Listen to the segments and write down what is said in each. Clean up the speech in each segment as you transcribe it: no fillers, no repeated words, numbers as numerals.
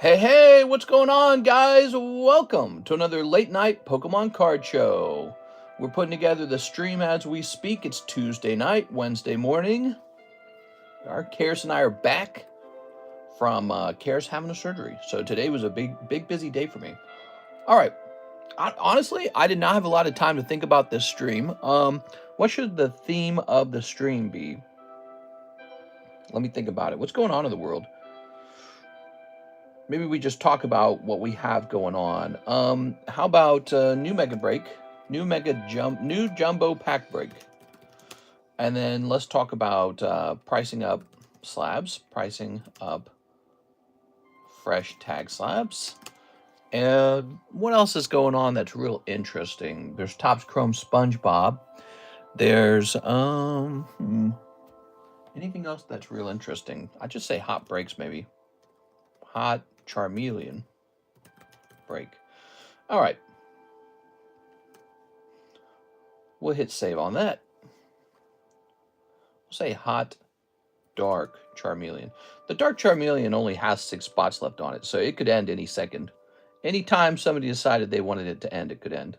Hey, hey, what's going on, guys? Welcome to another late night Pokemon card show. We're putting together the stream as we speak. It's Tuesday night, Wednesday morning. Our Karis and I are back from Karis having a surgery. So today was a big, busy day for me. All right. Honestly, I did not have a lot of time to think about this stream. What should the theme of the stream be? Let me think about it. What's going on in the world? Maybe we just talk about what we have going on. How about new mega break, new jumbo pack break, and then let's talk about pricing up slabs, pricing up fresh tag slabs, and what else is going on that's real interesting? There's Topps Chrome SpongeBob. There's anything else that's real interesting? I'd just say hot breaks maybe. Hot Charmeleon break. All right. We'll hit save on that. We'll say hot, dark Charmeleon. The dark Charmeleon only has 6 spots left on it, so it could end any second. Anytime somebody decided they wanted it to end, it could end.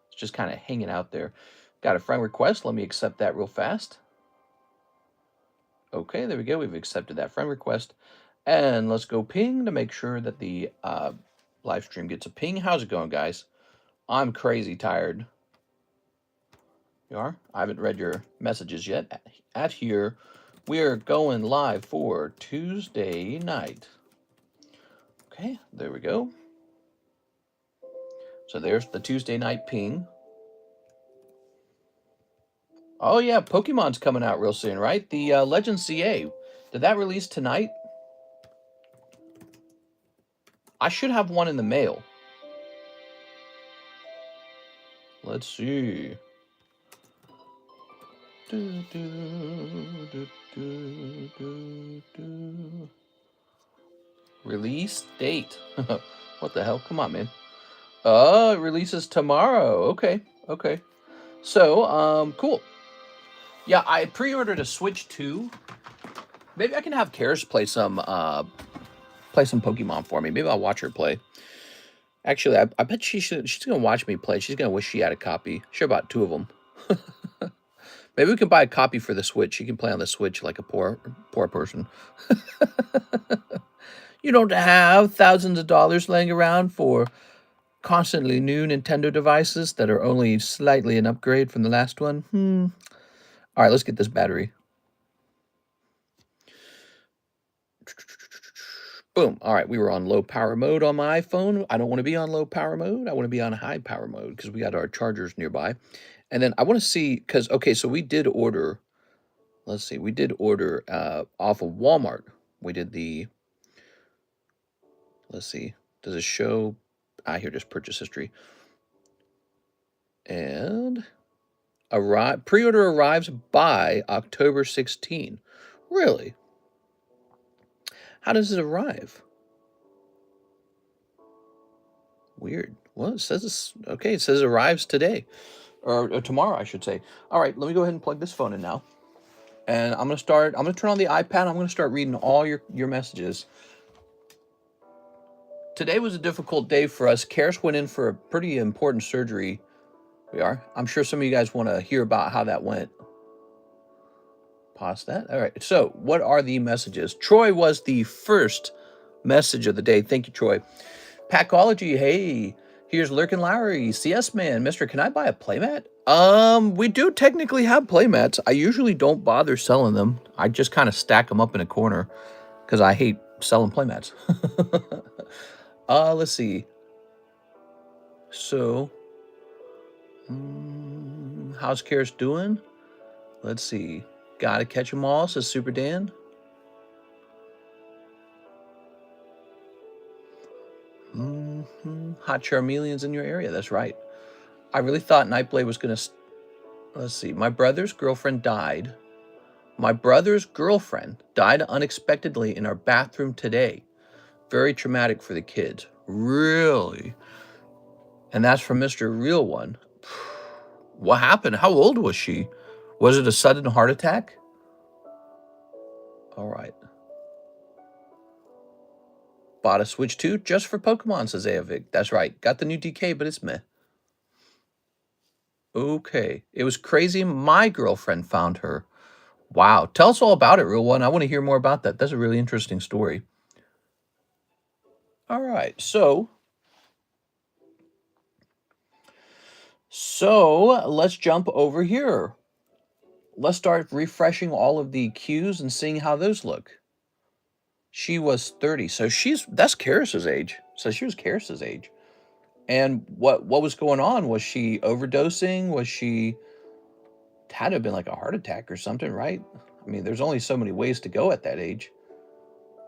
It's just kind of hanging out there. Got a friend request. Let me accept that real fast. Okay, there we go. We've accepted that friend request. And let's go ping to make sure that the live stream gets a ping. How's it going, guys? I'm crazy tired. You are? I haven't read your messages yet. At here, we are going live for Tuesday night. Okay, there we go. So there's the Tuesday night ping. Oh yeah, Pokemon's coming out real soon, right? The Legend CA. Did that release tonight? I should have one in the mail. Let's see. Release date. What the hell? Come on, man. Oh, it releases tomorrow. Okay. So, cool. Yeah, I pre-ordered a Switch 2. Maybe I can have Karis play some Pokemon for me. Maybe I'll watch her play. Actually, I bet she's gonna watch me play. She's gonna wish she had a copy. She bought 2 of them. Maybe we can buy a copy for the Switch. She can play on the Switch like a poor person. You don't have thousands of dollars laying around for constantly new Nintendo devices that are only slightly an upgrade from the last one. All right, let's get this battery. Boom. All right, we were on low power mode on my iPhone. I don't want to be on low power mode. I want to be on high power mode because we got our chargers nearby. And then I want to see, because, okay, so we did order, let's see, we did order off of Walmart. We did the, let's see, does it show? Here, just purchase history. And pre-order arrives by October 16. Really? How does it arrive? Weird. Well, it says okay. It says it arrives today, or tomorrow, I should say. All right, let me go ahead and plug this phone in now, and I'm gonna turn on the iPad. I'm gonna start reading all your messages. Today was a difficult day for us. Karis went in for a pretty important surgery. I'm sure some of you guys want to hear about how that went. Pause that. All right. So, what are the messages? Troy was the first message of the day. Thank you, Troy. Packology, hey, here's Lurkin Lowry, CS Man, Mister, can I buy a playmat? We do technically have playmats. I usually don't bother selling them. I just kind of stack them up in a corner because I hate selling playmats. Let's see. So, how's Karis doing? Let's see. Gotta catch 'em all, says Super Dan. Hot Charmeleon's in your area. That's right. I really thought Nightblade was going to... Let's see. My brother's girlfriend died. My brother's girlfriend died unexpectedly in our bathroom today. Very traumatic for the kids. Really? And that's from Mr. Real One. What happened? How old was she? Was it a sudden heart attack? All right. Bought a Switch 2 just for Pokemon, says Aovic. That's right. Got the new DK, but it's meh. Okay. It was crazy. My girlfriend found her. Wow. Tell us all about it, Real One. I want to hear more about that. That's a really interesting story. All right. So let's jump over here. Let's start refreshing all of the cues and seeing how those look. She was 30. So that's Karis's age. So she was Karis's age. And what was going on? Was she overdosing? Was she had to have been like a heart attack or something, right? I mean, there's only so many ways to go at that age.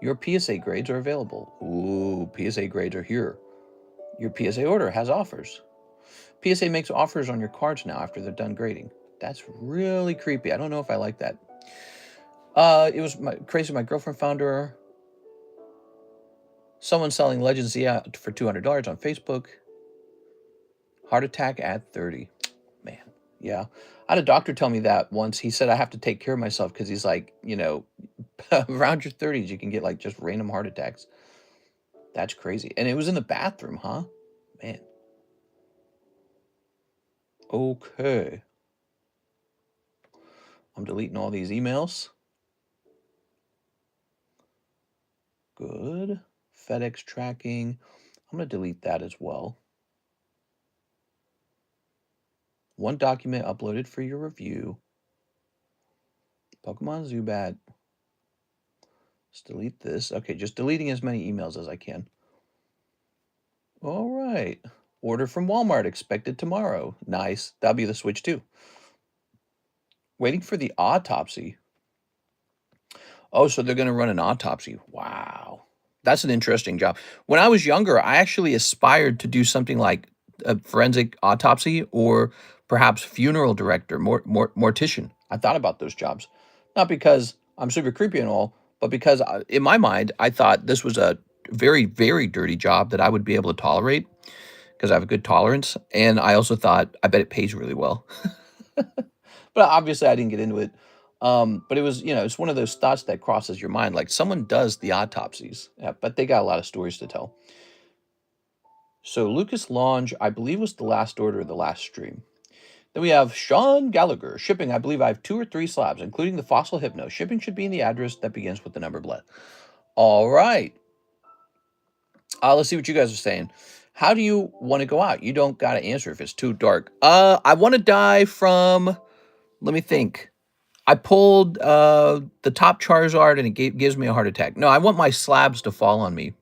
Your PSA grades are available. Ooh, PSA grades are here. Your PSA order has offers. PSA makes offers on your cards now after they're done grading. That's really creepy. I don't know if I like that. It was crazy. My girlfriend found her. Someone selling Legends Z for $200 on Facebook. Heart attack at 30. Man, yeah. I had a doctor tell me that once. He said I have to take care of myself because he's like, you know, around your 30s, you can get like just random heart attacks. That's crazy. And it was in the bathroom, huh? Man. Okay. I'm deleting all these emails. Good. FedEx tracking. I'm going to delete that as well. One document uploaded for your review. Pokemon Zubat. Let's delete this. Okay, just deleting as many emails as I can. All right. Order from Walmart expected tomorrow. Nice. That'll be the Switch 2. Waiting for the autopsy. Oh, so they're going to run an autopsy. Wow. That's an interesting job. When I was younger, I actually aspired to do something like a forensic autopsy or perhaps funeral director, mortician. I thought about those jobs. Not because I'm super creepy and all, but because in my mind, I thought this was a very, very dirty job that I would be able to tolerate because I have a good tolerance. And I also thought, I bet it pays really well. But obviously I didn't get into it. But it was, you know, it's one of those thoughts that crosses your mind. Like someone does the autopsies, yeah, but they got a lot of stories to tell. So Lucas Lange, I believe, was the last order of the last stream. Then we have Sean Gallagher. Shipping, I believe I have 2 or 3 slabs, including the Fossil Hypno. Shipping should be in the address that begins with the number blood. All right. Let's see what you guys are saying. How do you want to go out? You don't got to answer if it's too dark. I want to die from, let me think. I pulled the top Charizard and it gives me a heart attack. No, I want my slabs to fall on me.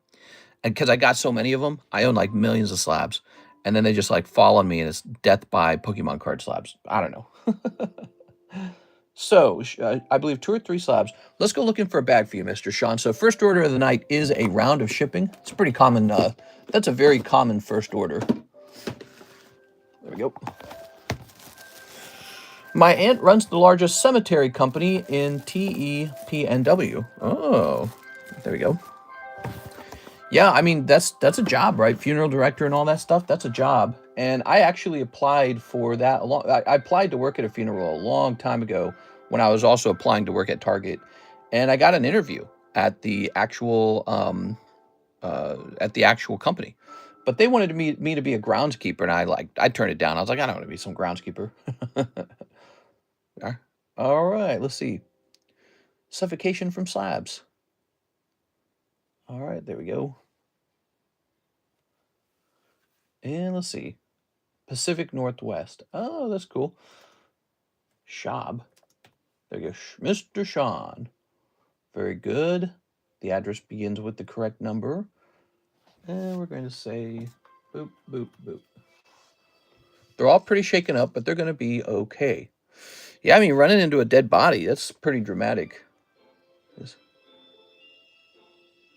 And because I got so many of them, I own like millions of slabs. And then they just like fall on me and it's death by Pokemon card slabs. I don't know. So I believe 2 or 3 slabs. Let's go looking for a bag for you, Mr. Sean. So first order of the night is a round of shipping. It's pretty common. That's a very common first order. There we go. My aunt runs the largest cemetery company in TEPNW. Oh, there we go. Yeah, I mean, that's a job, right? Funeral director and all that stuff, that's a job. And I actually applied for that. I applied to work at a funeral a long time ago when I was also applying to work at Target. And I got an interview at the actual company. But they wanted me to be a groundskeeper, and I turned it down. I was like, I don't want to be some groundskeeper. All right, let's see. Suffocation from slabs. All right, there we go. And let's see. Pacific Northwest. Oh, that's cool. Shab. There you go. Mr. Sean. Very good. The address begins with the correct number. And we're going to say boop, boop, boop. They're all pretty shaken up, but they're going to be okay. Yeah, I mean, running into a dead body, that's pretty dramatic.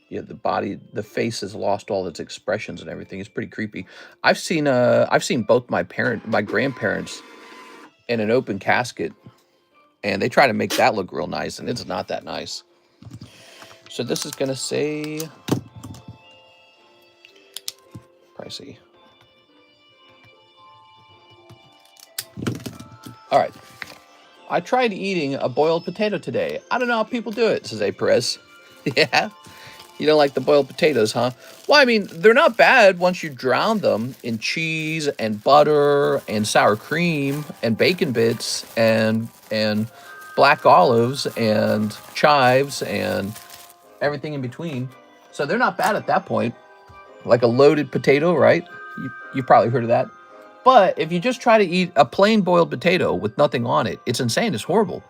Yeah, the face has lost all its expressions and everything. It's pretty creepy. I've seen both my grandparents in an open casket, and they try to make that look real nice, and it's not that nice. So this is gonna say pricey. All right. I tried eating a boiled potato today. I don't know how people do it, says A. Perez. Yeah. You don't like the boiled potatoes, huh? Well, I mean, they're not bad once you drown them in cheese and butter and sour cream and bacon bits and black olives and chives and everything in between. So they're not bad at that point. Like a loaded potato, right? You've probably heard of that. But if you just try to eat a plain boiled potato with nothing on it, it's insane. It's horrible.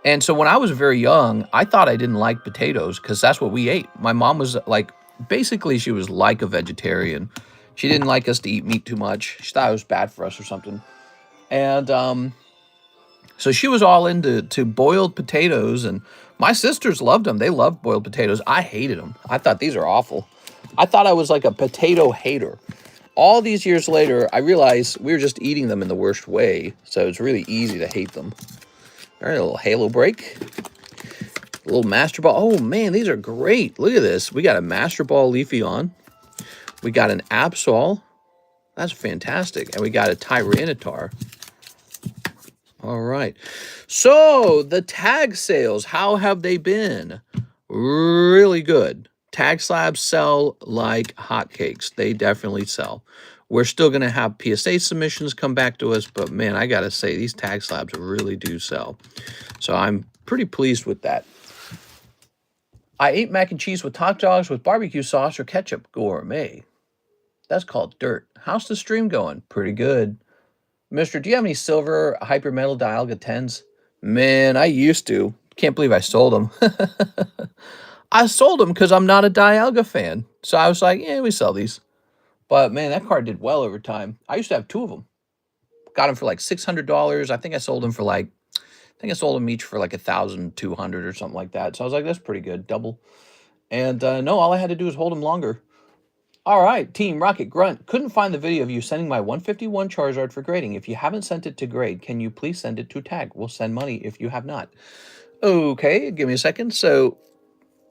And so when I was very young, I thought I didn't like potatoes because that's what we ate. My mom was like, basically, she was like a vegetarian. She didn't like us to eat meat too much. She thought it was bad for us or something. And so she was all into boiled potatoes. And my sisters loved them. They loved boiled potatoes. I hated them. I thought these are awful. I thought I was like a potato hater. All these years later, I realized we were just eating them in the worst way. So it's really easy to hate them. All right, a little halo break. A little Master Ball. Oh, man, these are great. Look at this. We got a Master Ball Leafeon. We got an Absol. That's fantastic. And we got a Tyranitar. All right. So, the tag sales, how have they been? Really good. Tag slabs sell like hotcakes. They definitely sell. We're still going to have PSA submissions come back to us, but man, I got to say, these tag slabs really do sell. So I'm pretty pleased with that. I ate mac and cheese with hot dogs with barbecue sauce or ketchup. Gourmet. That's called dirt. How's the stream going? Pretty good. Mister, do you have any silver hypermetal Dialga 10s? Man, I used to. Can't believe I sold them. I sold them because I'm not a Dialga fan. So I was like, yeah, we sell these. But man, that card did well over time. I used to have 2 of them. Got them for like $600. I think I sold them for like, I sold them each for like $1,200 or something like that. So I was like, that's pretty good, double. And no, all I had to do was hold them longer. All right, Team Rocket Grunt. Couldn't find the video of you sending my 151 Charizard for grading. If you haven't sent it to grade, can you please send it to tag? We'll send money if you have not. Okay, give me a second. So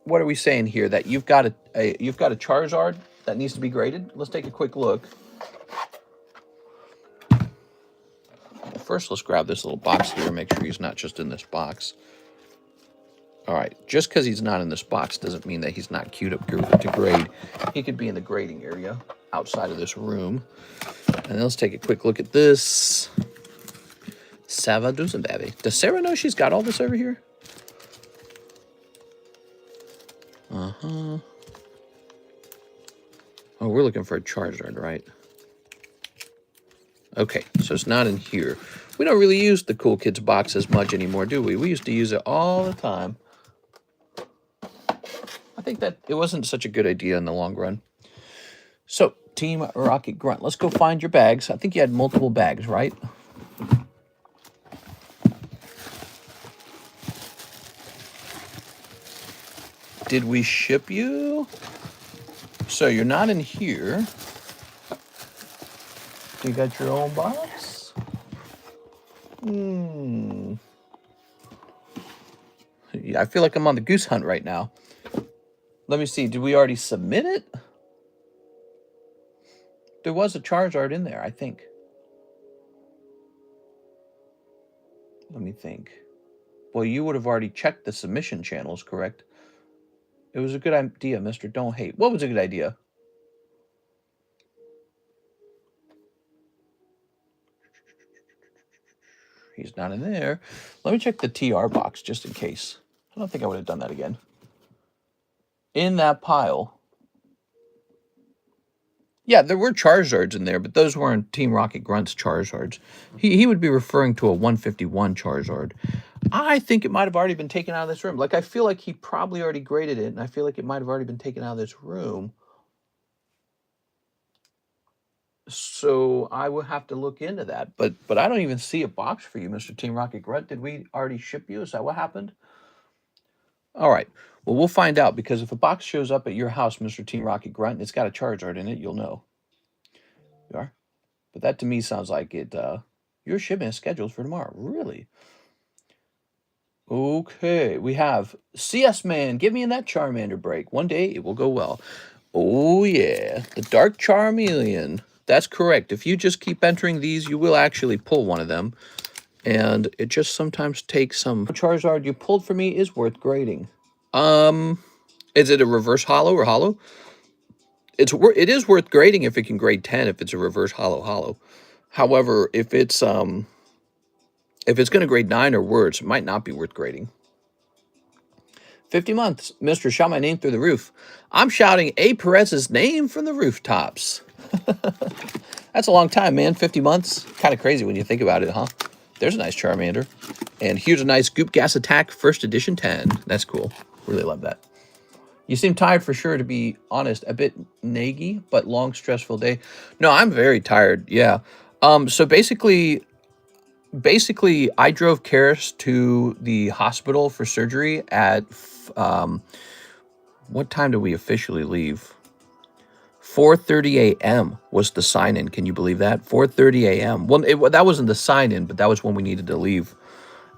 what are we saying here? That you've got a Charizard that needs to be graded? Let's take a quick look. First, let's grab this little box here and make sure he's not just in this box. All right, just because he's not in this box doesn't mean that he's not queued up to grade. He could be in the grading area outside of this room. And then let's take a quick look at this. Sava Dusenbaby. Does Sarah know she's got all this over here? Uh-huh. Oh, we're looking for a Charizard, right? Okay, so it's not in here. We don't really use the Cool Kids box as much anymore, do we? We used to use it all the time. I think that it wasn't such a good idea in the long run. So, Team Rocket Grunt, let's go find your bags. I think you had multiple bags, right? Did we ship you? So, you're not in here. You got your own box? Yeah, I feel like I'm on the goose hunt right now. Let me see. Did we already submit it? There was a Charizard in there, I think. Let me think. Well, you would have already checked the submission channels, correct? It was a good idea, Mr. Don't Hate. What was a good idea? He's not in there. Let me check the TR box just in case. I don't think I would have done that again. In that pile. Yeah, there were Charizards in there, but those weren't Team Rocket Grunt's Charizards. He would be referring to a 151 Charizard. I think it might have already been taken out of this room. Like, I feel like he probably already graded it, and I feel like it might have already been taken out of this room. So I will have to look into that. But I don't even see a box for you, Mr. Team Rocket Grunt. Did we already ship you? Is that what happened? All right. Well, we'll find out, because if a box shows up at your house, Mr. Team Rocket Grunt, and it's got a Charizard in it, you'll know. You are? But that to me sounds like it. Your shipment is scheduled for tomorrow. Really? Okay. We have CS Man. Give me in that Charmander break. One day it will go well. Oh, yeah. The Dark Charmeleon. That's correct. If you just keep entering these, you will actually pull one of them. And it just sometimes takes some. Charizard you pulled for me is worth grading. It Is it a reverse hollow or hollow? It is worth grading if it can grade 10 if it's a reverse hollow. However, if it's going to grade 9 or worse, it might not be worth grading. 50 months. Mr. Shout my name through the roof. I'm shouting A. Perez's name from the rooftops. That's a long time, man. 50 months. Kind of crazy when you think about it, huh? There's a nice Charmander. And here's a nice Goop Gas Attack First Edition 10. That's cool. Really love that. You seem tired for sure, to be honest. A bit naggy, but long, stressful day. No, I'm very tired. Yeah. So basically, I drove Karis to the hospital for surgery at, what time did we officially leave? 4:30 a.m. was the sign-in. Can you believe that? 4:30 a.m. Well, that wasn't the sign-in, but that was when we needed to leave.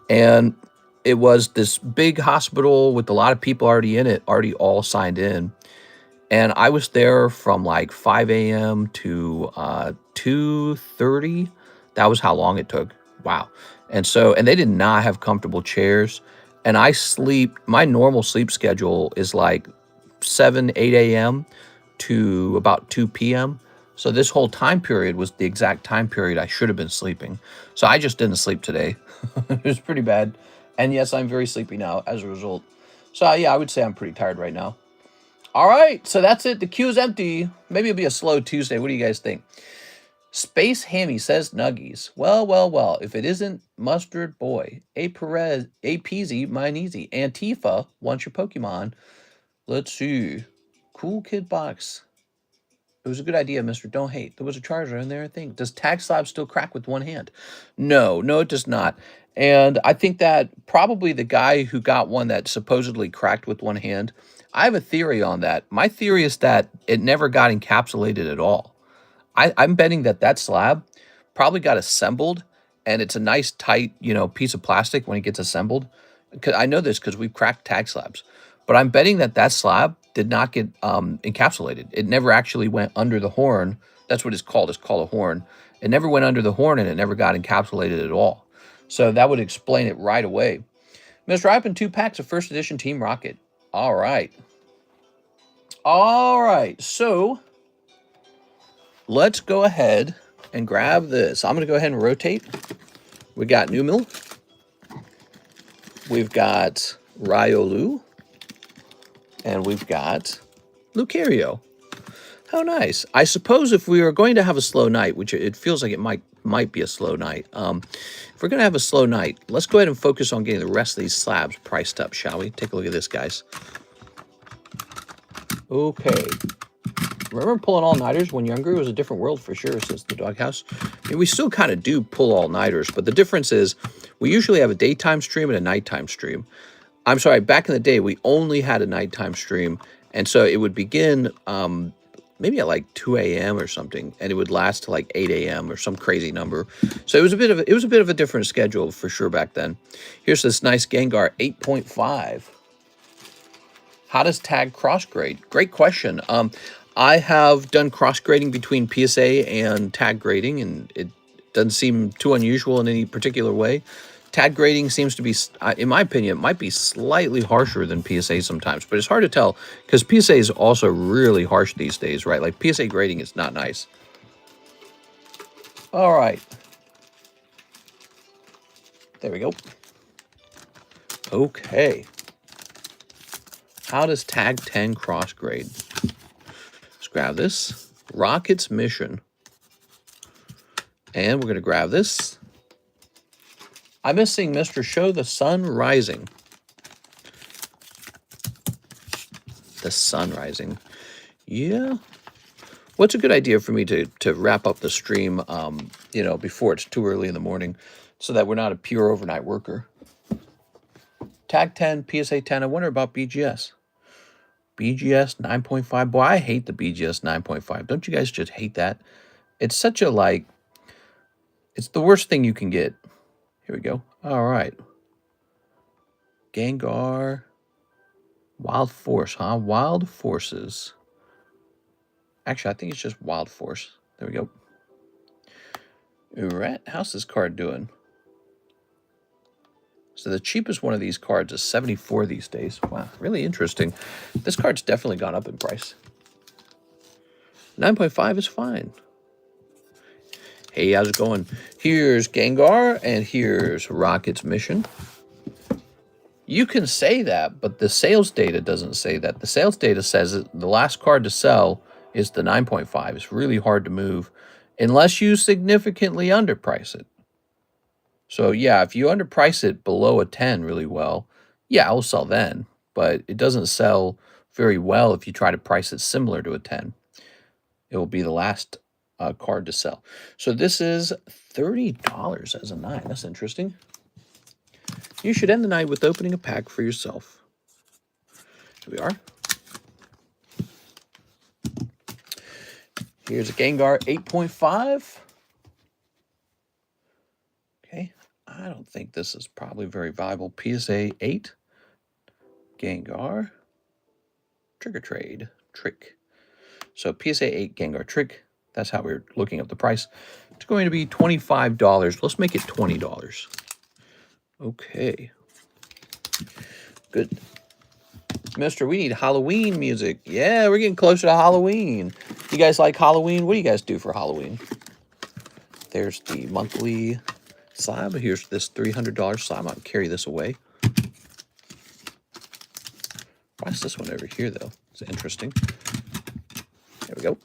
And it was this big hospital with a lot of people already in it, already all signed in. And I was there from like 5 a.m. to 2:30. That was how long it took. Wow. And they did not have comfortable chairs. And my normal sleep schedule is like 7, 8 a.m. to about 2 p.m. So this whole time period was the exact time period I should have been sleeping. So I just didn't sleep today. It was pretty bad. And yes, I'm very sleepy now as a result. So yeah, I would say I'm pretty tired right now. All right, so that's it. The queue is empty. Maybe it'll be a slow Tuesday. What do you guys think? Space Hammy says Nuggies. Well. If it isn't Mustard Boy, A. Perez, A. Peasy, mine easy. Antifa wants your Pokemon. Let's see. Cool Kid Box. It was a good idea, mister. Don't hate. There was a charger in there, I think. Does Tag Slab still crack with one hand? No, it does not. And I think that probably the guy who got one that supposedly cracked with one hand, I have a theory on that. My theory is that it never got encapsulated at all. I'm betting that slab probably got assembled, and it's a nice tight, piece of plastic when it gets assembled. I know this because we've cracked tag slabs, but I'm betting that slab did not get encapsulated. It never actually went under the horn. That's what it's called. It's called a horn. It never went under the horn, and it never got encapsulated at all. So that would explain it right away. Mr. I opened 2 packs of first edition Team Rocket. All right. So let's go ahead and grab this. I'm going to go ahead and rotate. We got Numil. We've got Riolu. And we've got Lucario. How nice. I suppose if we are going to have a slow night, which it feels like it might be a slow night. If we're going to have a slow night, let's go ahead and focus on getting the rest of these slabs priced up, shall we? Take a look at this, guys. Okay. Remember pulling all-nighters when younger? It was a different world for sure, says the Doghouse. I mean, we still kind of do pull all-nighters, but the difference is we usually have a daytime stream and a nighttime stream. I'm sorry, back in the day, we only had a nighttime stream, and so it would begin maybe at like 2 a.m. or something, and it would last to like 8 a.m. or some crazy number. So it was a bit of a different schedule for sure back then. Here's this nice Gengar 8.5. How does tag cross grade? Great question. I have done cross grading between PSA and tag grading, and it doesn't seem too unusual in any particular way. Tag grading seems to be, in my opinion, it might be slightly harsher than PSA sometimes, but it's hard to tell because PSA is also really harsh these days, right? Like PSA grading is not nice. All right. There we go. Okay. How does tag 10 cross grade? Let's grab this. Rocket's Mission. And we're going to grab this. I'm missing Mr. Show the Sun Rising. The Sun Rising. Yeah. What's a good idea for me to wrap up the stream, before it's too early in the morning so that we're not a pure overnight worker? Tag 10, PSA 10. I wonder about BGS. BGS 9.5. Boy, I hate the BGS 9.5. Don't you guys just hate that? It's such a, it's the worst thing you can get. Here we go. All right. Gengar. Wild Force, huh? Wild Forces. Actually, I think it's just Wild Force. There we go. All right. How's this card doing? So the cheapest one of these cards is 74 these days. Wow, really interesting. This card's definitely gone up in price. 9.5 is fine. Hey, how's it going? Here's Gengar, and here's Rocket's Mission. You can say that, but the sales data doesn't say that. The sales data says that the last card to sell is the 9.5. It's really hard to move unless you significantly underprice it. So yeah, if you underprice it below a 10 really well, yeah, it'll sell then. But it doesn't sell very well if you try to price it similar to a 10. It will be the last card to sell. So this is $30 as a 9. That's interesting. You should end the night with opening a pack for yourself. Here we are. Here's a Gengar 8.5. Okay, I don't think this is probably very viable. PSA 8. Gengar. Trigger Trade. Trick. So PSA 8 Gengar Trick. That's how we're looking up the price. It's going to be $25. Let's make it $20. Okay. Good. Mister, we need Halloween music. Yeah, we're getting closer to Halloween. You guys like Halloween? What do you guys do for Halloween? There's the monthly slab. Here's this $300 slab. I'm going to carry this away. Why is this one over here, though? It's interesting. There we go.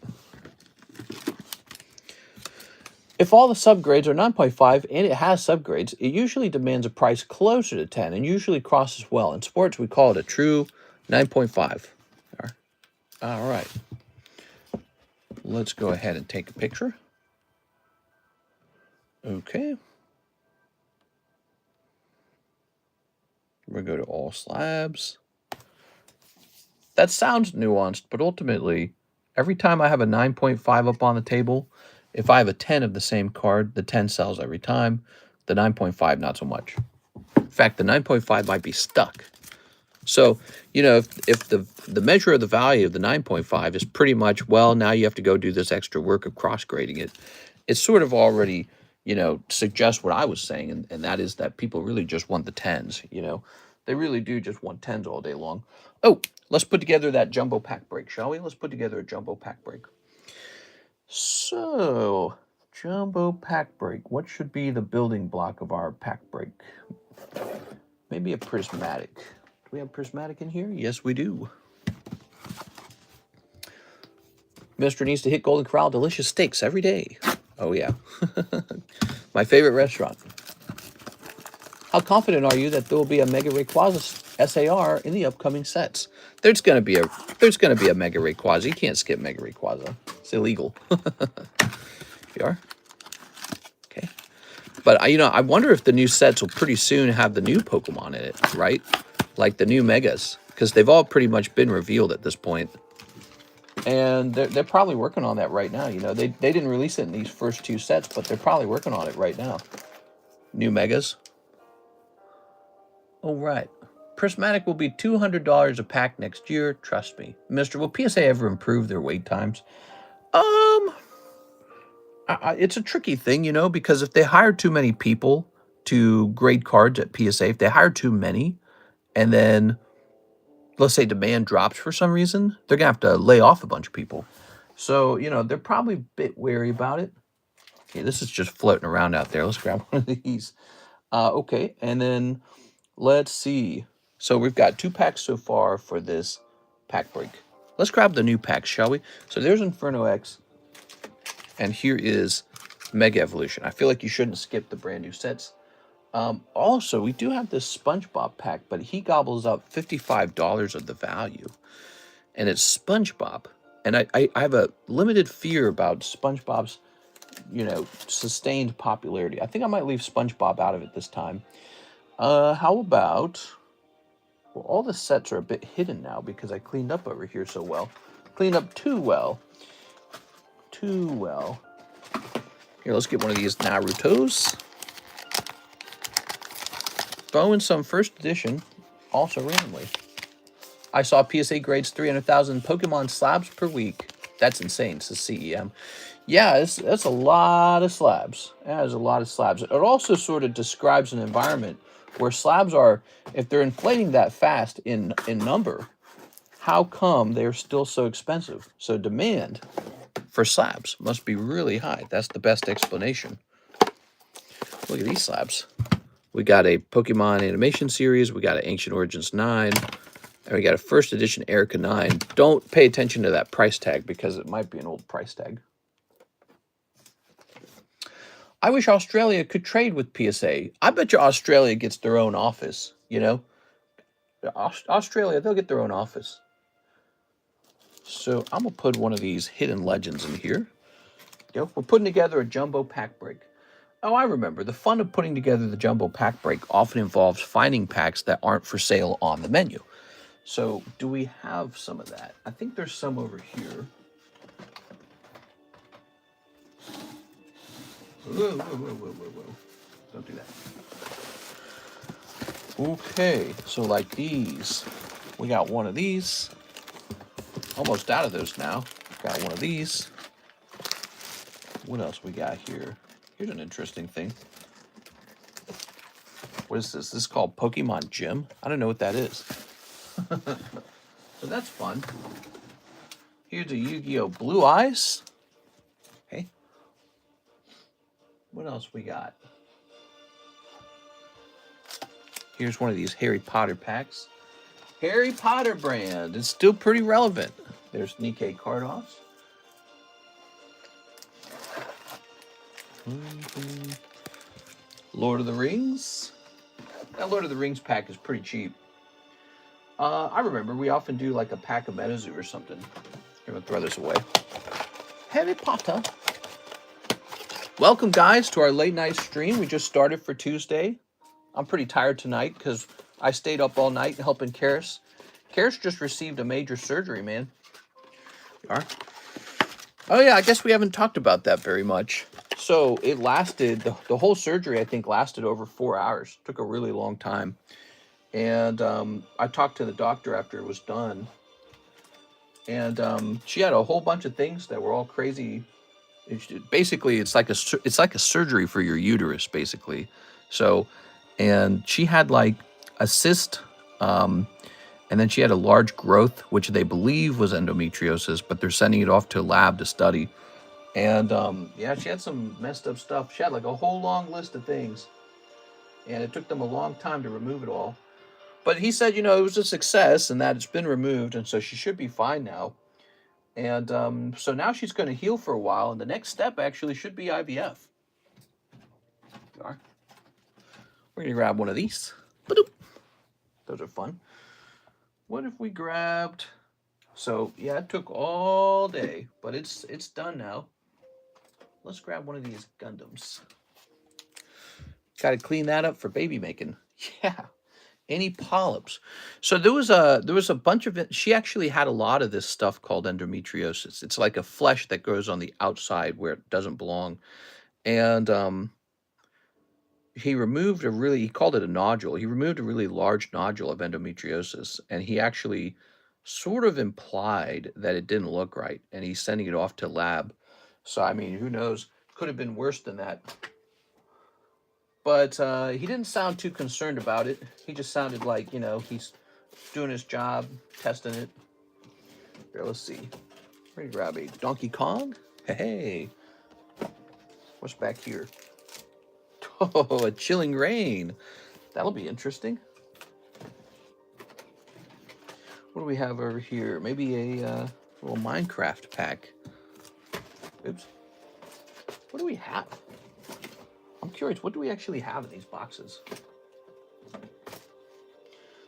If all the subgrades are 9.5 and it has subgrades, it usually demands a price closer to 10 and usually crosses well. In sports, we call it a true 9.5. All right. Let's go ahead and take a picture. Okay. We'll go to all slabs. That sounds nuanced, but ultimately, every time I have a 9.5 up on the table, if I have a 10 of the same card, the 10 sells every time. The 9.5, not so much. In fact, the 9.5 might be stuck. So, you know, if the measure of the value of the 9.5 is pretty much, well, now you have to go do this extra work of cross-grading it, it's sort of already, you know, suggests what I was saying, and that is that people really just want the 10s, you know. They really do just want 10s all day long. Oh, let's put together that jumbo pack break, shall we? Let's put together a jumbo pack break. So, jumbo pack break. What should be the building block of our pack break? Maybe a prismatic. Do we have prismatic in here? Yes, we do. Mister needs to hit Golden Corral delicious steaks every day. Oh, yeah. My favorite restaurant. How confident are you that there will be a Mega Rayquaza SAR in the upcoming sets? There's gonna be a Mega Rayquaza. You can't skip Mega Rayquaza. It's illegal. You are? Okay. But you know, I wonder if the new sets will pretty soon have the new Pokemon in it, right? Like the new Megas, because they've all pretty much been revealed at this point. And they're probably working on that right now. You know, they didn't release it in these first two sets, but they're probably working on it right now. New Megas. Oh, right. Prismatic will be $200 a pack next year. Trust me. Mister, will PSA ever improve their wait times? It's a tricky thing, you know, because if they hire too many people to grade cards at PSA, if they hire too many, and then, let's say demand drops for some reason, they're going to have to lay off a bunch of people. So, you know, they're probably a bit wary about it. Okay, this is just floating around out there. Let's grab one of these. Okay, and then let's see. So we've got 2 packs so far for this pack break. Let's grab the new packs, shall we? So there's Inferno X, and here is Mega Evolution. I feel like you shouldn't skip the brand new sets. Also, we do have this SpongeBob pack, but he gobbles up $55 of the value. And it's SpongeBob. And I have a limited fear about SpongeBob's, you know, sustained popularity. I think I might leave SpongeBob out of it this time. How about... Well, all the sets are a bit hidden now because I cleaned up over here so well. Cleaned up too well. Too well. Here, let's get one of these Narutos. Throw in some first edition, also randomly. I saw PSA grades 300,000 Pokemon slabs per week. That's insane, says CEM. Yeah, that's a lot of slabs. Yeah, there's a lot of slabs. It also sort of describes an environment Where slabs are, if they're inflating that fast in number, how come they're still so expensive? So demand for slabs must be really high. That's the best explanation. Look at these slabs. We got a Pokemon animation series. We got an Ancient Origins 9. And we got a first edition Erica 9. Don't pay attention to that price tag because it might be an old price tag. I wish Australia could trade with PSA. I bet you Australia gets their own office, you know? Australia, they'll get their own office. So I'm going to put one of these hidden legends in here. We're putting together a jumbo pack break. Oh, I remember. The fun of putting together the jumbo pack break often involves finding packs that aren't for sale on the menu. So do we have some of that? I think there's some over here. Whoa. Don't do that. Okay, so like these. We got one of these. Almost out of those now. Got one of these. What else we got here? Here's an interesting thing. What is this? This is called Pokemon Gym. I don't know what that is. So that's fun. Here's a Yu-Gi-Oh! Blue Eyes. Okay. What else we got? Here's one of these Harry Potter packs. Harry Potter brand. It's still pretty relevant. There's Nikkei card-offs. Lord of the Rings. That Lord of the Rings pack is pretty cheap. I remember we often do like a pack of Metazu or something. I'm going to throw this away. Harry Potter. Welcome, guys, to our late night stream. We just started for Tuesday. I'm pretty tired tonight because I stayed up all night helping Karis. Karis just received a major surgery, man. Oh, yeah, I guess we haven't talked about that very much. So it lasted, the whole surgery, I think, lasted over 4 hours. Took a really long time. And I talked to the doctor after it was done. And she had a whole bunch of things that were all crazy. Basically, it's like a surgery for your uterus, basically. So, and she had like a cyst, and then she had a large growth, which they believe was endometriosis, but they're sending it off to a lab to study. And yeah, she had some messed up stuff. She had like a whole long list of things, and it took them a long time to remove it all. But he said, you know, it was a success and that it's been removed, and so she should be fine now. And so now she's going to heal for a while, and the next step actually should be IVF. We're going to grab one of these. Ba-doop. Those are fun. What if we grabbed... So, yeah, it took all day, but it's done now. Let's grab one of these Gundams. Got to clean that up for baby making. Yeah. Any polyps. So there was a bunch of it. She actually had a lot of this stuff called endometriosis. It's like a flesh that grows on the outside where it doesn't belong. And he called it a nodule. He removed a really large nodule of endometriosis, and he actually sort of implied that it didn't look right, and he's sending it off to lab. So, I mean, who knows? Could have been worse than that. But he didn't sound too concerned about it. He just sounded like, you know, he's doing his job, testing it. Here, let's see. We're going to grab a Donkey Kong. Hey. What's back here? Oh, a Chilling Rain. That'll be interesting. What do we have over here? Maybe a little Minecraft pack. Oops. What do we have? I'm curious, what do we actually have in these boxes?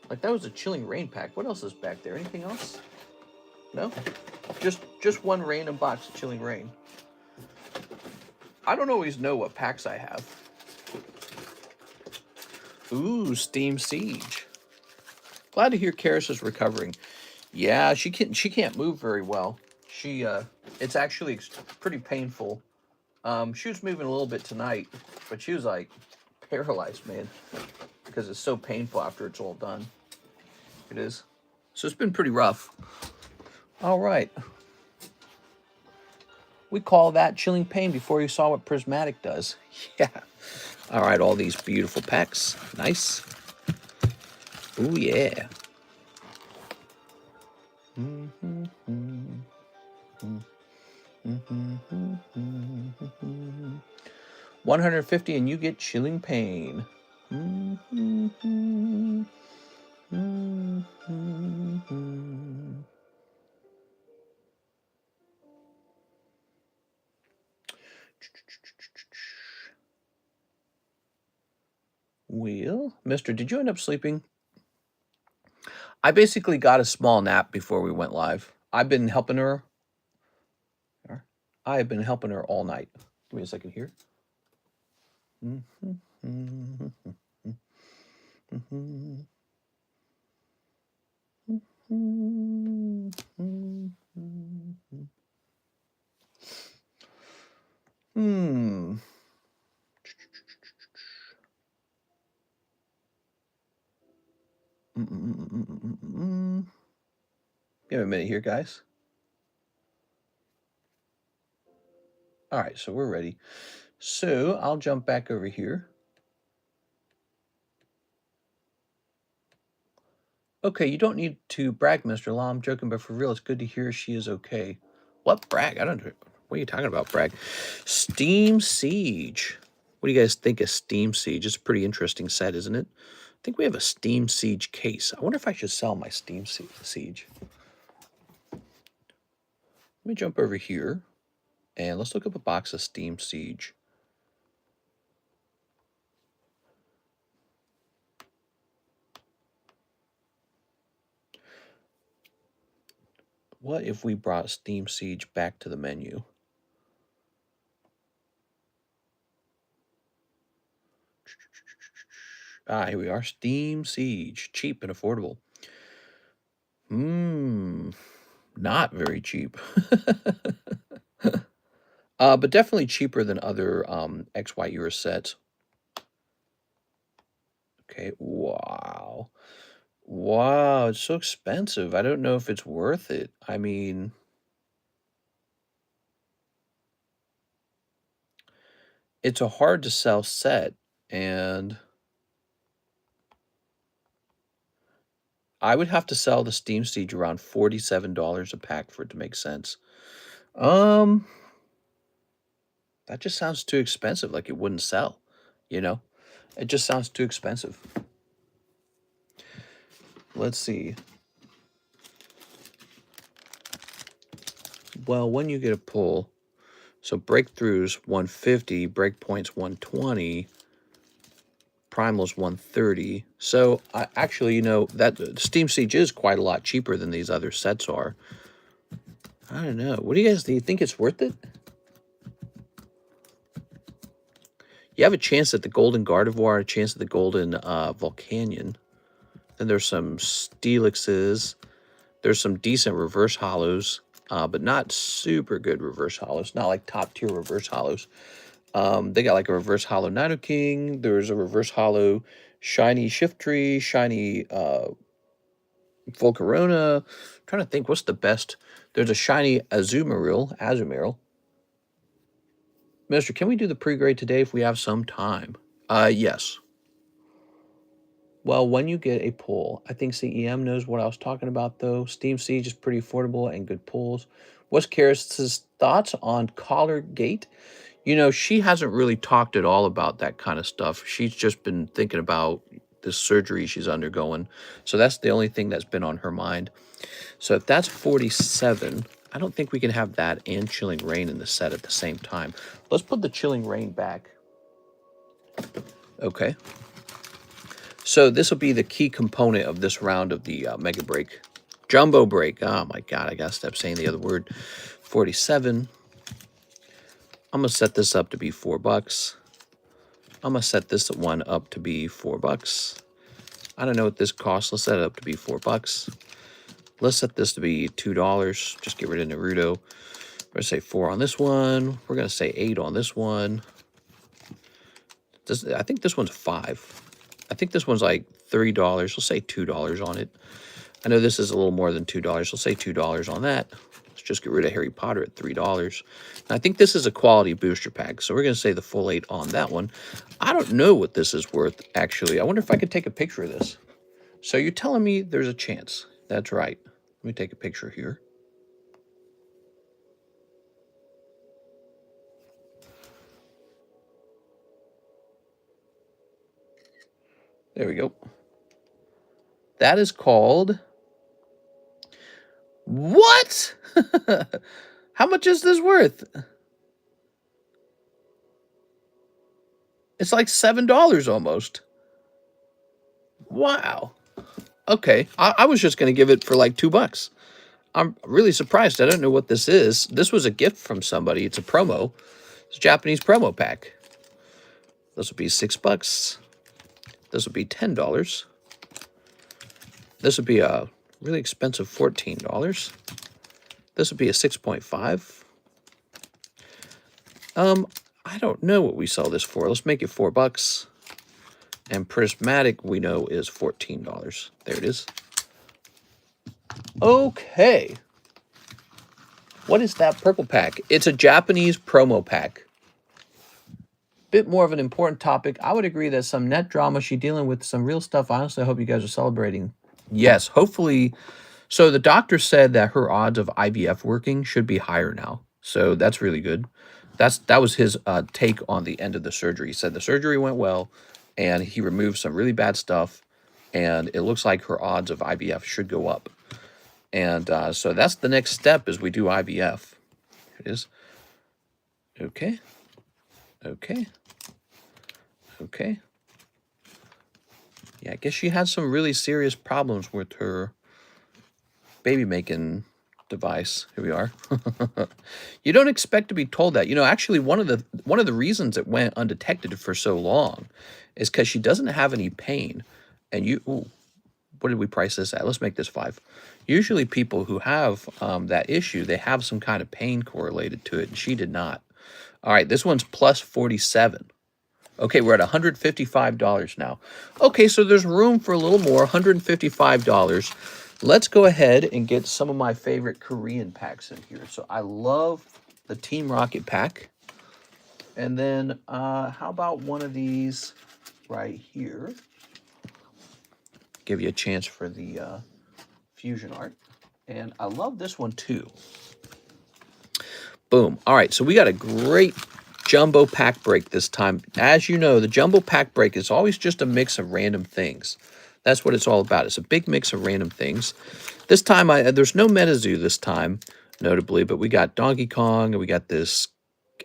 Like, that was a Chilling Rain pack. What else is back there? Anything else? No? Just one random box of Chilling Rain. I don't always know what packs I have. Ooh, Steam Siege. Glad to hear Karis is recovering. Yeah, she can't move very well. It's actually pretty painful. She was moving a little bit tonight, but she was like paralyzed, man, because it's so painful after it's all done. It is. So it's been pretty rough. All right. We call that chilling pain before you saw what Prismatic does. Yeah. All right, all these beautiful packs. Nice. Oh, yeah. 150 and you get chilling pain. Well, mister, did you end up sleeping? I basically got a small nap before we went live. I've been helping her. I have been helping her all night. Give me a second here. Give me a minute here, guys. All right, so we're ready. So I'll jump back over here. Okay, you don't need to brag, Mr. Law. I'm joking, but for real, it's good to hear she is okay. What brag? I don't know. What are you talking about, brag? Steam Siege. What do you guys think of Steam Siege? It's a pretty interesting set, isn't it? I think we have a Steam Siege case. I wonder if I should sell my Steam Siege. Let me jump over here, and let's look up a box of Steam Siege. What if we brought Steam Siege back to the menu? Ah, here we are. Steam Siege. Cheap and affordable. Not very cheap. But definitely cheaper than other XY era sets. Okay, wow. Wow, it's so expensive. I don't know if it's worth it. I mean, it's a hard to sell set, and I would have to sell the Steam Siege around $47 a pack for it to make sense. That just sounds too expensive, like it wouldn't sell, you know? It just sounds too expensive. Let's see. Well, when you get a pull, so breakthroughs 150, breakpoints 120, primal's 130. So actually, you know, that Steam Siege is quite a lot cheaper than these other sets are. I don't know. What do you guys do? You think it's worth it? You have a chance at the Golden Gardevoir, a chance at the Golden Volcanion. Then there's some Steelixes. There's some decent reverse hollows, but not super good reverse hollows. Not like top tier reverse hollows. They got like a reverse hollow Nidoking. There's a reverse hollow shiny Shiftry, shiny Volcarona. I'm trying to think what's the best. There's a shiny Azumarill. Mister, can we do the pre-grade today if we have some time? Yes. Well, when you get a pull, I think CEM knows what I was talking about, though. Steam Siege is pretty affordable and good pulls. What's Karis's thoughts on Collar Gate? You know, she hasn't really talked at all about that kind of stuff. She's just been thinking about this surgery she's undergoing. So that's the only thing that's been on her mind. So if that's 47, I don't think we can have that and Chilling Rain in the set at the same time. Let's put the Chilling Rain back. Okay. So this will be the key component of this round of the Mega Break. Jumbo Break. Oh my God, I gotta stop saying the other word. 47. I'm gonna set this up to be $4. I'm gonna set this one up to be $4. I don't know what this costs. Let's set it up to be $4. Let's set this to be $2. Just get rid of Naruto. We're gonna say 4 on this one. We're gonna say 8 on this one. I think this one's 5. I think this one's like $3. Let's say $2 on it. I know this is a little more than $2. Let's say $2 on that. Let's just get rid of Harry Potter at $3. And I think this is a quality booster pack, so we're going to say the full 8 on that one. I don't know what this is worth, actually. I wonder if I could take a picture of this. So you're telling me there's a chance. That's right. Let me take a picture here. There we go. That is called... What? How much is this worth? It's like $7 almost. Wow. Okay. I was just going to give it for like $2. I'm really surprised. I don't know what this is. This was a gift from somebody. It's a promo. It's a Japanese promo pack. This will be $6. This will be $10. This would be a really expensive $14. This would be a 6.5. I don't know what we sell this for. Let's make it $4. And prismatic we know is $14. There it is. Okay. What is that purple pack? It's a Japanese promo pack. Bit more of an important topic. I would agree that some net drama. She's dealing with some real stuff. Honestly, I hope you guys are celebrating. Yes, hopefully. So the doctor said that her odds of IVF working should be higher now. So that's really good. That was his take on the end of the surgery. He said the surgery went well, and he removed some really bad stuff, and it looks like her odds of IVF should go up. And so that's the next step as we do IVF. Here it is. Okay. Okay. Okay. Yeah, I guess she had some really serious problems with her baby-making device. Here we are. You don't expect to be told that. You know, actually, one of the reasons it went undetected for so long is because she doesn't have any pain. And ooh, what did we price this at? Let's make this 5. Usually people who have that issue, they have some kind of pain correlated to it, and she did not. All right, this one's plus 47. Okay, we're at $155 now. Okay, so there's room for a little more, $155. Let's go ahead and get some of my favorite Korean packs in here. So I love the Team Rocket pack. And then how about one of these right here? Give you a chance for the fusion art. And I love this one too. Boom. All right, so we got a great jumbo pack break this time. As you know, the jumbo pack break is always just a mix of random things. That's what it's all about. It's a big mix of random things. This time, there's no Metazoo this time, notably, but we got Donkey Kong, and we got this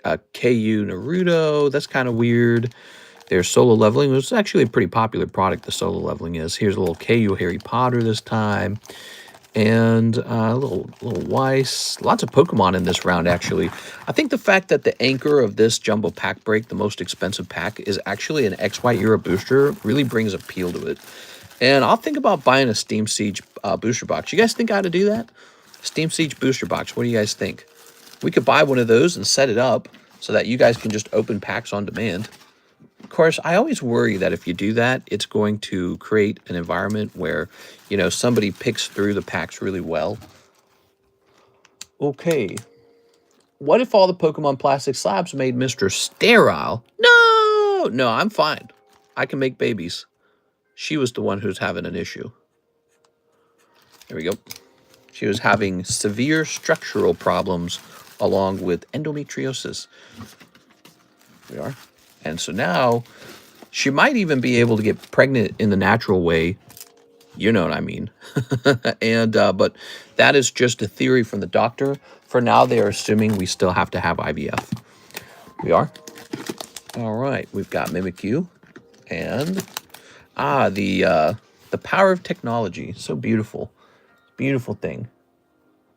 KU Naruto. That's kind of weird. There's Solo Leveling. It's actually a pretty popular product, the Solo Leveling is. Here's a little KU Harry Potter this time. And a little Weiss. Lots of Pokemon in this round, actually. I think the fact that the anchor of this jumbo pack break, the most expensive pack, is actually an XY Era booster really brings appeal to it. And I'll think about buying a Steam Siege booster box. You guys think I ought to do that? Steam Siege booster box. What do you guys think? We could buy one of those and set it up so that you guys can just open packs on demand. Of course, I always worry that if you do that, it's going to create an environment where, you know, somebody picks through the packs really well. Okay. What if all the Pokemon plastic slabs made Mr. Sterile? No! No, I'm fine. I can make babies. She was the one who's having an issue. There we go. She was having severe structural problems along with endometriosis. There we are. And so now she might even be able to get pregnant in the natural way. You know what I mean. And but that is just a theory from the doctor. For now, they are assuming we still have to have IVF. We are. All right. We've got Mimikyu. And the power of technology. So beautiful. Beautiful thing.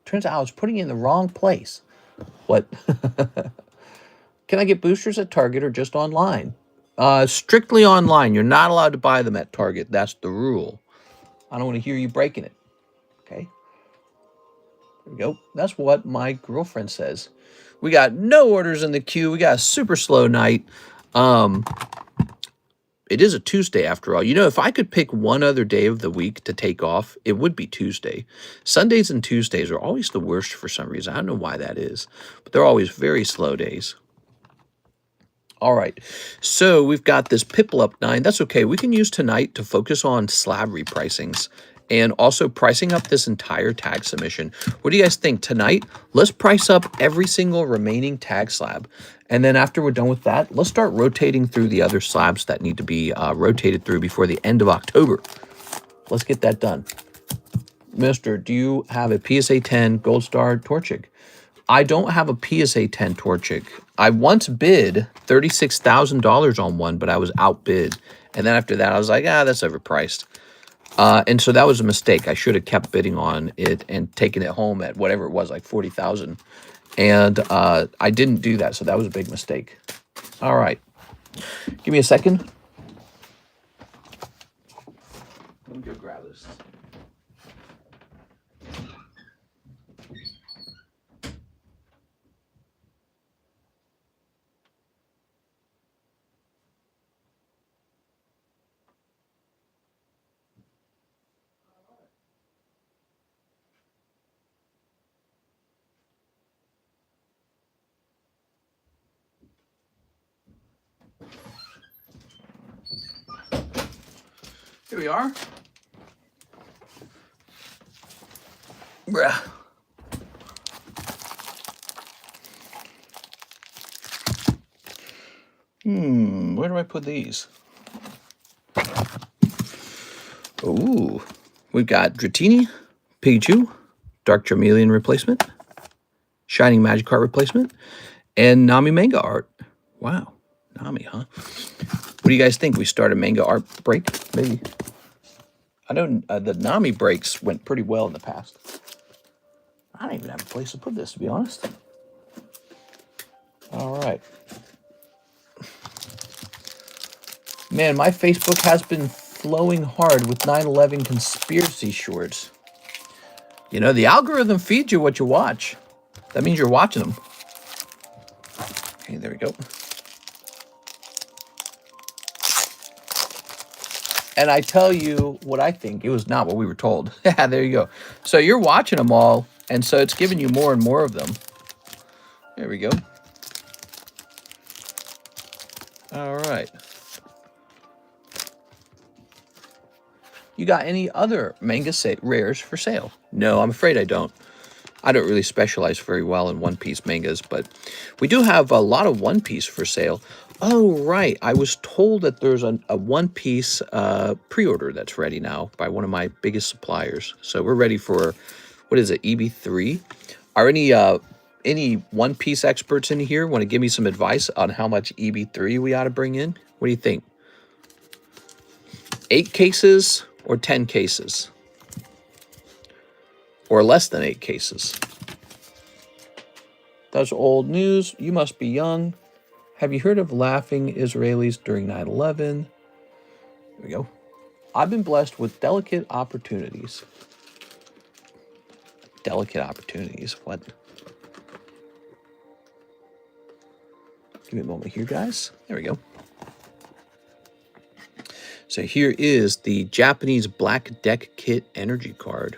Turns out I was putting it in the wrong place. What? Can I get boosters at Target or just online? Strictly online. You're not allowed to buy them at Target. That's the rule. I don't want to hear you breaking it. Okay. There we go. That's what my girlfriend says. We got no orders in the queue. We got a super slow night. It is a Tuesday after all. You know, if I could pick one other day of the week to take off, it would be Tuesday. Sundays and Tuesdays are always the worst for some reason. I don't know why that is, but they're always very slow days. All right, so we've got this Pipple up 9. That's okay. We can use tonight to focus on slab repricings and also pricing up this entire tag submission. What do you guys think tonight? Let's price up every single remaining tag slab. And then after we're done with that, let's start rotating through the other slabs that need to be rotated through before the end of October. Let's get that done. Mister, do you have a PSA 10 Gold Star Torchic? I don't have a PSA 10 Torchic. I once bid $36,000 on one, but I was outbid. And then after that, I was like, that's overpriced. And so that was a mistake. I should have kept bidding on it and taken it home at whatever it was, like 40,000. And I didn't do that, so that was a big mistake. All right. Give me a second. Let me go grab this. Here we are. Bruh. Where do I put these? Ooh, we've got Dratini, Pikachu, Dark Charmeleon replacement, Shining Magikarp replacement, and Nami manga art. Wow, Nami, huh? What do you guys think? We start a manga art break? Maybe. I know the Nami breaks went pretty well in the past. I don't even have a place to put this, to be honest. All right. Man, my Facebook has been flowing hard with 9/11 conspiracy shorts. You know, the algorithm feeds you what you watch. That means you're watching them. Okay, there we go. And I tell you what I think. It was not what we were told. Yeah, there you go. So you're watching them all, and so it's giving you more and more of them. There we go. All right. You got any other manga rares for sale? No, I'm afraid I don't. I don't really specialize very well in One Piece mangas, but we do have a lot of One Piece for sale. Oh, right. I was told that there's a One Piece pre-order that's ready now by one of my biggest suppliers. So we're ready for, what is it, EB3? Are any One Piece experts in here want to give me some advice on how much EB3 we ought to bring in? What do you think? 8 cases or 10 cases? Or less than 8 cases? That's old news. You must be young. Have you heard of laughing Israelis during 9/11? Here we go. I've been blessed with delicate opportunities. Delicate opportunities. What? Give me a moment here, guys. There we go. So here is the Japanese Black Deck Kit Energy Card.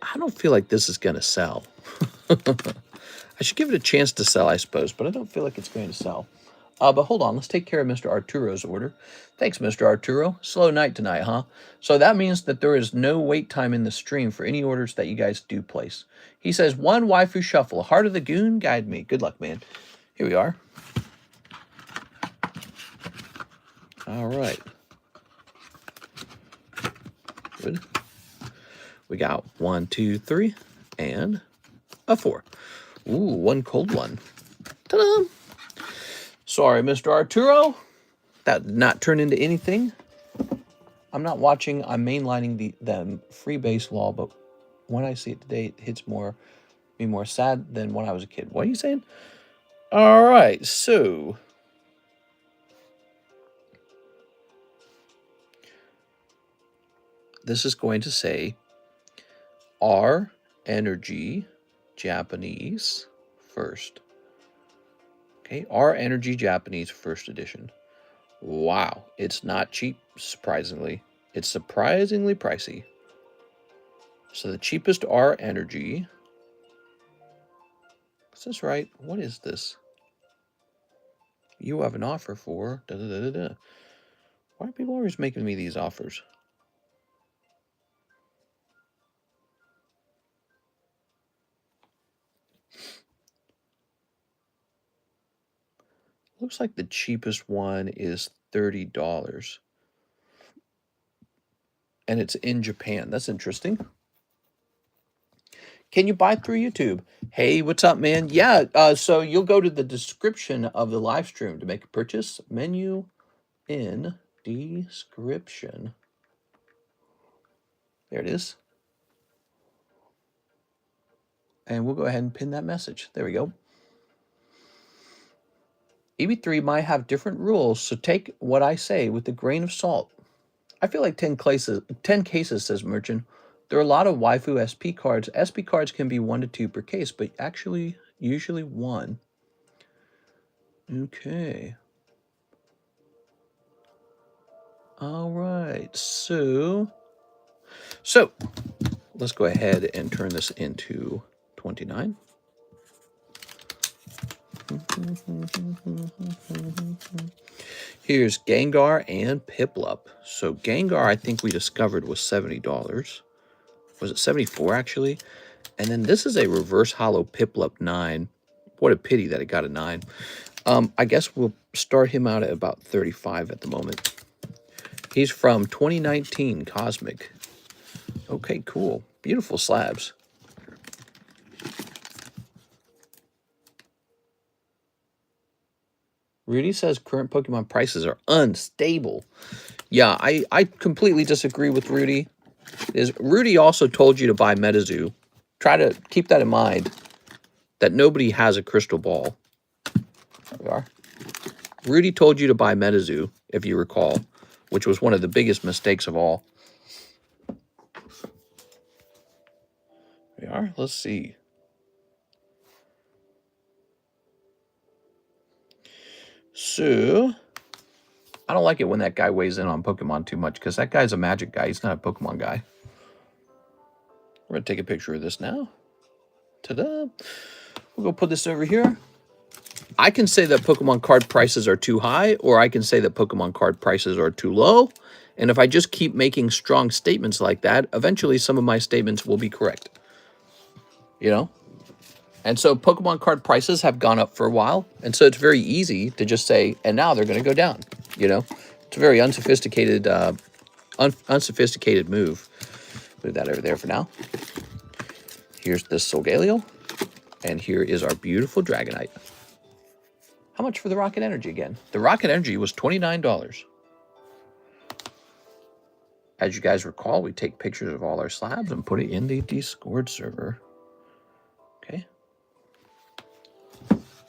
I don't feel like this is going to sell. I should give it a chance to sell, I suppose, but I don't feel like it's going to sell. But hold on, let's take care of Mr. Arturo's order. Thanks, Mr. Arturo. Slow night tonight, huh? So that means that there is no wait time in the stream for any orders that you guys do place. He says, 1 Waifu Shuffle. Heart of the Goon, guide me. Good luck, man. Here we are. All right. Good. We got 1, 2, 3, and a 4. Ooh, 1 cold one. Ta-da! Sorry, Mr. Arturo. That did not turn into anything. I'm not watching. I'm mainlining the free base law, but when I see it today, it hits me more sad than when I was a kid. What are you saying? All right, so this is going to say R Energy Japanese first. Okay, R Energy Japanese first edition. Wow, it's not cheap, surprisingly. It's surprisingly pricey. So the cheapest R Energy. Is this right? What is this? You have an offer for da da da da da. Why are people always making me these offers? Looks like the cheapest one is $30. And it's in Japan. That's interesting. Can you buy through YouTube? Hey, what's up, man? Yeah, so you'll go to the description of the live stream to make a purchase. Menu in description. There it is. And we'll go ahead and pin that message. There we go. EB3 might have different rules, so take what I say with a grain of salt. I feel like 10 cases, says Merchant. There are a lot of Waifu SP cards. SP cards can be 1 to 2 per case, but actually, usually 1. Okay. All right. So let's go ahead and turn this into 29. Here's Gengar and Piplup. So Gengar, I think we discovered was $70. Was it 74 actually? And then this is a reverse hollow Piplup 9. What a pity that it got a 9. I guess we'll start him out at about 35 at the moment. He's from 2019 Cosmic. Okay, cool. Beautiful slabs. Rudy says current Pokemon prices are unstable. Yeah, I completely disagree with Rudy. Rudy also told you to buy MetaZoo. Try to keep that in mind, that nobody has a crystal ball. There we are. Rudy told you to buy MetaZoo, if you recall, which was one of the biggest mistakes of all. There we are. Let's see. So, I don't like it when that guy weighs in on Pokemon too much, because that guy's a magic guy. He's not a Pokemon guy. We're going to take a picture of this now. Ta-da! We'll go put this over here. I can say that Pokemon card prices are too high, or I can say that Pokemon card prices are too low. And if I just keep making strong statements like that, eventually some of my statements will be correct. You know? And so Pokemon card prices have gone up for a while. And so it's very easy to just say, and now they're going to go down. You know? It's a very unsophisticated, unsophisticated move. Move that over there for now. Here's this Solgaleo. And here is our beautiful Dragonite. How much for the Rocket Energy again? The Rocket Energy was $29. As you guys recall, we take pictures of all our slabs and put it in the Discord server. Okay.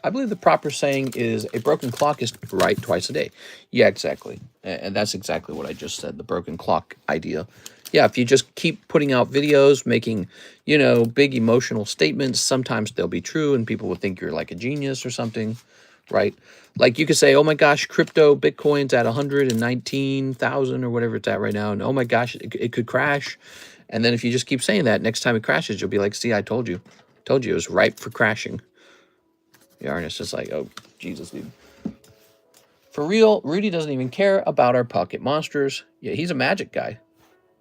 I believe the proper saying is a broken clock is right twice a day. Yeah, exactly. And that's exactly what I just said, the broken clock idea. Yeah, if you just keep putting out videos, making, you know, big emotional statements, sometimes they'll be true and people will think you're like a genius or something, right? Like you could say, oh my gosh, crypto, Bitcoin's at 119,000 or whatever it's at right now. And oh my gosh, it could crash. And then if you just keep saying that, next time it crashes, you'll be like, see, I told you. Told you it was ripe for crashing. Yeah, and it's just like, oh, Jesus, dude. For real, Rudy doesn't even care about our pocket monsters. Yeah, he's a magic guy.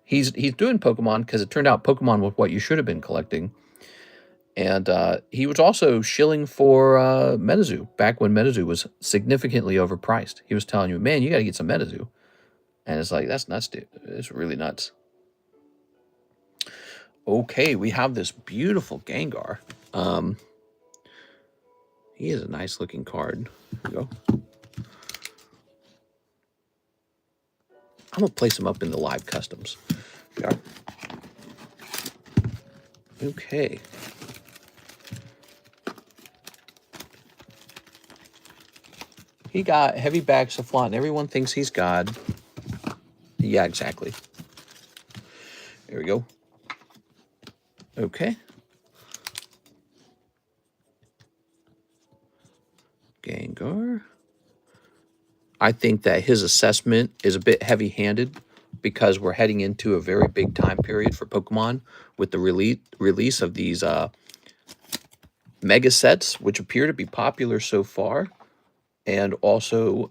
He's doing Pokemon because it turned out Pokemon was what you should have been collecting. And he was also shilling for MetaZoo back when MetaZoo was significantly overpriced. He was telling you, man, you got to get some MetaZoo. And it's like, that's nuts, dude. It's really nuts. Okay, we have this beautiful Gengar. He is a nice looking card. There we go. I'm going to place him up in the live customs. There we are. Okay. He got heavy bags of flaunt, and everyone thinks he's God. Yeah, exactly. There we go. Okay. Gengar. I think that his assessment is a bit heavy-handed because we're heading into a very big time period for Pokemon with the release of these mega sets, which appear to be popular so far. and also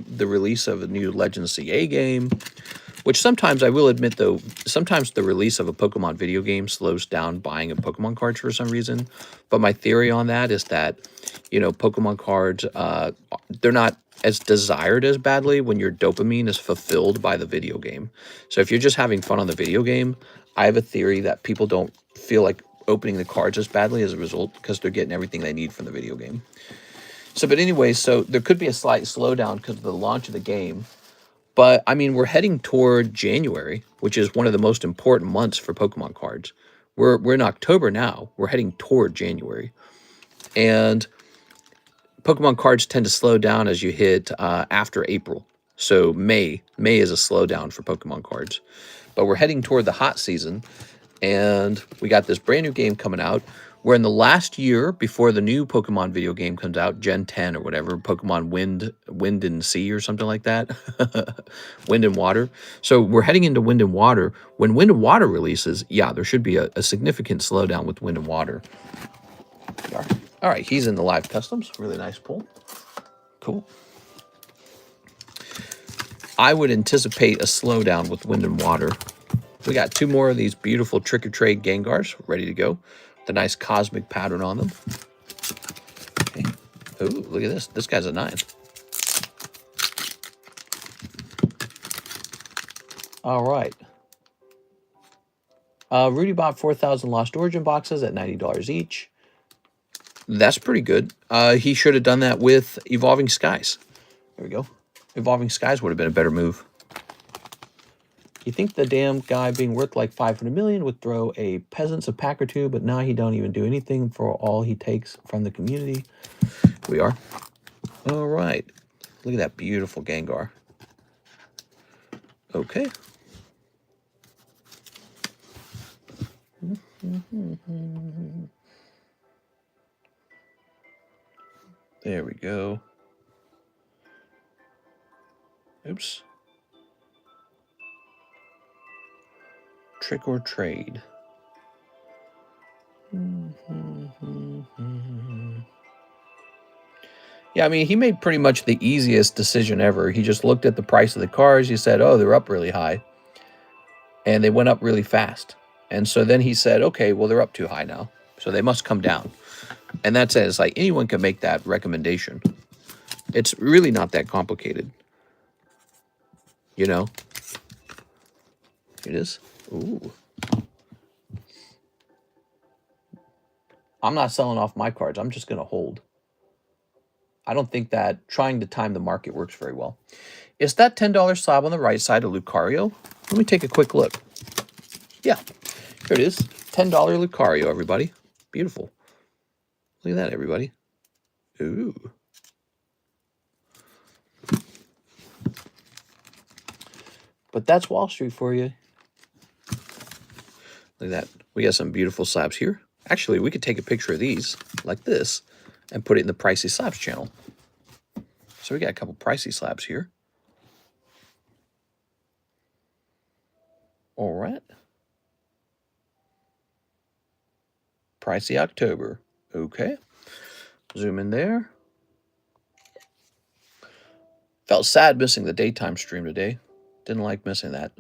the release of a new Legends CA game, which sometimes, I will admit though, sometimes the release of a Pokemon video game slows down buying of Pokemon cards for some reason. But my theory on that is that, you know, Pokemon cards, they're not as desired as badly when your dopamine is fulfilled by the video game. So if you're just having fun on the video game, I have a theory that people don't feel like opening the cards as badly as a result because they're getting everything they need from the video game. So, but anyway, so there could be a slight slowdown because of the launch of the game. But, I mean, we're heading toward January, which is one of the most important months for Pokemon cards. We're in October now. We're heading toward January. And Pokemon cards tend to slow down as you hit after April. So May is a slowdown for Pokemon cards. But we're heading toward the hot season, and we got this brand new game coming out. We're in the last year before the new Pokemon video game comes out, Gen 10 or whatever, Pokemon Wind and Sea or something like that. Wind and Water. So we're heading into Wind and Water. When Wind and Water releases, yeah, there should be a significant slowdown with Wind and Water. All right, he's in the live customs. Really nice pull. Cool. I would anticipate a slowdown with Wind and Water. We got two more of these beautiful Trick or Trade Gengars ready to go. The nice cosmic pattern on them. Okay. Ooh, look at this. This guy's a 9. All right. Rudy bought 4,000 Lost Origin boxes at $90 each. That's pretty good. He should have done that with Evolving Skies. There we go. Evolving Skies would have been a better move. You think the damn guy being worth like 500 million would throw a peasants a pack or two, but now he don't even do anything for all he takes from the community. We are. All right. Look at that beautiful Gengar. Okay. There we go. Oops. Trick or Trade. Yeah, I mean, he made pretty much the easiest decision ever. He just looked at the price of the cards. He said, oh, they're up really high. And they went up really fast. And so then he said, okay, well, they're up too high now, so they must come down. And that's it. It's like anyone can make that recommendation. It's really not that complicated. You know? It is. Ooh. I'm not selling off my cards. I'm just going to hold. I don't think that trying to time the market works very well. Is that $10 slab on the right side of Lucario? Let me take a quick look. Yeah, here it is. $10 Lucario, everybody. Beautiful. Look at that, everybody. Ooh. But that's Wall Street for you. Look at that. We got some beautiful slabs here. Actually, we could take a picture of these like this and put it in the Pricey Slabs channel. So we got a couple pricey slabs here. All right. Pricey October. Okay. Zoom in there. Felt sad missing the daytime stream today. Didn't like missing that.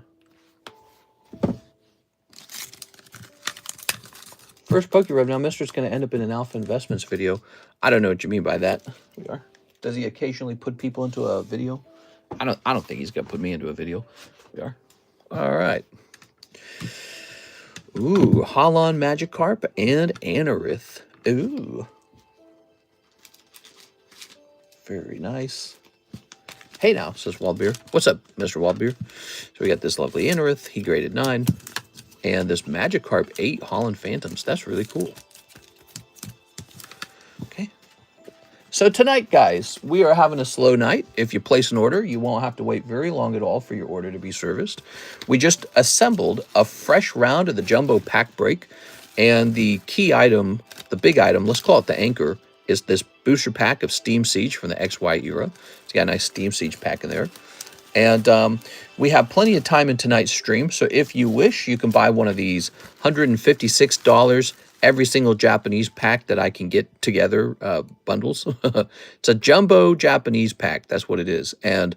First PokeRev. Now, Mister's going to end up in an Alpha Investments video. I don't know what you mean by that. We are. Does he occasionally put people into a video? I don't think he's going to put me into a video. We are. All right. Ooh, Holon Magikarp and Anorith. Ooh. Very nice. Hey now, says Waldbeer. What's up, Mr. Waldbeer? So we got this lovely Anorith. He graded 9. And this Magikarp 8 Holland Phantoms. That's really cool. Okay. So tonight, guys, we are having a slow night. If you place an order, you won't have to wait very long at all for your order to be serviced. We just assembled a fresh round of the Jumbo Pack Break. And the key item, the big item, let's call it the anchor, is this booster pack of Steam Siege from the XY era. It's got a nice Steam Siege pack in there. And we have plenty of time in tonight's stream, so if you wish, you can buy one of these $156 every single Japanese pack that I can get together, bundles. It's a jumbo Japanese pack. That's what it is. And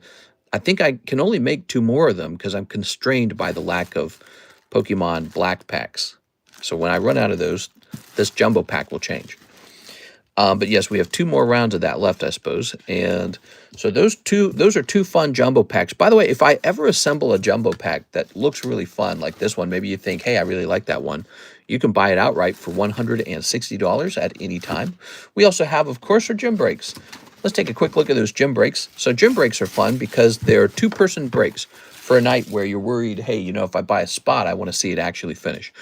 I think I can only make 2 more of them because I'm constrained by the lack of Pokemon Black packs. So when I run out of those, this jumbo pack will change. But yes, we have 2 more rounds of that left, I suppose. And so those are 2 fun jumbo packs. By the way, if I ever assemble a jumbo pack that looks really fun, like this one, maybe you think, hey, I really like that one, you can buy it outright for $160 at any time. We also have, of course, our gym breaks. Let's take a quick look at those gym breaks. So gym breaks are fun because they're 2-person breaks for a night where you're worried, hey, you know, if I buy a spot, I want to see it actually finish.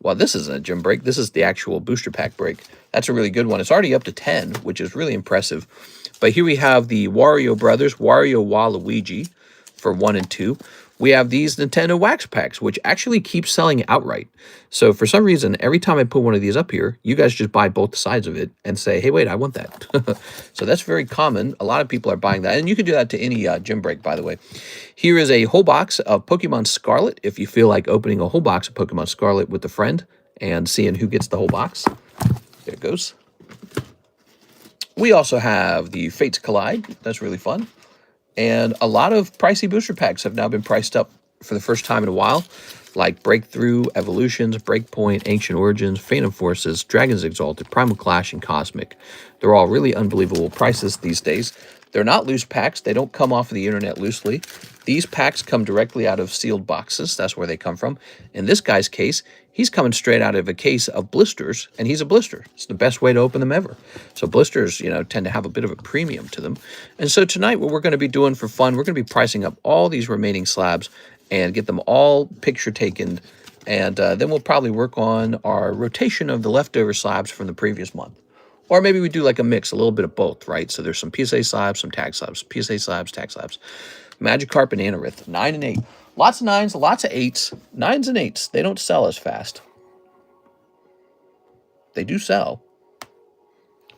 Well, this isn't a gym break. This is the actual booster pack break. That's a really good one. It's already up to 10, which is really impressive. But here we have the Wario Brothers, Wario Waluigi for 1 and 2. We have these Nintendo Wax Packs, which actually keep selling outright. So for some reason, every time I put one of these up here, you guys just buy both sides of it and say, hey, wait, I want that. So that's very common. A lot of people are buying that. And you can do that to any gym break, by the way. Here is a whole box of Pokemon Scarlet, if you feel like opening a whole box of Pokemon Scarlet with a friend and seeing who gets the whole box. There it goes. We also have the Fates Collide. That's really fun. And a lot of pricey booster packs have now been priced up for the first time in a while, like Breakthrough, Evolutions, Breakpoint, Ancient Origins, Phantom Forces, Dragons Exalted, Primal Clash, and Cosmic. They're all really unbelievable prices these days. They're not loose packs. They don't come off of the internet loosely. These packs come directly out of sealed boxes. That's where they come from. In this guy's case, he's coming straight out of a case of blisters, and he's a blister. It's the best way to open them ever. So blisters, you know, tend to have a bit of a premium to them. And so tonight, what we're going to be doing for fun, we're going to be pricing up all these remaining slabs and get them all picture taken. And then we'll probably work on our rotation of the leftover slabs from the previous month. Or maybe we do like a mix, a little bit of both, right? So there's some PSA slabs, some tag slabs, PSA slabs, tag slabs. Magikarp and Anorith, 9 and 8. Lots of 9s, lots of 8s. 9s and 8s, they don't sell as fast. They do sell.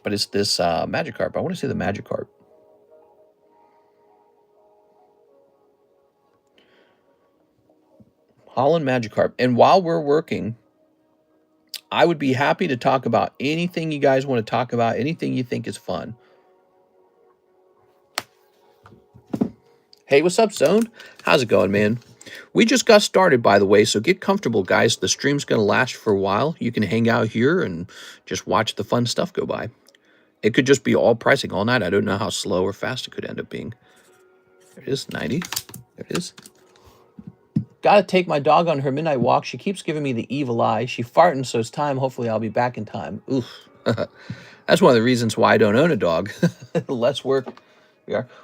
But it's this Magikarp. I want to see the Magikarp. Holland Magikarp. And while we're working, I would be happy to talk about anything you guys want to talk about, anything you think is fun. Hey, what's up, Zone? How's it going, man? We just got started, by the way, so get comfortable, guys. The stream's going to last for a while. You can hang out here and just watch the fun stuff go by. It could just be all pricing all night. I don't know how slow or fast it could end up being. There it is, 90. There it is. Gotta take my dog on her midnight walk. She keeps giving me the evil eye. She farting, so it's time. Hopefully I'll be back in time. Oof. That's one of the reasons why I don't own a dog. Less work.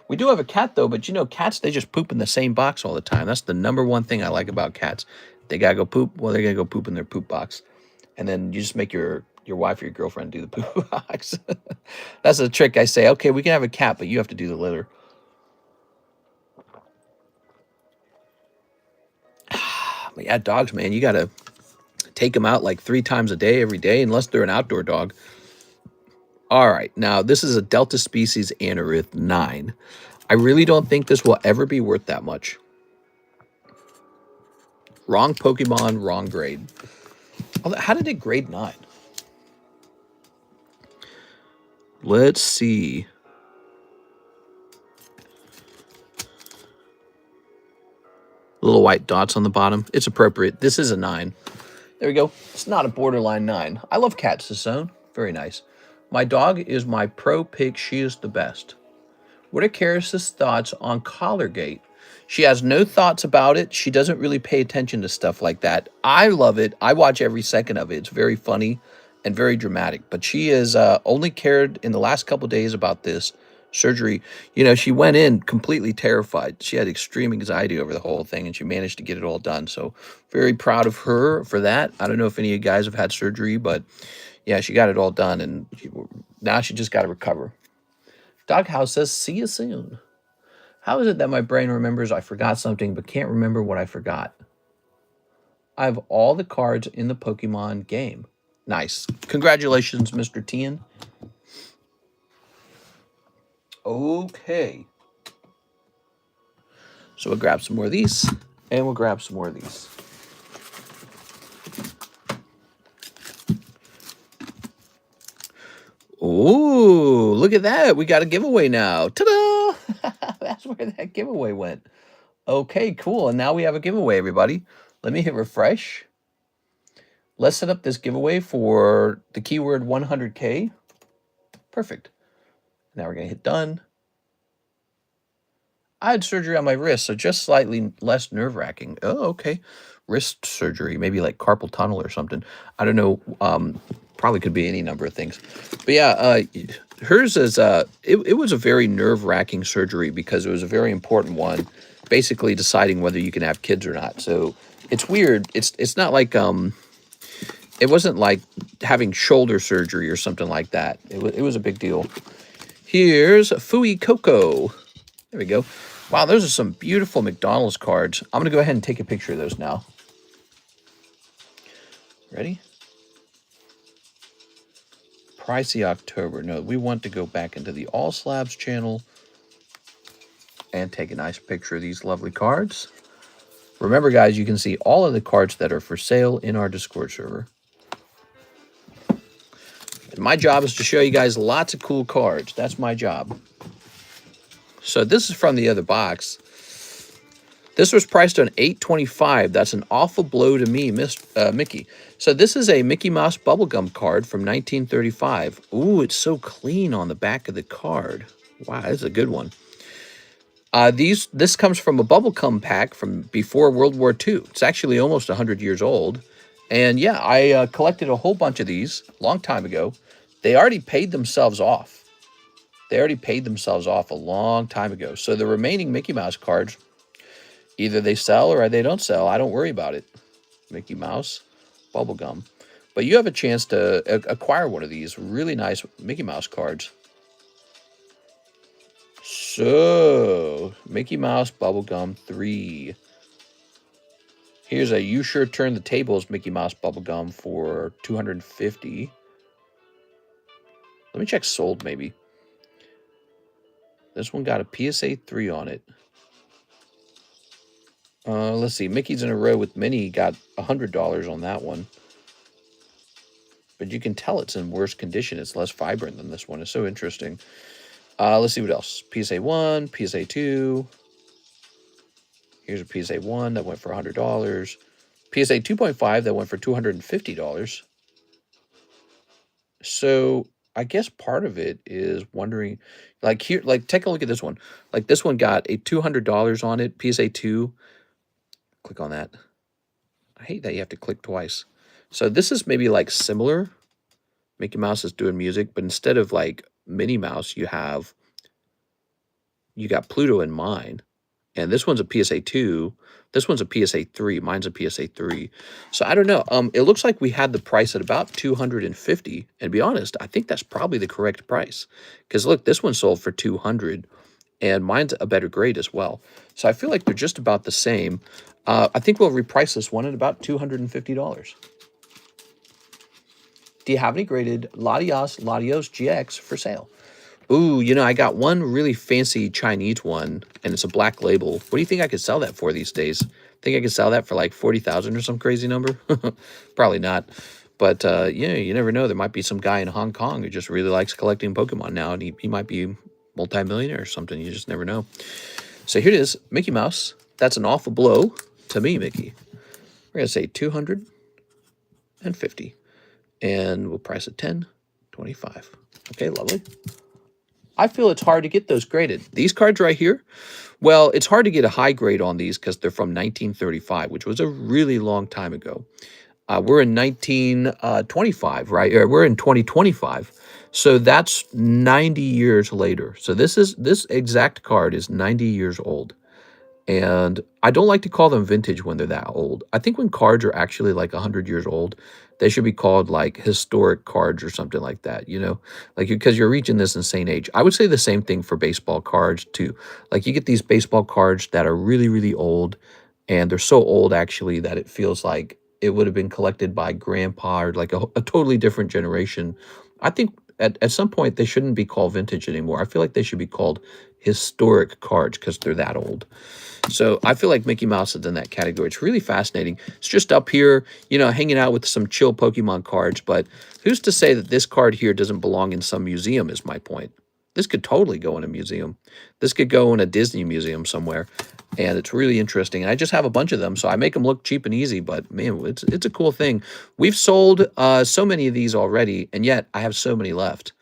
We do have a cat, though, but you know, cats, they just poop in the same box all the time. That's the #1 thing I like about cats. They gotta go poop. Well, they're gonna go poop in their poop box. And then you just make your wife or your girlfriend do the poop box. That's a trick. I say, okay, we can have a cat, but you have to do the litter. But yeah, dogs, man, you gotta take them out like 3 times a day, every day, unless they're an outdoor dog. All right, now this is a Delta Species Anorith 9. I really don't think this will ever be worth that much. Wrong Pokemon, wrong grade. How did it grade 9? Let's see. Little white dots on the bottom. It's appropriate. This is a 9. There we go. It's not a borderline 9. I love cats, Zone. Very nice. My dog is my pro pick. She is the best. What are Karis's thoughts on Collargate? She has no thoughts about it. She doesn't really pay attention to stuff like that. I love it. I watch every second of it. It's very funny and very dramatic. But she has only cared in the last couple days about this surgery. You know, she went in completely terrified. She had extreme anxiety over the whole thing, and she managed to get it all done. So very proud of her for that. I don't know if any of you guys have had surgery, but yeah, she got it all done, and now she just got to recover. Doghouse says, see you soon. How is it that my brain remembers I forgot something but can't remember what I forgot? I have all the cards in the Pokemon game. Nice. Congratulations, Mr. Tien. Okay. So we'll grab some more of these, and we'll grab some more of these. Ooh, look at that. We got a giveaway now. Ta-da! That's where that giveaway went. Okay, cool. And now we have a giveaway, everybody. Let me hit refresh. Let's set up this giveaway for the keyword 100K. Perfect. Now we're going to hit done. I had surgery on my wrist, so just slightly less nerve-wracking. Oh, okay. Wrist surgery, maybe like carpal tunnel or something. I don't know. Probably could be any number of things. But yeah, hers is, it was a very nerve-wracking surgery because it was a very important one, basically deciding whether you can have kids or not. So it's weird. It's not like, it wasn't like having shoulder surgery or something like that. It was a big deal. Here's Fui Coco. There we go. Wow, those are some beautiful McDonald's cards. I'm going to go ahead and take a picture of those now. Ready? Pricey October. No, we want to go back into the All Slabs channel and take a nice picture of these lovely cards. Remember, guys, you can see all of the cards that are for sale in our Discord server. And my job is to show you guys lots of cool cards. That's my job. So this is from the other box. This was priced on $8.25. That's an awful blow to me, Mickey. So this is a Mickey Mouse bubblegum card from 1935. Ooh, it's so clean on the back of the card. Wow, that's a good one. This comes from a bubblegum pack from before World War II. It's actually almost 100 years old. And yeah, I collected a whole bunch of these a long time ago. They already paid themselves off. They already paid themselves off a long time ago. So the remaining Mickey Mouse cards, either they sell or they don't sell. I don't worry about it. Mickey Mouse, bubblegum. But you have a chance to acquire one of these really nice Mickey Mouse cards. So, Mickey Mouse Bubblegum 3. Here's a You Sure Turn the Tables Mickey Mouse Bubblegum for $250. Let me check sold, maybe. This one got a PSA 3 on it. Let's see. Mickey's in a Row with Minnie got $100 on that one. But you can tell it's in worse condition. It's less vibrant than this one. It's so interesting. Let's see what else. PSA 1, PSA 2. Here's a PSA 1 that went for $100. PSA 2.5 that went for $250. So I guess part of it is wondering, like here, like take a look at this one. Like this one got a $200 on it. PSA 2. Click on that. I hate that you have to click twice. So this is maybe like similar. Mickey Mouse is doing music, but instead of like Minnie Mouse, you got Pluto in mine. And this one's a PSA 2. This one's a PSA 3. Mine's a PSA 3. So I don't know. It looks like we had the price at about $250. And to be honest, I think that's probably the correct price. Because look, this one sold for $200. And mine's a better grade as well. So I feel like they're just about the same. I think we'll reprice this one at about $250. Do you have any graded Latios GX for sale? Ooh, you know, I got one really fancy Chinese one, and it's a black label. What do you think I could sell that for these days? Think I could sell that for like 40,000 or some crazy number? Probably not. But, you never know. There might be some guy in Hong Kong who just really likes collecting Pokemon now, and he might be multi-millionaire or something. You just never know. So here it is, Mickey Mouse. That's an awful blow to me, Mickey. We're going to say $250. And we'll price it $10.25. Okay, lovely. I feel it's hard to get those graded. These cards right here, well, it's hard to get a high grade on these because they're from 1935, which was a really long time ago. We're in 1925, right? Or we're in 2025. So that's 90 years later. So this exact card is 90 years old. And I don't like to call them vintage when they're that old. I think when cards are actually like 100 years old, they should be called like historic cards or something like that, you know, like because you're reaching this insane age. I would say the same thing for baseball cards too. Like you get these baseball cards that are really, really old, and they're so old actually that it feels like it would have been collected by grandpa or like a totally different generation. I think at some point they shouldn't be called vintage anymore. I feel like they should be called historic cards because they're that old. So I feel like Mickey Mouse is in that category. It's really fascinating. It's just up here, you know, hanging out with some chill Pokemon cards. But who's to say that this card here doesn't belong in some museum is my point. This could totally go in a museum. This could go in a Disney museum somewhere. And it's really interesting. And I just have a bunch of them, so I make them look cheap and easy. But, man, it's a cool thing. We've sold so many of these already, and yet I have so many left.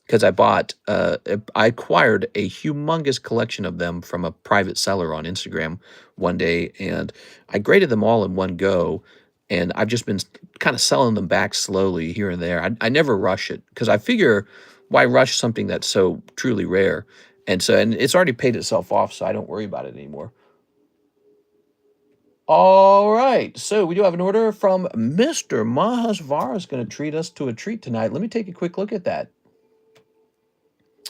Because I acquired a humongous collection of them from a private seller on Instagram one day, and I graded them all in one go, and I've just been kind of selling them back slowly here and there. I never rush it, because I figure, why rush something that's so truly rare? And it's already paid itself off, so I don't worry about it anymore. All right, so we do have an order from Mr. Mahasvara is going to treat us to a treat tonight. Let me take a quick look at that.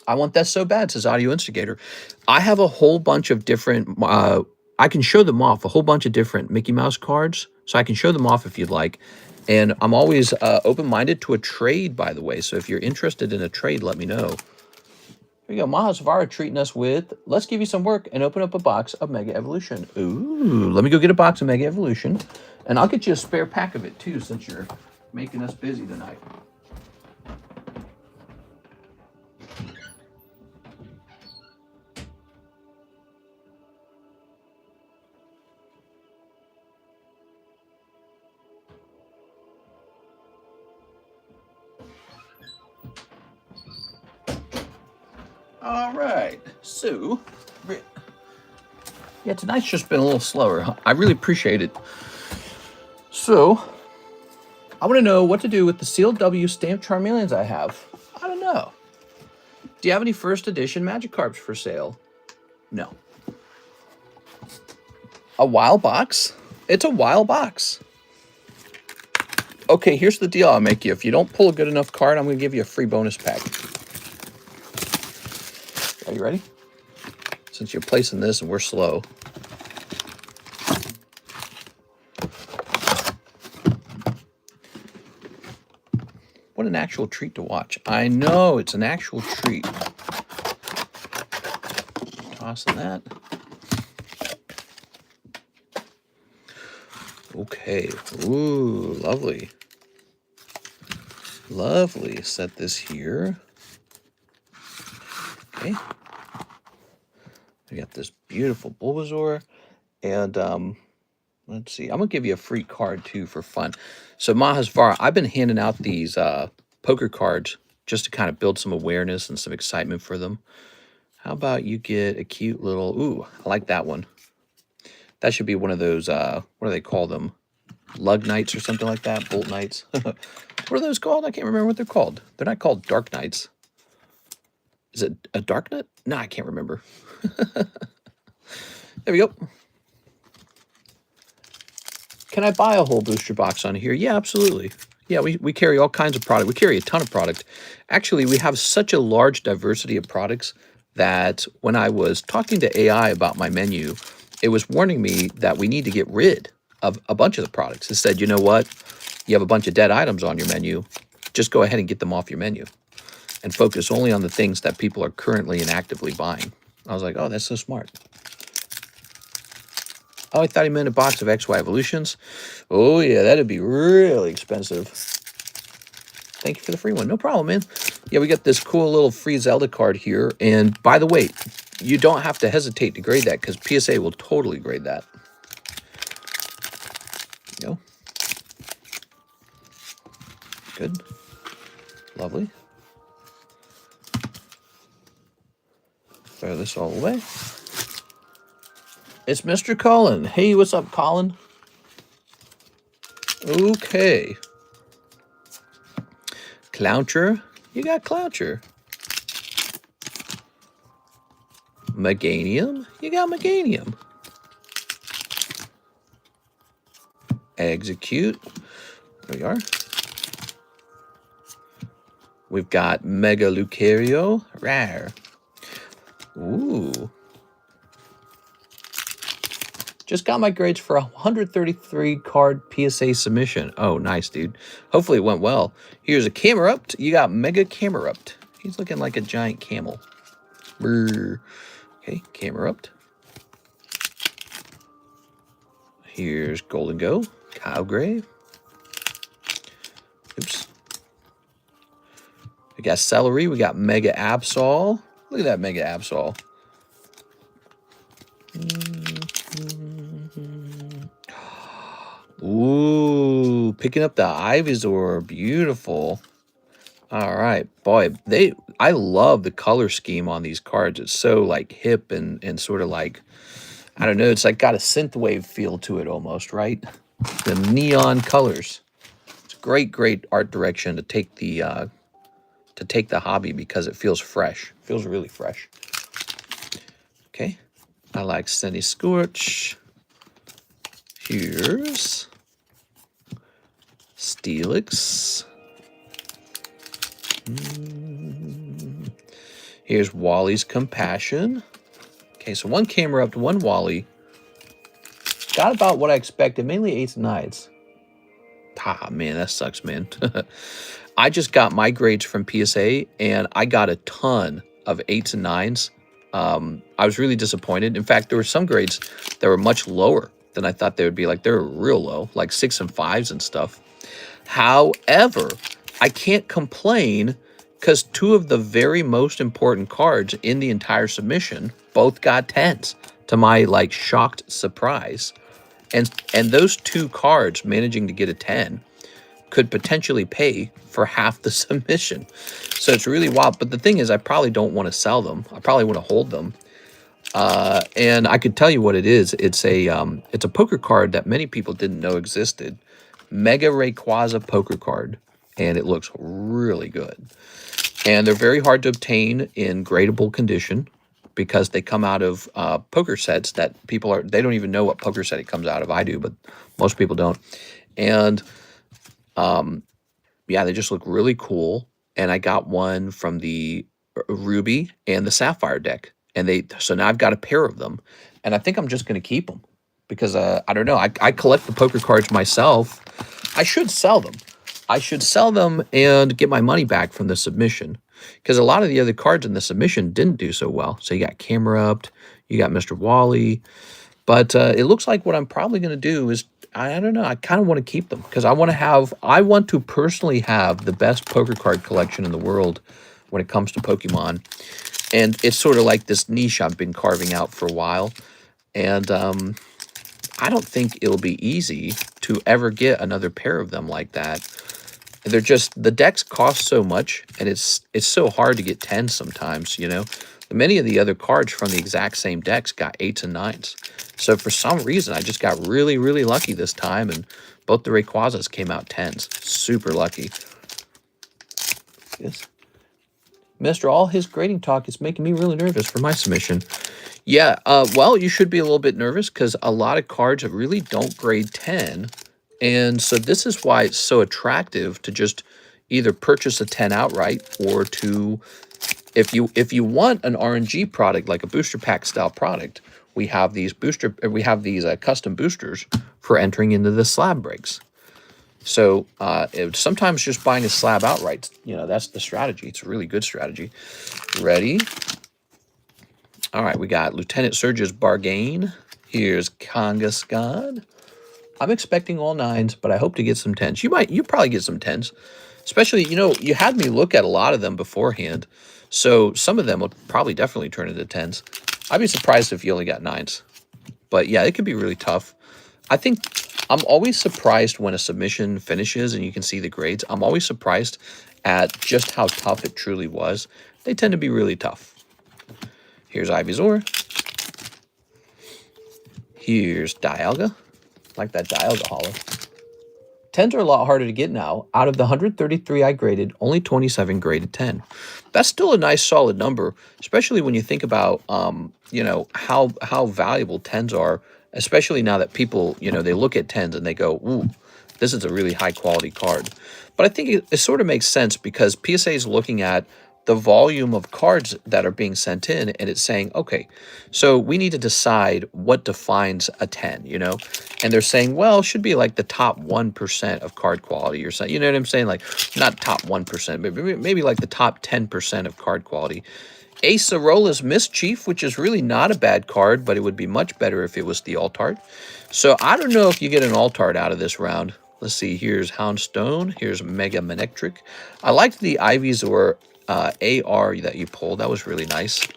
I want that so bad, says Audio Instigator. I have a whole bunch of different, I can show them off, a whole bunch of different Mickey Mouse cards. So I can show them off if you'd like. And I'm always open-minded to a trade, by the way. So if you're interested in a trade, let me know. Here we go, Mahasvara treating us with, let's give you some work and open up a box of Mega Evolution. Ooh, let me go get a box of Mega Evolution. And I'll get you a spare pack of it, too, since you're making us busy tonight. All right, so, yeah, tonight's just been a little slower. I really appreciate it. So, I want to know what to do with the sealed W stamped Charmeleons I have. I don't know. Do you have any first edition Magikarps for sale? No. A wild box? It's a wild box. Okay, here's the deal I'll make you. If you don't pull a good enough card, I'm going to give you a free bonus pack. Are you ready? Since you're placing this and we're slow. What an actual treat to watch. I know, it's an actual treat. Tossing that. Okay. Ooh, lovely. Lovely. Set this here. Okay. We got this beautiful Bulbasaur. And let's see. I'm going to give you a free card, too, for fun. So, Mahasvara, I've been handing out these poker cards just to kind of build some awareness and some excitement for them. How about you get a cute little... Ooh, I like that one. That should be one of those, what do they call them? Lug Knights or something like that? Bolt Knights. What are those called? I can't remember what they're called. They're not called Dark Knights. Is it a Dark Knight? No, I can't remember. There we go. Can I buy a whole booster box on here? Yeah, absolutely. Yeah, we carry all kinds of product. We carry a ton of product. Actually, we have such a large diversity of products that when I was talking to AI about my menu, it was warning me that we need to get rid of a bunch of the products. It said, you know what? You have a bunch of dead items on your menu. Just go ahead and get them off your menu and focus only on the things that people are currently and actively buying. I was like, oh, that's so smart. Oh, I thought he meant a box of XY Evolutions. Oh, yeah, that'd be really expensive. Thank you for the free one. No problem, man. Yeah, we got this cool little free Zelda card here. And by the way, you don't have to hesitate to grade that because PSA will totally grade that. There you go. Good. Lovely. Throw this all away. It's Mr. Colin. Hey, what's up, Colin? Okay. Clouncher. You got Clouncher. Meganium. You got Meganium. Execute. There we are. We've got Mega Lucario. Rare. Ooh. Just got my grades for a 133 card PSA submission. Oh, nice, dude. Hopefully it went well. Here's a Camerupt. You got Mega Camerupt. He's looking like a giant camel. Brr. Okay, Camerupt. Here's Golden Go. Cowgrave. Oops. We got Celery. We got Mega Absol. Look at that Mega Absol. Ooh, picking up the Ivysaur. Beautiful. All right, boy, I love the color scheme on these cards. It's so like hip and sort of like, I don't know, it's like got a synthwave feel to it almost, right? The neon colors. It's great, great art direction to take the hobby because it feels fresh. Feels really fresh. Okay. I like Sunny Scorch. Here's Steelix. Here's Wally's Compassion. Okay, so one Camerupt, one Wally. Got about what I expected, mainly 8s and 9s. Ah, man, that sucks, man. I just got my grades from PSA, and I got a ton of 8s and 9s. I was really disappointed. In fact, there were some grades that were much lower than I thought they would be. Like, they were real low, like 6 and 5s and stuff. However, I can't complain because 2 of the very most important cards in the entire submission both got 10s, to my like shocked surprise. And those 2 cards managing to get a 10 could potentially pay for half the submission. So it's really wild. But the thing is, I probably don't want to sell them. I probably want to hold them. And I could tell you what it is. It's a poker card that many people didn't know existed. Mega Rayquaza poker card. And it looks really good. And they're very hard to obtain in gradable condition because they come out of poker sets that they don't even know what poker set it comes out of. I do, but most people don't. And yeah, they just look really cool. And I got one from the Ruby and the Sapphire deck. And so now I've got a pair of them. And I think I'm just going to keep them because I don't know. I collect the poker cards myself. I should sell them. I should sell them and get my money back from the submission because a lot of the other cards in the submission didn't do so well. So you got Camerupt, you got Mr. Wally, but it looks like what I'm probably going to do is, I don't know, I kind of want to keep them because I want to personally have the best poker card collection in the world when it comes to Pokemon. And it's sort of like this niche I've been carving out for a while. And I don't think it'll be easy to ever get another pair of them like that. They're just, the decks cost so much, and it's so hard to get 10s sometimes, you know. Many of the other cards from the exact same decks got 8s and 9s. So for some reason, I just got really, really lucky this time, and both the Rayquazas came out 10s. Super lucky. Yes. Mr. All his grading talk is making me really nervous for my submission. Yeah, well, you should be a little bit nervous because a lot of cards really don't grade 10. And so this is why it's so attractive to just either purchase a 10 outright or to, if you want an RNG product like a booster pack style product, we have these custom boosters for entering into the slab breaks. So sometimes just buying a slab outright, you know, that's the strategy. It's a really good strategy. Ready? All right, we got Lieutenant Surge's Bargain. Here's Kangaskhan. I'm expecting all 9s, but I hope to get some 10s. You probably get some 10s. Especially, you know, you had me look at a lot of them beforehand. So some of them will probably definitely turn into 10s. I'd be surprised if you only got 9s. But yeah, it could be really tough. I think I'm always surprised when a submission finishes and you can see the grades. I'm always surprised at just how tough it truly was. They tend to be really tough. Here's Ivysaur. Here's Dialga. Like that Dialga holo. 10s are a lot harder to get now. Out of the 133 I graded, only 27 graded 10. That's still a nice solid number, especially when you think about you know, how valuable 10s are, especially now that people, you know, they look at 10s and they go, ooh, this is a really high quality card. But I think it sort of makes sense because PSA is looking at the volume of cards that are being sent in, and it's saying, okay, so we need to decide what defines a 10, you know? And they're saying, well, it should be like the top 1% of card quality or something. You know what I'm saying? Like, not top 1%, but maybe like the top 10% of card quality. Acerola's Mischief, which is really not a bad card, but it would be much better if it was the Alt-Art. So I don't know if you get an Alt-Art out of this round. Let's see, here's Houndstone, here's Mega Manectric. I liked the Ivysaur AR that you pulled. That was really nice.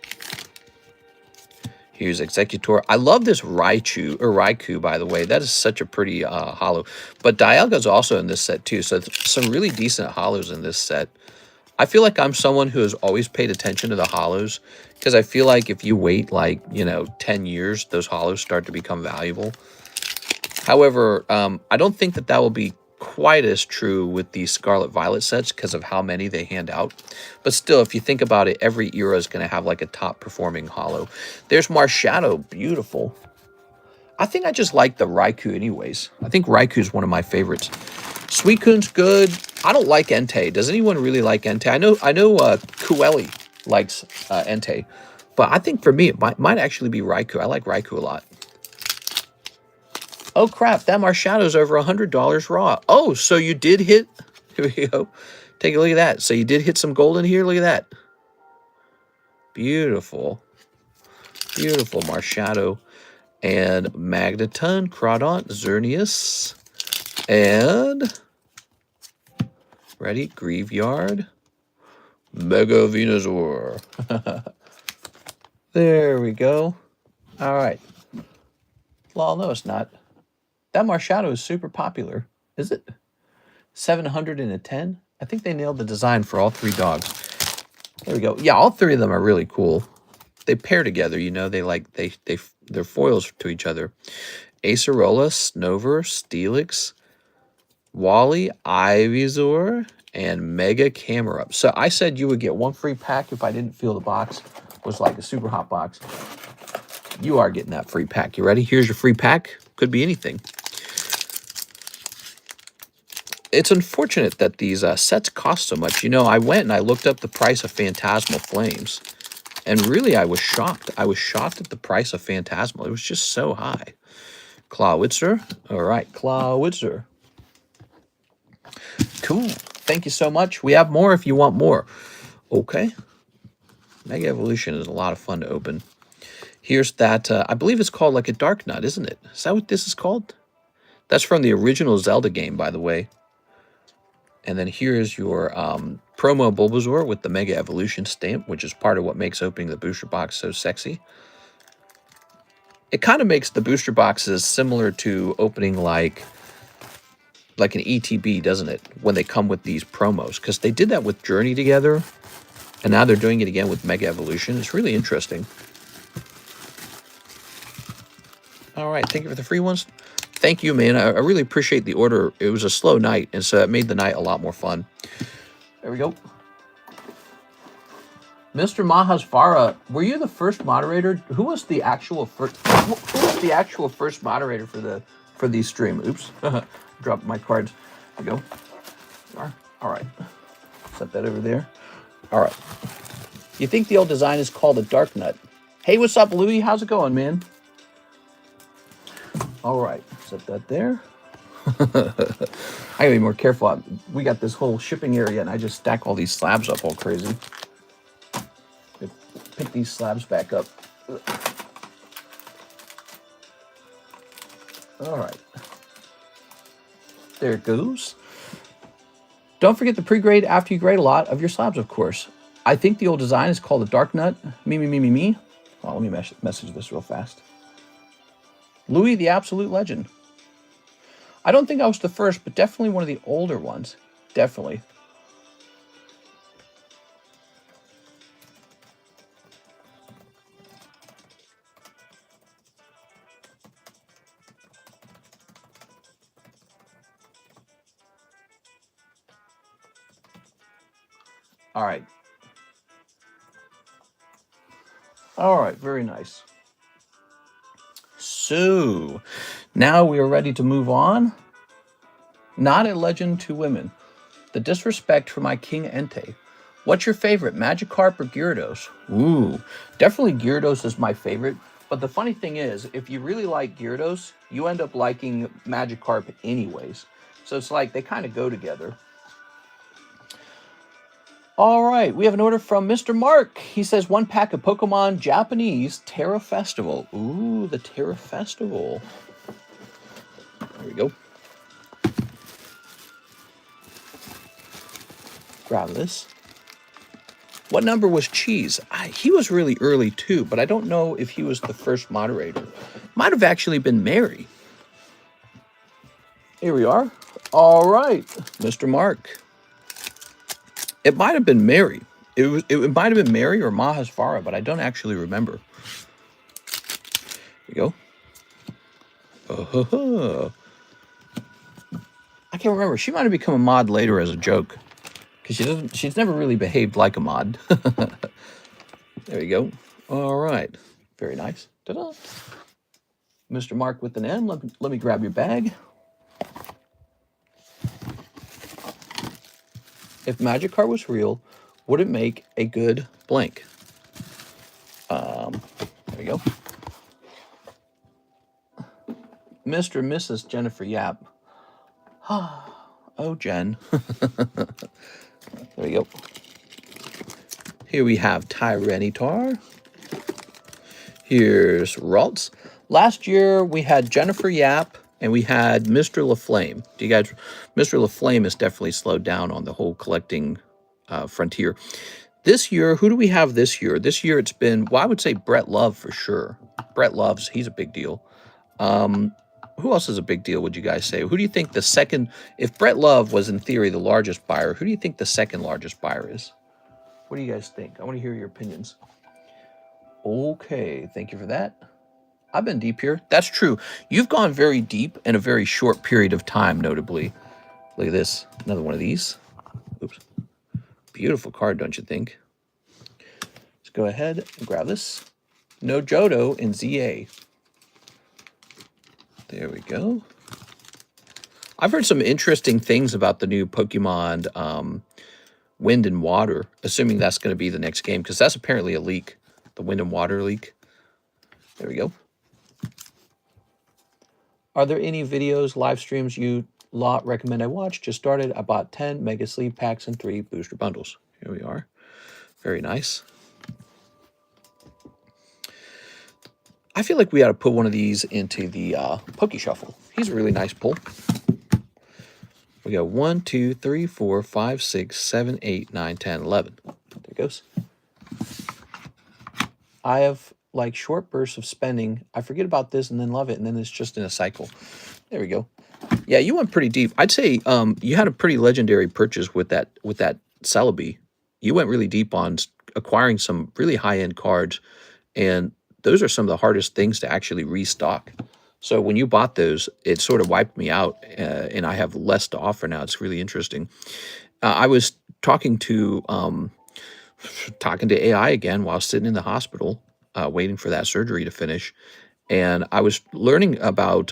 Here's Executor. I love this Raikou, by the way. That is such a pretty holo. But Dialga's also in this set, too. So some really decent holos in this set. I feel like I'm someone who has always paid attention to the holos, because I feel like if you wait, like, you know, 10 years, those holos start to become valuable. However, I don't think that will be quite as true with the Scarlet Violet sets because of how many they hand out. But still, if you think about it, every era is going to have like a top performing holo. There's Marshadow, beautiful. I think I just like the Raikou anyways. I think Raikou is one of my favorites. Suicune's good. I don't like Entei. Does anyone really like Entei? I know Kueli likes Entei. But I think for me, it might actually be Raikou. I like Raikou a lot. Oh, crap. That Marshadow's over $100 raw. Oh, so you did hit... Here we go. Take a look at that. So you did hit some gold in here. Look at that. Beautiful. Beautiful Marshadow. And Magneton, Crawdaunt, Xerneas. And... Ready? Graveyard. Mega Venusaur. There we go. All right. Well, no, it's not. That Marshadow is super popular. Is it? 710? I think they nailed the design for all three dogs. There we go. Yeah, all three of them are really cool. They pair together, you know. They're foils to each other. Acerola, Snover, Steelix, Wally, Ivysaur, and Mega Camerupt. So I said you would get one free pack if I didn't feel the box was like a super hot box. You are getting that free pack. You ready? Here's your free pack. Could be anything. It's unfortunate that these sets cost so much. You know, I went and I looked up the price of Phantasmal Flames. And really, I was shocked. I was shocked at the price of Phantasmal. It was just so high. Clawitzer. All right, Clawitzer. Cool. Thank you so much. We have more if you want more. Okay. Mega Evolution is a lot of fun to open. Here's that. I believe it's called like a Dark Nut, isn't it? Is that what this is called? That's from the original Zelda game, by the way. And then here's your promo Bulbasaur with the Mega Evolution stamp, which is part of what makes opening the booster box so sexy. It kind of makes the booster boxes similar to opening like an ETB, doesn't it? When they come with these promos. Because they did that with Journey together. And now they're doing it again with Mega Evolution. It's really interesting. All right, thank you for the free ones. Thank you, man. I really appreciate the order. It was a slow night, and so it made the night a lot more fun. There we go. Mr. Mahasvara, were you the first moderator? Who was the actual first? Who was the actual first moderator for these stream? Oops, dropped my cards. There we go. All right, set that over there. All right. You think the old design is called a Dark Nut? Hey, what's up, Louie? How's it going, man? All right, set that there. I gotta be more careful. We got this whole shipping area, and I just stack all these slabs up all crazy. Pick these slabs back up. All right. There it goes. Don't forget to pre-grade after you grade a lot of your slabs, of course. I think the old design is called a Dark Nut. Me. Oh, let me message this real fast. Louis, the absolute legend. I don't think I was the first, but definitely one of the older ones. Definitely. All right. All right, very nice. So, now we are ready to move on. Not a legend to women. The disrespect for my King Entei. What's your favorite, Magikarp or Gyarados? Ooh, definitely Gyarados is my favorite. But the funny thing is, if you really like Gyarados, you end up liking Magikarp anyways. So it's like they kind of go together. All right, we have an order from Mr. Mark. He says 1 pack of Pokemon Japanese Terra Festival. Ooh, the Terra Festival. There we go. Grab this. What number was Cheese? He was really early too, but I don't know if he was the first moderator. Might have actually been Mary. Here we are. All right, Mr. Mark. It might have been Mary. It might have been Mary or Mahasvara, but I don't actually remember. Here we go. I can't remember. She might have become a mod later as a joke, because she's never really behaved like a mod. There we go. All right. Very nice. Ta-da. Mr. Mark with an N. Let me grab your bag. If Magikarp was real, would it make a good blank? There we go. Mr. and Mrs. Jennifer Yap. Oh, Jen. There we go. Here we have Tyranitar. Here's Ralts. Last year we had Jennifer Yap and we had Mr. LaFlame. Do you guys? Mr. LaFlame has definitely slowed down on the whole collecting frontier. This year, who do we have this year? This year it's been, well, I would say Brett Love for sure. Brett Love's, he's a big deal. Who else is a big deal, would you guys say? Who do you think the second, if Brett Love was in theory the largest buyer, who do you think the second largest buyer is? What do you guys think? I want to hear your opinions. Okay, thank you for that. I've been deep here. That's true. You've gone very deep in a very short period of time, notably. Look at this. Another one of these. Oops. Beautiful card, don't you think? Let's go ahead and grab this. No Johto in ZA. There we go. I've heard some interesting things about the new Pokemon Wind and Water, assuming that's going to be the next game, because that's apparently a leak. The Wind and Water leak. There we go. Are there any videos, live streams you lot recommend I watch? Just started. I bought 10 Mega Sleeve packs and 3 booster bundles. Here we are. Very nice. I feel like we ought to put one of these into the Poke Shuffle. He's a really nice pull. We got 1, 2, 3, 4, 5, 6, 7, 8, 9, 10, 11. There it goes. I have like short bursts of spending. I forget about this and then love it, and then it's just in a cycle. There we go. Yeah, you went pretty deep. I'd say you had a pretty legendary purchase with that Celebi. You went really deep on acquiring some really high-end cards, and those are some of the hardest things to actually restock. So when you bought those, it sort of wiped me out, and I have less to offer now. It's really interesting. I was talking to AI again while sitting in the hospital, waiting for that surgery to finish. And I was learning about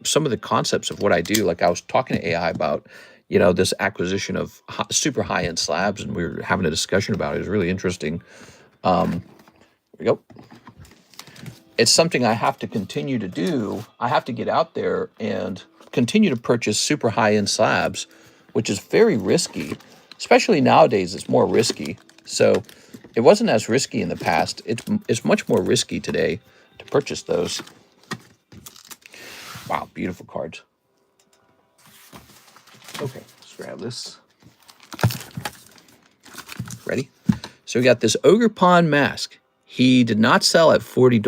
some of the concepts of what I do. Like I was talking to AI about, you know, this acquisition of super high-end slabs, and we were having a discussion about it. It was really interesting. Here we go. It's something I have to continue to do. I have to get out there and continue to purchase super high-end slabs, which is very risky. Especially nowadays, it's more risky. So it wasn't as risky in the past. It's much more risky today to purchase those. Wow, beautiful cards. Okay, let's grab this. Ready? So we got this Ogre Pond mask. He did not sell at $40.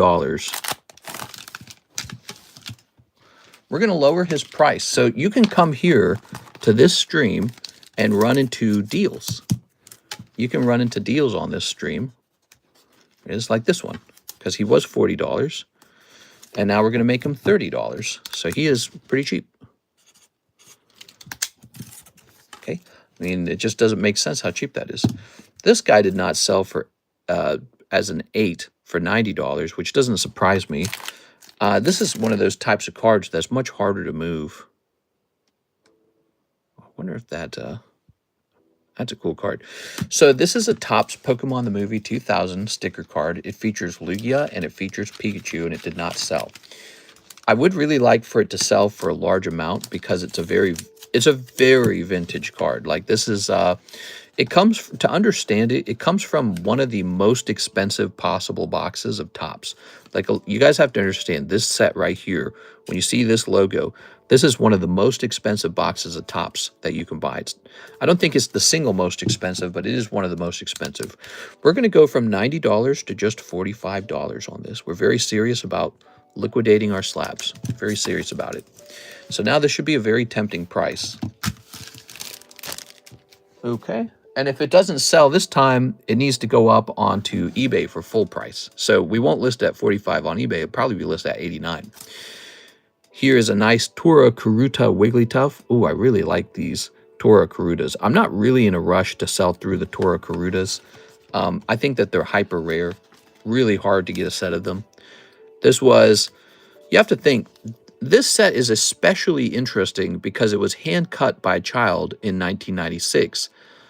We're going to lower his price. So you can come here to this stream and run into deals. You can run into deals on this stream. It's like this one, because he was $40. And now we're going to make him $30. So he is pretty cheap. Okay. I mean, it just doesn't make sense how cheap that is. This guy did not sell for as an 8 for $90, which doesn't surprise me. This is one of those types of cards that's much harder to move. I wonder if that... That's a cool card. So this is a Topps Pokemon the Movie 2000 sticker card. It features Lugia and it features Pikachu, and it did not sell. I would really like for it to sell for a large amount because it's a very vintage card. Like this is it comes, to understand it, it comes from one of the most expensive possible boxes of Topps. Like you guys have to understand this set right here. When you see this logo, this is one of the most expensive boxes of Topps that you can buy. I don't think it's the single most expensive, but it is one of the most expensive. We're going to go from $90 to just $45 on this. We're very serious about liquidating our slabs. Very serious about it. So now this should be a very tempting price. Okay. And if it doesn't sell this time, it needs to go up onto eBay for full price. So we won't list at 45 on eBay. It'll probably be listed at 89. Here is a nice Tora Karuta Wigglytuff. Oh, I really like these Tora Karutas. I'm not really in a rush to sell through the Tora Karutas. I think that they're hyper rare. Really hard to get a set of them. This was, you have to think, this set is especially interesting because it was hand cut by a child in 1996.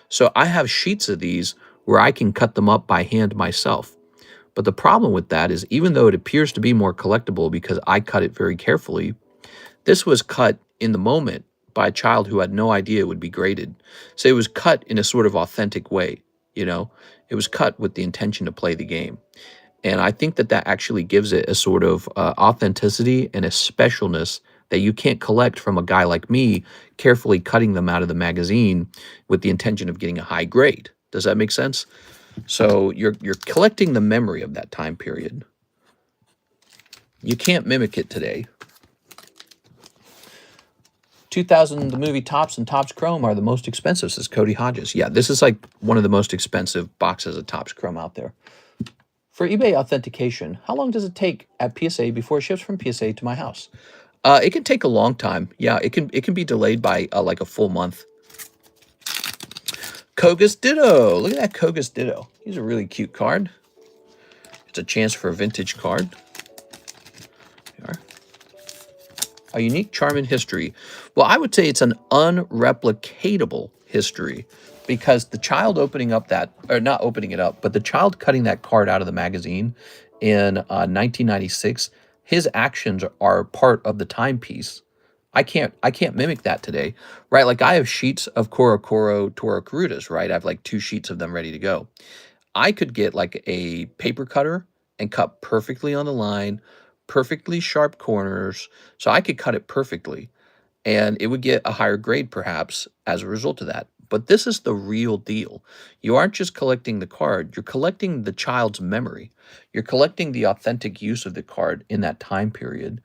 So I have sheets of these where I can cut them up by hand myself. But the problem with that is, even though it appears to be more collectible because I cut it very carefully, this was cut in the moment by a child who had no idea it would be graded. So it was cut in a sort of authentic way, you know? It was cut with the intention to play the game. And I think that that actually gives it a sort of authenticity and a specialness that you can't collect from a guy like me carefully cutting them out of the magazine with the intention of getting a high grade. Does that make sense? So you're collecting the memory of that time period. You can't mimic it today. 2000, the movie Topps and Topps Chrome are the most expensive, says Cody Hodges. Yeah, this is like one of the most expensive boxes of Topps Chrome out there. For eBay authentication, how long does it take at PSA before it ships from PSA to my house? It can take a long time. Yeah, it can be delayed by like a full month. Koga's Ditto. Look at that Koga's Ditto. He's a really cute card. It's a chance for a vintage card. Here are. A unique charm in history. Well, I would say it's an unreplicatable history, because the child opening up that, or not opening it up, but the child cutting that card out of the magazine in 1996, his actions are part of the timepiece. I can't mimic that today, right? Like I have sheets of Korokoro Tora Karutas, right? I have like 2 sheets of them ready to go. I could get like a paper cutter and cut perfectly on the line, perfectly sharp corners, so I could cut it perfectly, and it would get a higher grade perhaps as a result of that. But this is the real deal. You aren't just collecting the card, you're collecting the child's memory. You're collecting the authentic use of the card in that time period.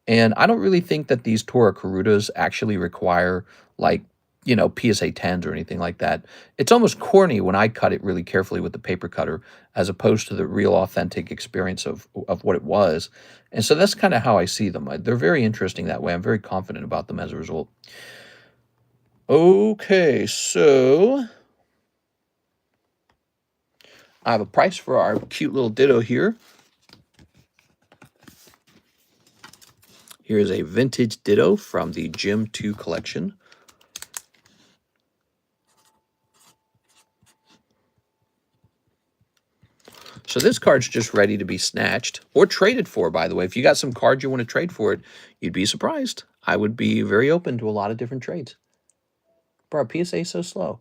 And I don't really think that these Tora Karutas actually require, like, you know, PSA 10s or anything like that. It's almost corny when I cut it really carefully with the paper cutter, as opposed to the real authentic experience of what it was. And so that's kind of how I see them. They're very interesting that way. I'm very confident about them as a result. Okay, so I have a price for our cute little Ditto here. Here's a vintage Ditto from the Gym 2 collection. So this card's just ready to be snatched or traded for, by the way. If you got some cards you want to trade for it, you'd be surprised. I would be very open to a lot of different trades. Bro, PSA is so slow.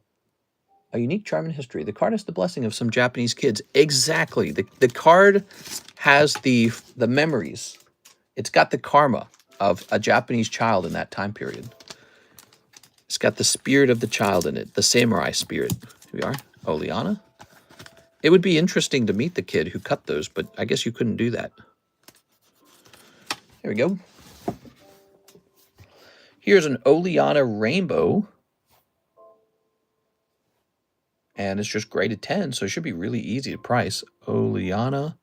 A unique charm in history. The card has the blessing of some Japanese kids. Exactly. The card has the memories. It's got the karma of a Japanese child in that time period. It's got the spirit of the child in it, the samurai spirit. Here we are. Oleana. It would be interesting to meet the kid who cut those, but I guess you couldn't do that. Here we go. Here's an Oleana Rainbow. And it's just graded 10, so it should be really easy to price. Oleana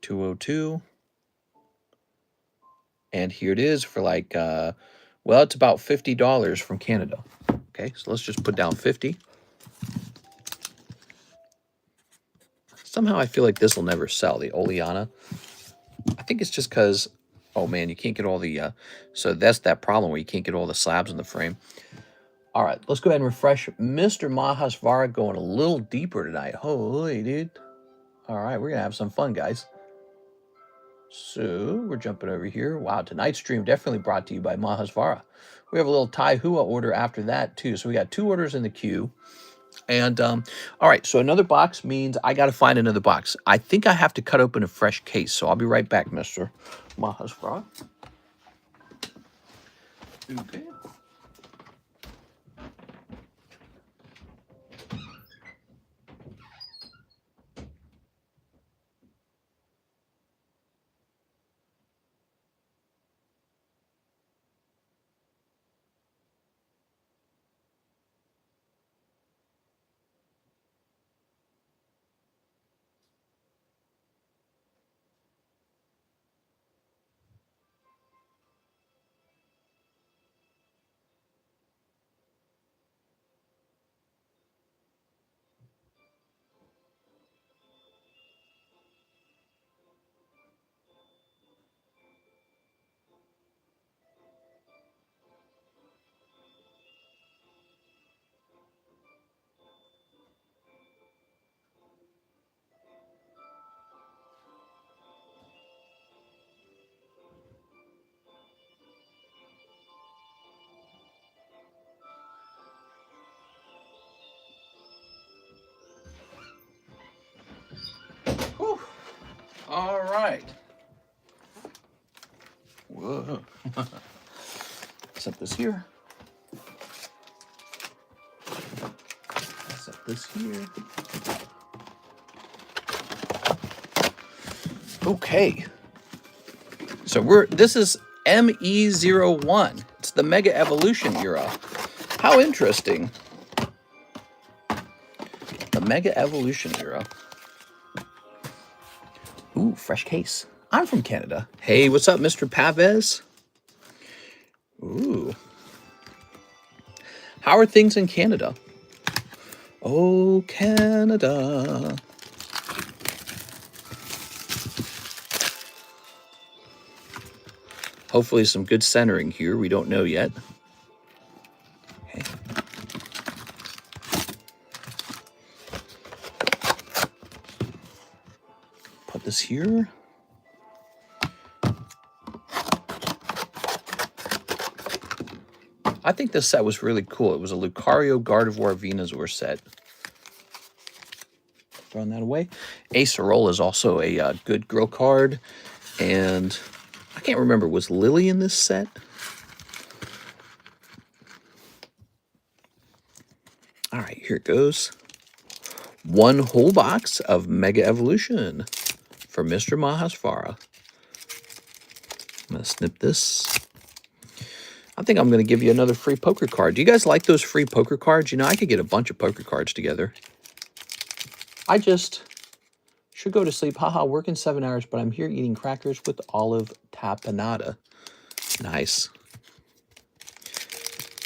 202. And here it is for like, well, it's about $50 from Canada. Okay, so let's just put down 50. Somehow I feel like this will never sell, the Oleana. I think it's just because, oh man, you can't get all the, so that's that problem where you can't get all the slabs in the frame. All right, let's go ahead and refresh. Mr. Mahasvara going a little deeper tonight. Holy dude. All right, we're going to have some fun, guys. So we're jumping over here. Wow, tonight's stream definitely brought to you by Mahasvara. We have a little Tai Hua order after that, too. So we got 2 orders in the queue. And, all right, so another box means I got to find another box. I think I have to cut open a fresh case, so I'll be right back, Mr. Mahasvara. Okay. Whew. All right. Whoa. Set this here. Set this here. Okay. So this is ME01. It's the Mega Evolution era. How interesting. The Mega Evolution era. Ooh, fresh case. I'm from Canada. Hey, what's up, Mr. Pavez? Ooh. How are things in Canada? Oh, Canada. Hopefully some good centering here. We don't know yet. Okay. Put this here. I think this set was really cool. It was a Lucario Gardevoir Venusaur set. Throwing that away. Acerola is also a good girl card. And I can't remember, was Lily in this set? All right, here it goes. 1 whole box of Mega Evolution for Mr. Mahasvara. I'm going to snip this. I think I'm going to give you another free poker card. Do you guys like those free poker cards? You know, I could get a bunch of poker cards together. I just should go to sleep. Haha, working 7 hours, but I'm here eating crackers with olive tapenade. Nice.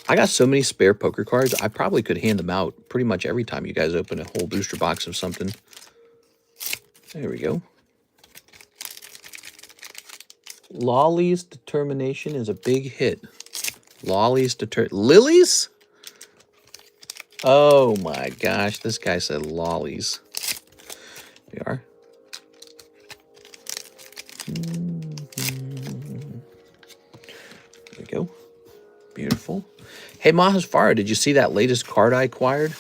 I got so many spare poker cards, I probably could hand them out pretty much every time you guys open a whole booster box of something. There we go. Lolly's Determination is a big hit. Lilies? Oh my gosh, this guy said lollies. We are. There we go. Beautiful. Hey, Mahasvara, did you see that latest card I acquired?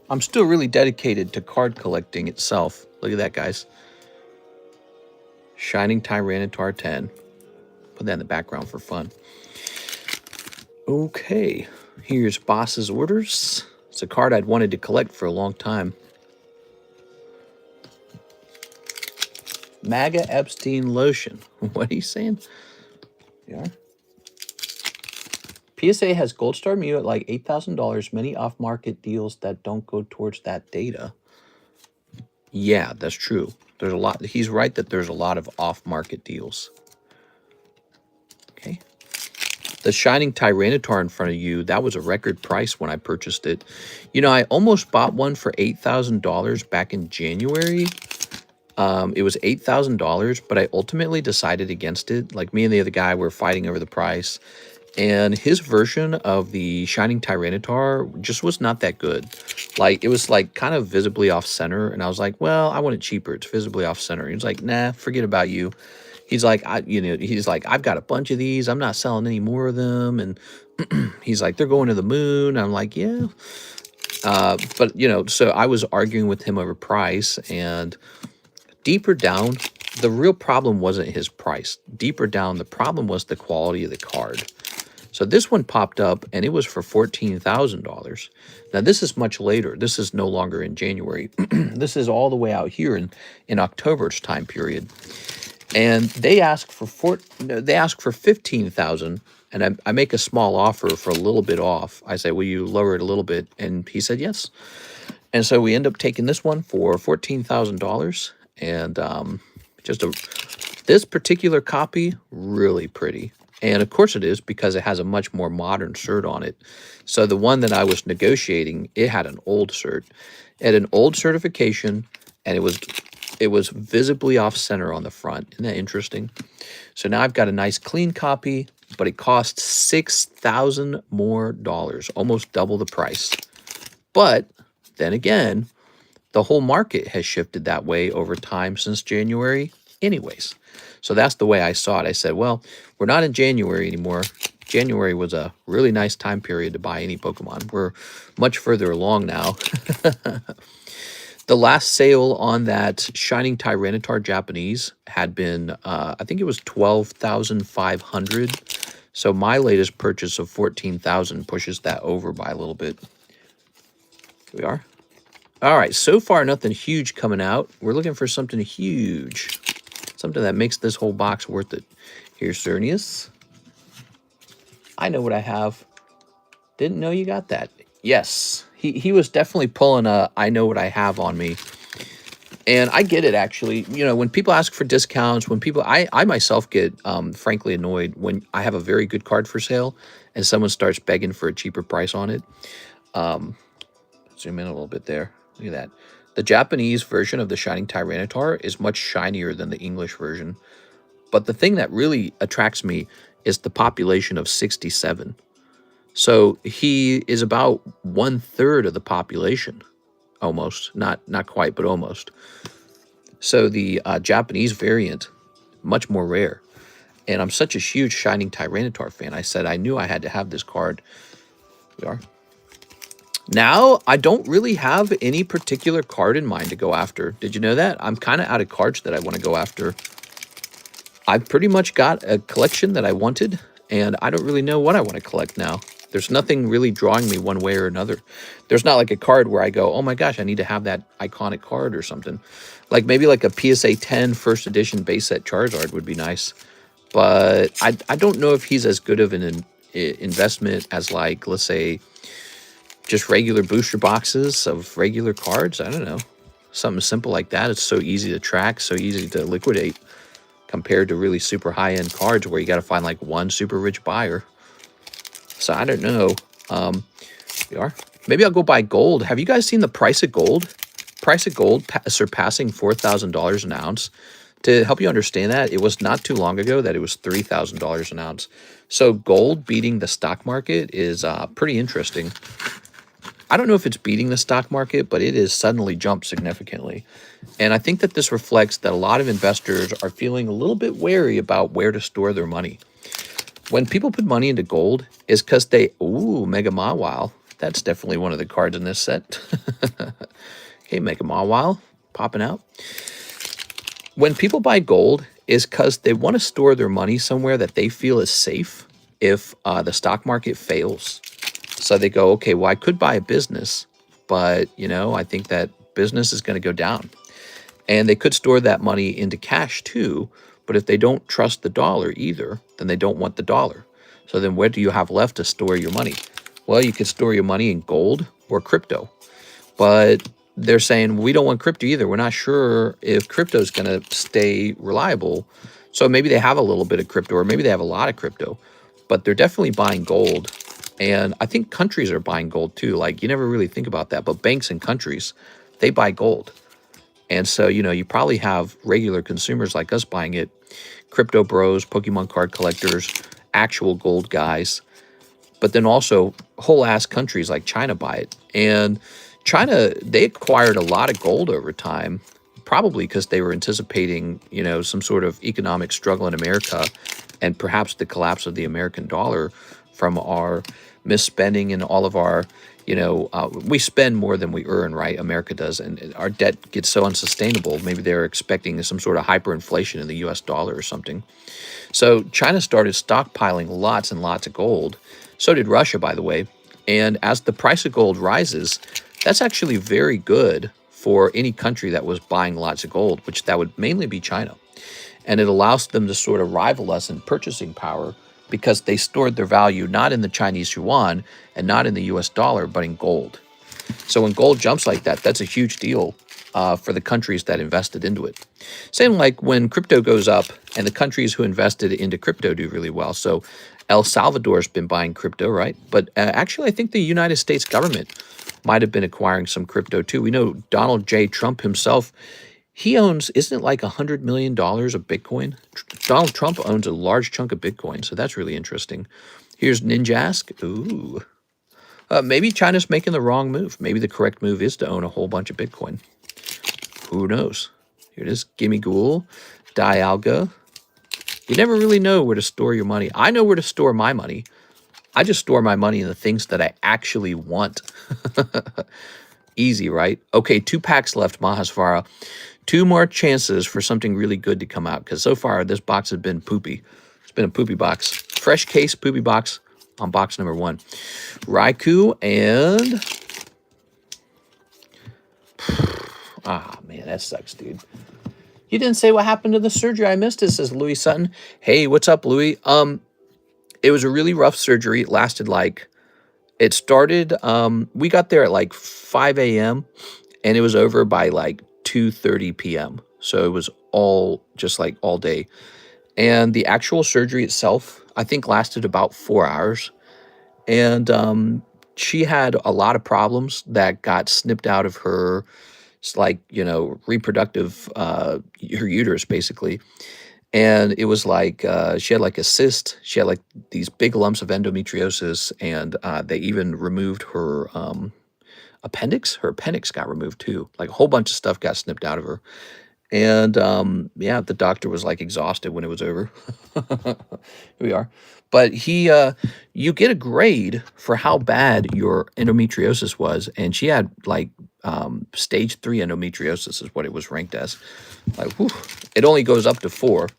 I'm still really dedicated to card collecting itself. Look at that, guys. Shining Tyranitar 10. Put that in the background for fun. Okay, here's Boss's Orders. It's a card I'd wanted to collect for a long time. Maga Epstein Lotion. What are you saying? Yeah. PSA has Gold Star Mew at like $8,000. Many off-market deals that don't go towards that data. Yeah, that's true. There's a lot. He's right that there's a lot of off-market deals. Okay. The Shining Tyranitar in front of you, that was a record price when I purchased it. You know, I almost bought one for $8,000 back in January. It was $8,000, but I ultimately decided against it. Like, me and the other guy were fighting over the price. and his version of the Shining Tyranitar just was not that good. Like, it was like kind of visibly off center, and I was like, well, I want it cheaper. It's visibly off center. He was like, nah, forget about you. He's like, he's like, I've got a bunch of these. I'm not selling any more of them. And he's like, they're going to the moon. I'm like, yeah. But, so I was arguing with him over price, and deeper down, the real problem wasn't his price. Deeper down, the problem was the quality of the card. So this one popped up, and it was for $14,000. Now, this is much later. This is no longer in January. This is all the way out here in October's time period. And they ask for 15,000, and I make a small offer for a little bit off. I say, will you lower it a little bit? And he said yes. And so we end up taking this one for $14,000. And this particular copy, really pretty. And of course it is, because it has a much more modern cert on it. So the one that I was negotiating, it had an old cert. It had an old certification, and it was visibly off center on the front. Isn't that interesting? So now I've got a nice clean copy, but it costs $6,000 more, almost double the price. But then again, the whole market has shifted that way over time since January anyways. So that's the way I saw it. I said, well, we're not in January anymore. January was a really nice time period to buy any Pokemon. We're much further along now. The last sale on that Shining Tyranitar Japanese had been, I think it was $12,500. So my latest purchase of $14,000 pushes that over by a little bit. Here we are. All right, so far nothing huge coming out. We're looking for something huge. Something that makes this whole box worth it. Here's Xerneas. I know what I have. Didn't know you got that. Yes, he was definitely pulling a I know what I have on me. And I get it, actually. When people ask for discounts, when people, I myself get frankly annoyed when I have a very good card for sale and someone starts begging for a cheaper price on it. Zoom in a little bit there. Look at that. The Japanese version of the Shining Tyranitar is much shinier than the English version. But the thing that really attracts me is the population of 67. So he is about 1/3 of the population, almost. Not quite, but almost. So the Japanese variant, much more rare. And I'm such a huge Shining Tyranitar fan. I said I knew I had to have this card. We are. Now, I don't really have any particular card in mind to go after. Did you know that? I'm kind of out of cards that I want to go after. I've pretty much got a collection that I wanted, and I don't really know what I want to collect now. There's nothing really drawing me one way or another. There's not like a card where I go, oh my gosh, I need to have that iconic card or something. Like maybe like a PSA 10 first edition base set Charizard would be nice. But I don't know if he's as good of an investment as, like, let's say, just regular booster boxes of regular cards. I don't know. Something simple like that. It's so easy to track, so easy to liquidate compared to really super high-end cards where you got to find like one super rich buyer. So I don't know. We are. Maybe I'll go buy gold. Have you guys seen the price of gold? Price of gold surpassing $4,000 an ounce. To help you understand that, it was not too long ago that it was $3,000 an ounce. So gold beating the stock market is pretty interesting. I don't know if it's beating the stock market, but it has suddenly jumped significantly. And I think that this reflects that a lot of investors are feeling a little bit wary about where to store their money. When people put money into gold, it's because they, ooh, Mega Mawile. That's definitely one of the cards in this set. Okay, Mega Mawile popping out. When people buy gold, is because they want to store their money somewhere that they feel is safe if the stock market fails. So they go, okay, well, I could buy a business, but, I think that business is going to go down. And they could store that money into cash too, but if they don't trust the dollar either, then they don't want the dollar. So then where do you have left to store your money? Well, you could store your money in gold or crypto. But they're saying, we don't want crypto either. We're not sure if crypto is going to stay reliable. So maybe they have a little bit of crypto, or maybe they have a lot of crypto, but they're definitely buying gold. And I think countries are buying gold too. Like, you never really think about that, but banks and countries, they buy gold. And so, you probably have regular consumers like us buying it, crypto bros, Pokemon card collectors, actual gold guys. but then also whole ass countries like China buy it. And China, they acquired a lot of gold over time, probably because they were anticipating, you know, some sort of economic struggle in America and perhaps the collapse of the American dollar from our misspending and all of our, you know, we spend more than we earn, right? America does, and our debt gets so unsustainable. Maybe they're expecting some sort of hyperinflation in the US dollar or something. So China started stockpiling lots and lots of gold. So did Russia, by the way. And as the price of gold rises, that's actually very good for any country that was buying lots of gold, which that would mainly be China. And it allows them to sort of rival us in purchasing power because they stored their value not in the Chinese yuan and not in the US dollar, but in gold. So when gold jumps like that, that's a huge deal for the countries that invested into it. Same like when crypto goes up and the countries who invested into crypto do really well. So El Salvador's been buying crypto, right? But actually, I think the United States government might have been acquiring some crypto too. We know Donald J. Trump himself, he owns, isn't it like $100 million of Bitcoin? Donald Trump owns a large chunk of Bitcoin, so that's really interesting. Here's Ninjask. Ooh. Maybe China's making the wrong move. Maybe the correct move is to own a whole bunch of Bitcoin. Who knows? Here it is. Gimme Ghoul. Dialga. You never really know where to store your money. I know where to store my money. I just store my money in the things that I actually want. Easy, right? Okay, 2 packs left, Mahasvara. 2 more chances for something really good to come out, because so far this box has been poopy. It's been a poopy box. Fresh case poopy box on box number 1. Raikou and... Ah, man, that sucks, dude. You didn't say what happened to the surgery. I missed it, says Louis Sutton. Hey, what's up, Louis? It was a really rough surgery. It lasted like... It started... we got there at like 5 a.m. and it was over by like 2:30 p.m. So it was all just like all day. And the actual surgery itself, I think, lasted about 4 hours. And she had a lot of problems that got snipped out of her, like, you know, reproductive, her uterus, basically. And it was like she had like a cyst. She had like these big lumps of endometriosis, and they even removed her appendix. Her appendix got removed too. Like a whole bunch of stuff got snipped out of her. And yeah, the doctor was like exhausted when it was over. Here we are. But you get a grade for how bad your endometriosis was, and she had like stage 3 endometriosis is what it was ranked as. Like, whew, it only goes up to 4.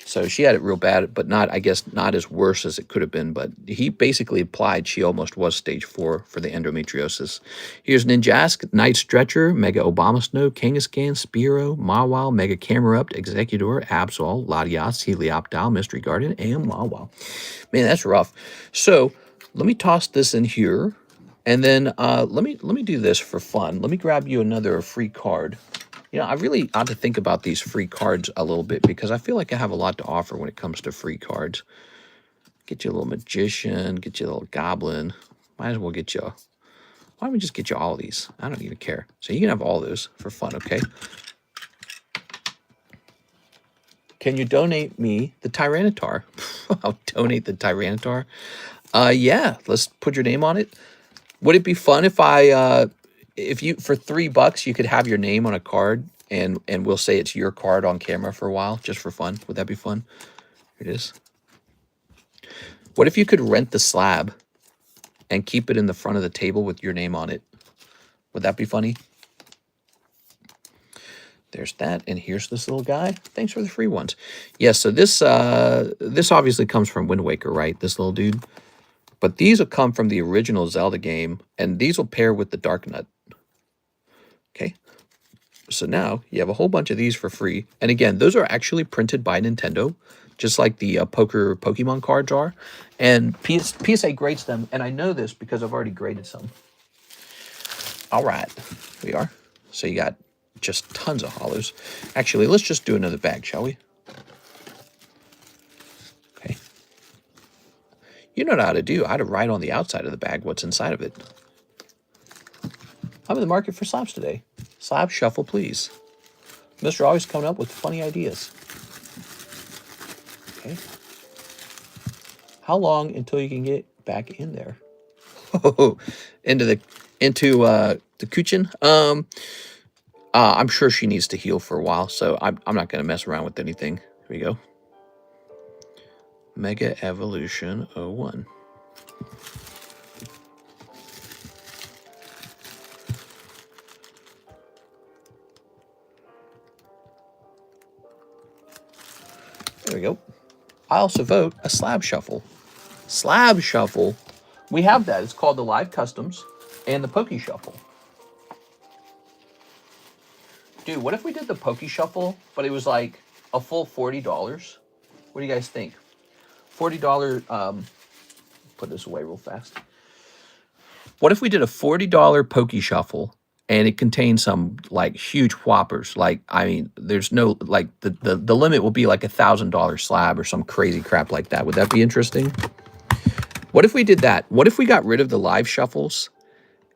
So she had it real bad, but not, I guess, not as worse as it could have been. But he basically implied she almost was stage 4 for the endometriosis. Here's Ninjask, Night Stretcher, Mega Obama Snow, Kangaskhan, Spiro, Mawile, Mega Camerupt, Executor, Absol, Latias, Helioptile, Mystery Guardian, and Mawile. Man, that's rough. So let me toss this in here, and then let me do this for fun. Let me grab you another free card. You know, I really ought to think about these free cards a little bit, because I feel like I have a lot to offer when it comes to free cards. Get you a little magician, get you a little goblin. Might as well get you, why don't we just get you all of these? I don't even care. So you can have all those for fun, okay? Can you donate me the Tyranitar? I'll donate the Tyranitar. Yeah, let's put your name on it. Would it be fun if if you, for $3, you could have your name on a card, and we'll say it's your card on camera for a while, just for fun? Would that be fun? Here it is. What if you could rent the slab and keep it in the front of the table with your name on it? Would that be funny? There's that, and here's this little guy. Thanks for the free ones. Yes, so this obviously comes from Wind Waker, right? This little dude. But these will come from the original Zelda game, and these will pair with the Dark Nut. Okay, so now you have a whole bunch of these for free. And again, those are actually printed by Nintendo, just like the Pokemon cards are. And PSA grades them, and I know this because I've already graded some. All right, here we are. So you got just tons of hollows. Actually, let's just do another bag, shall we? Okay. You know how to do. I had to write on the outside of the bag what's inside of it. I'm in the market for slabs today. Slab shuffle, please. Mr. Always coming up with funny ideas. Okay. How long until you can get back in there. into the Kuchen. I'm sure she needs to heal for a while, so I'm not going to mess around with anything. Here we go. Mega Evolution 01. There we go. I also vote a Slab Shuffle. Slab Shuffle. We have that. It's called the Live Customs and the Poke Shuffle. Dude, what if we did the Poke Shuffle, but it was like a full $40? What do you guys think? $40, put this away real fast. What if we did a $40 Poke Shuffle and it contains some like huge whoppers? Like, I mean, there's no, like the limit will be like $1,000 slab or some crazy crap like that. Would that be interesting? What if we did that? What if we got rid of the live shuffles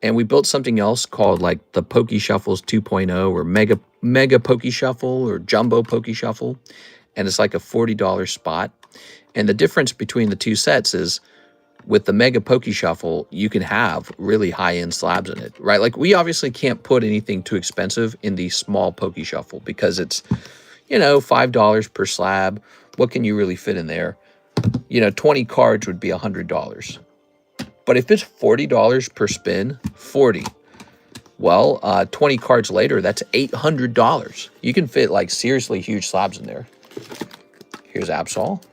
and we built something else called like the Poke Shuffles 2.0 or Mega Poke Shuffle or Jumbo Poke Shuffle, and it's like a $40 spot. And the difference between the two sets is with the Mega Poke Shuffle, you can have really high-end slabs in it, right? Like we obviously can't put anything too expensive in the small Poke Shuffle because it's, you know, $5 per slab. What can you really fit in there? You know, 20 cards would be $100. But if it's $40 per spin, 40. Well, 20 cards later, that's $800. You can fit like seriously huge slabs in there. Here's Absol.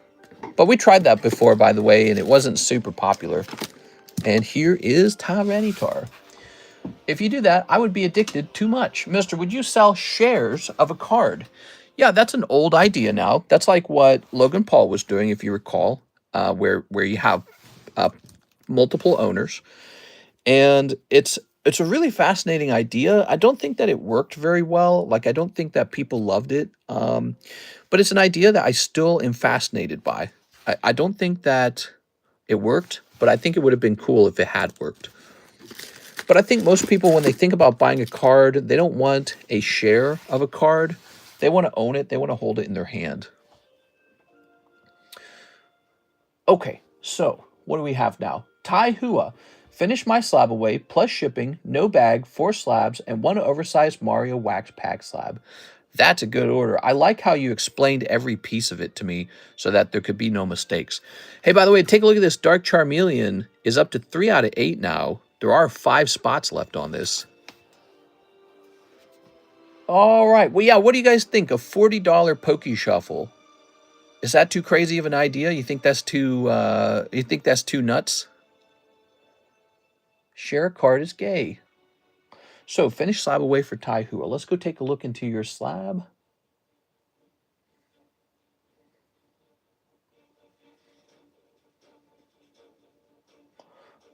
But we tried that before, by the way, and it wasn't super popular. And here is Tyranitar. If you do that, I would be addicted too much. Mister, would you sell shares of a card? Yeah, that's an old idea now. That's like what Logan Paul was doing, if you recall, where you have multiple owners. And it's a really fascinating idea. I don't think that it worked very well. Like, I don't think that people loved it. But it's an idea that I still am fascinated by. I don't think that it worked, but I think it would have been cool if it had worked. But I think most people, when they think about buying a card, they don't want a share of a card. They want to own it. They want to hold it in their hand. Okay, so what do we have now? Tai Hua. Finish my slab away, plus shipping, no bag, 4 slabs, and 1 oversized Mario Wax Pack slab. That's a good order. I like how you explained every piece of it to me so that there could be no mistakes. Hey, by the way, take a look at this. Dark Charmeleon is up to 3 out of 8 now. There are 5 spots left on this. All right. Well, yeah, what do you guys think? A $40 Poke Shuffle. Is that too crazy of an idea? You think that's too nuts? Share a card is gay. So, finish slab away for Tai Hua. Let's go take a look into your slab.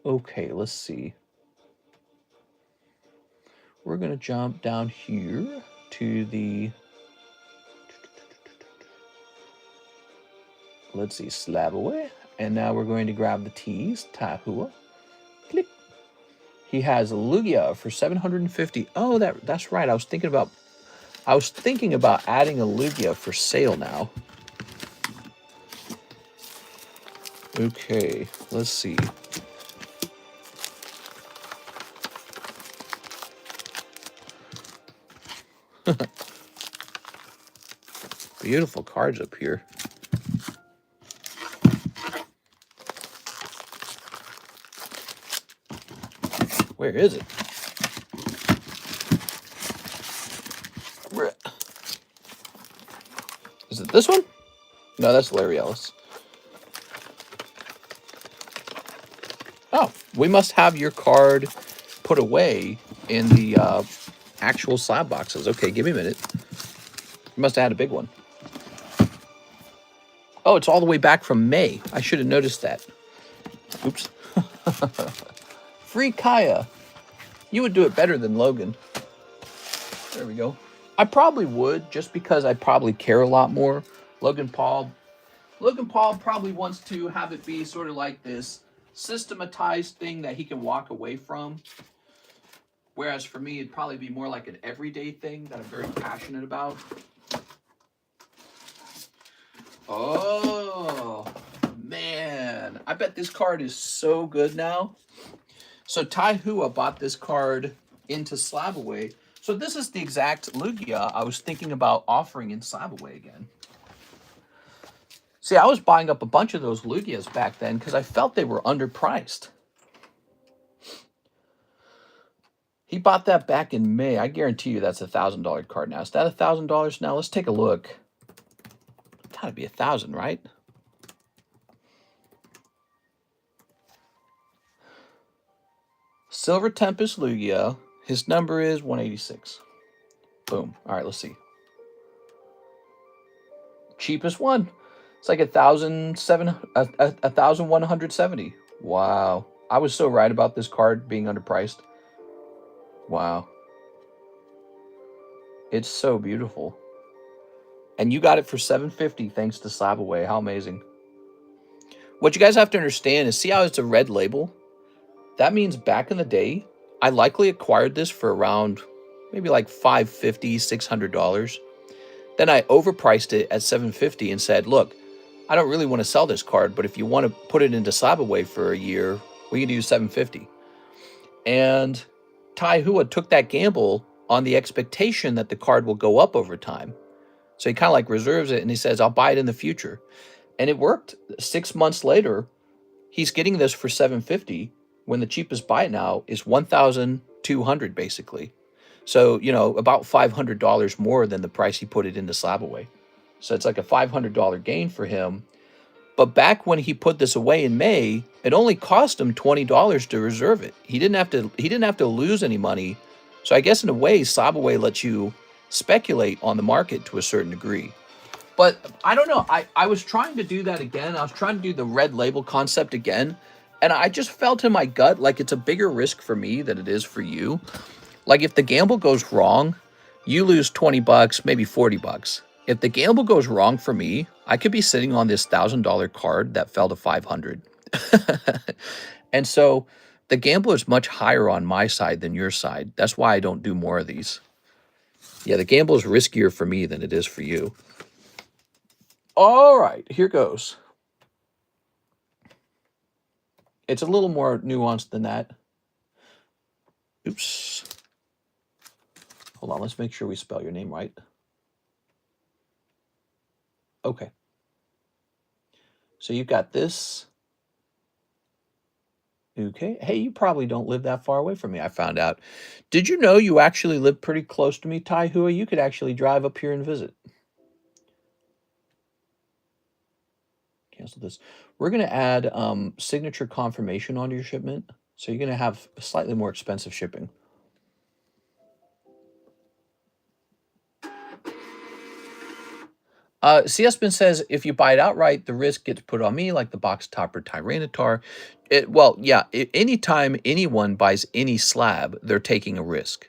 Okay, let's see. We're going to jump down here to the... Let's see, slab away. And now we're going to grab the T's, Tai Hua. Click. He has Lugia for 750. Oh, that's right. I was thinking about adding a Lugia for sale now. Okay, let's see. Beautiful cards up here. Where is it? Is it this one? No, that's Larry Ellis. Oh, we must have your card put away in the actual slab boxes. Okay, give me a minute. You must have had a big one. Oh, it's all the way back from May. I should have noticed that. Oops. Free Kaya. You would do it better than Logan. There we go. I probably would, just because I probably care a lot more. Logan Paul probably wants to have it be sort of like this systematized thing that he can walk away from. Whereas for me, it'd probably be more like an everyday thing that I'm very passionate about. Oh, man. I bet this card is so good now. So Tai Hua bought this card into Slabaway. So this is the exact Lugia I was thinking about offering in Slabaway again. See, I was buying up a bunch of those Lugias back then because I felt they were underpriced. He bought that back in May. I guarantee you that's $1,000 card now. Is that $1,000 now? Let's take a look. Gotta be 1,000, right? Silver Tempest Lugia. His number is 186. Boom. All right, let's see. Cheapest one. It's like 1,170. Wow. I was so right about this card being underpriced. Wow. It's so beautiful. And you got it for $750 thanks to Slabaway. How amazing. What you guys have to understand is, see how it's a red label? That means back in the day, I likely acquired this for around maybe like $550, $600. Then I overpriced it at $750 and said, look, I don't really want to sell this card, but if you want to put it into Slabaway for a year, we can do $750. And Tai Hua took that gamble on the expectation that the card will go up over time. So he kind of like reserves it and he says, I'll buy it in the future. And it worked. 6 months later, he's getting this for $750 when the cheapest buy now is $1,200 basically. So, you know, about $500 more than the price he put it into Slabaway. So it's like a $500 gain for him. But back when he put this away in May, it only cost him $20 to reserve it. He didn't have to lose any money. So I guess in a way, Slabaway lets you speculate on the market to a certain degree. But I don't know. I was trying to do that again. I was trying to do the red label concept again. And I just felt in my gut like it's a bigger risk for me than it is for you. Like if the gamble goes wrong, you lose 20 bucks, maybe 40 bucks. If the gamble goes wrong for me, I could be sitting on this $1,000 card that fell to 500. And so the gamble is much higher on my side than your side. That's why I don't do more of these. Yeah, the gamble is riskier for me than it is for you. All right, here goes. It's a little more nuanced than that. Oops. Hold on, let's make sure we spell your name right. Okay. So you've got this. Okay. Hey, you probably don't live that far away from me, I found out. Did you know you actually live pretty close to me, Tai Hua? You could actually drive up here and visit. Cancel this. We're going to add signature confirmation on your shipment. So you're going to have slightly more expensive shipping. CSBin says, if you buy it outright, the risk gets put on me, like the box topper Tyranitar. Well, yeah, anytime anyone buys any slab, they're taking a risk.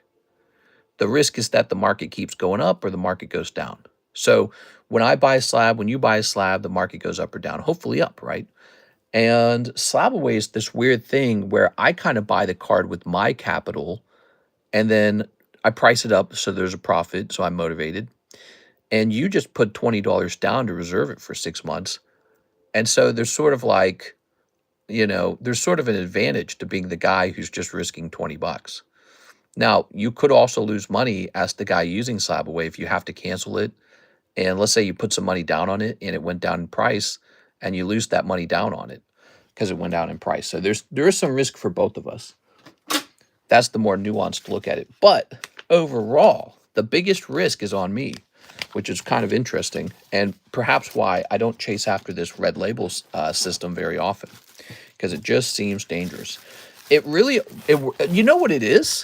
The risk is that the market keeps going up or the market goes down. So when I buy a slab, when you buy a slab, the market goes up or down, hopefully up, right? And Slabaway is this weird thing where I kind of buy the card with my capital and then I price it up so there's a profit, so I'm motivated. And you just put $20 down to reserve it for 6 months. And so there's sort of like, you know, there's sort of an advantage to being the guy who's just risking 20 bucks. Now, you could also lose money as the guy using Slabaway if you have to cancel it. And let's say you put some money down on it and it went down in price and you lose that money down on it because it went down in price. So there is some risk for both of us. That's the more nuanced look at it. But overall, the biggest risk is on me, which is kind of interesting and perhaps why I don't chase after this red label system very often, because it just seems dangerous. You know what it is?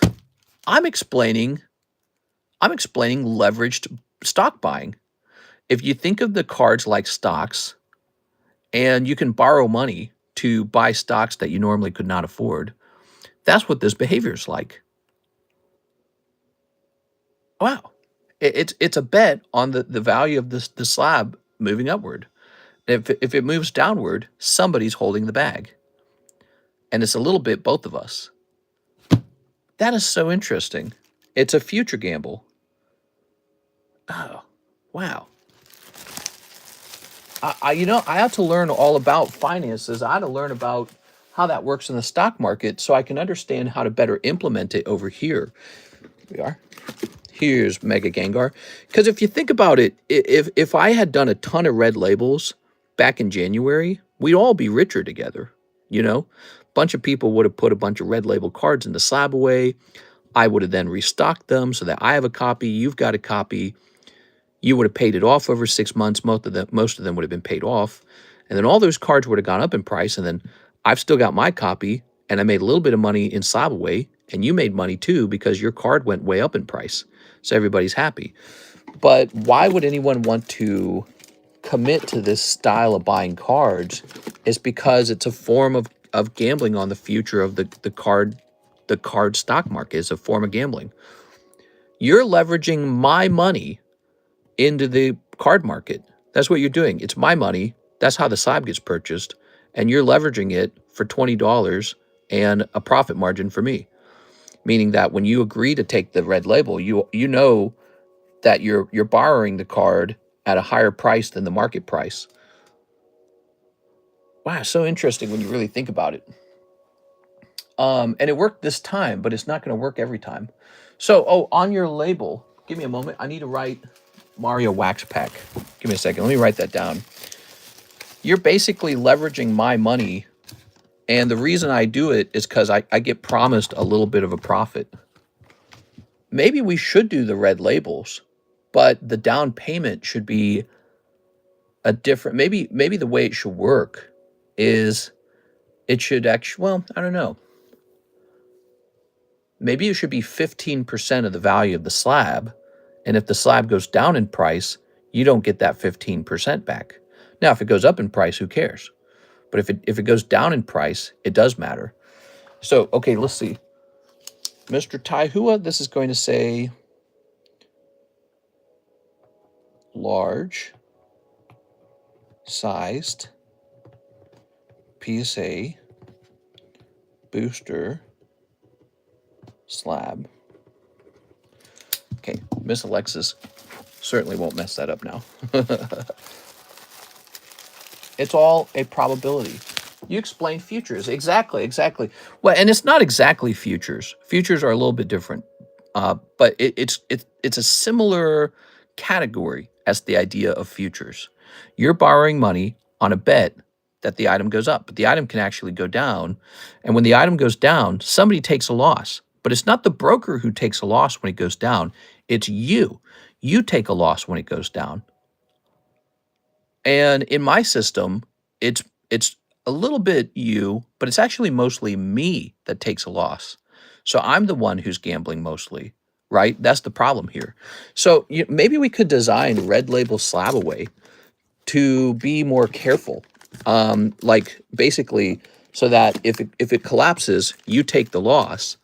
I'm explaining leveraged stock buying. If you think of the cards like stocks and you can borrow money to buy stocks that you normally could not afford, that's what this behavior is like. Wow. It's a bet on the value of the slab moving upward. If it moves downward, somebody's holding the bag. And it's a little bit both of us. That is so interesting. It's a future gamble. Oh, wow. I had to learn all about finances. I had to learn about how that works in the stock market so I can understand how to better implement it over here. Here we are. Here's Mega Gengar. Because if you think about it, if I had done a ton of red labels back in January, we'd all be richer together. You know, a bunch of people would have put a bunch of red label cards into Slab away. I would have then restocked them so that I have a copy, you've got a copy. You would have paid it off over 6 months. Most of them would have been paid off. And then all those cards would have gone up in price. And then I've still got my copy, and I made a little bit of money in Slab away, and you made money too because your card went way up in price. So everybody's happy. But why would anyone want to commit to this style of buying cards? Is because it's a form of gambling on the future of the card stock market. Is a form of gambling. You're leveraging my money into the card market. That's what you're doing. It's my money. That's how the slab gets purchased. And you're leveraging it for $20 and a profit margin for me. Meaning that when you agree to take the red label, you know that you're borrowing the card at a higher price than the market price. Wow, so interesting when you really think about it. And it worked this time, but it's not going to work every time. So, on your label, give me a moment. I need to write Mario Wax Pack. Give me a second. Let me write that down. You're basically leveraging my money, and the reason I do it is because I get promised a little bit of a profit. Maybe we should do the red labels, but the down payment should be a different. Maybe the way it should work is it should actually. Well, I don't know. Maybe it should be 15% of the value of the slab, and if the slab goes down in price, you don't get that 15% back. Now, if it goes up in price, who cares? But if it goes down in price, it does matter. So, okay, let's see. Mr. Taihua, this is going to say large sized PSA booster slab. Okay, Miss Alexis certainly won't mess that up now. It's all a probability. You explain futures. Exactly. Well, and it's not exactly futures. Futures are a little bit different. But it's a similar category as the idea of futures. You're borrowing money on a bet that the item goes up, but the item can actually go down. And when the item goes down, somebody takes a loss. But it's not the broker who takes a loss when it goes down. It's you. You take a loss when it goes down. And in my system, it's a little bit you, but it's actually mostly me that takes a loss. So I'm the one who's gambling mostly, right? That's the problem here. So maybe we could design red label slab away to be more careful. Like basically so that if it collapses, you take the loss,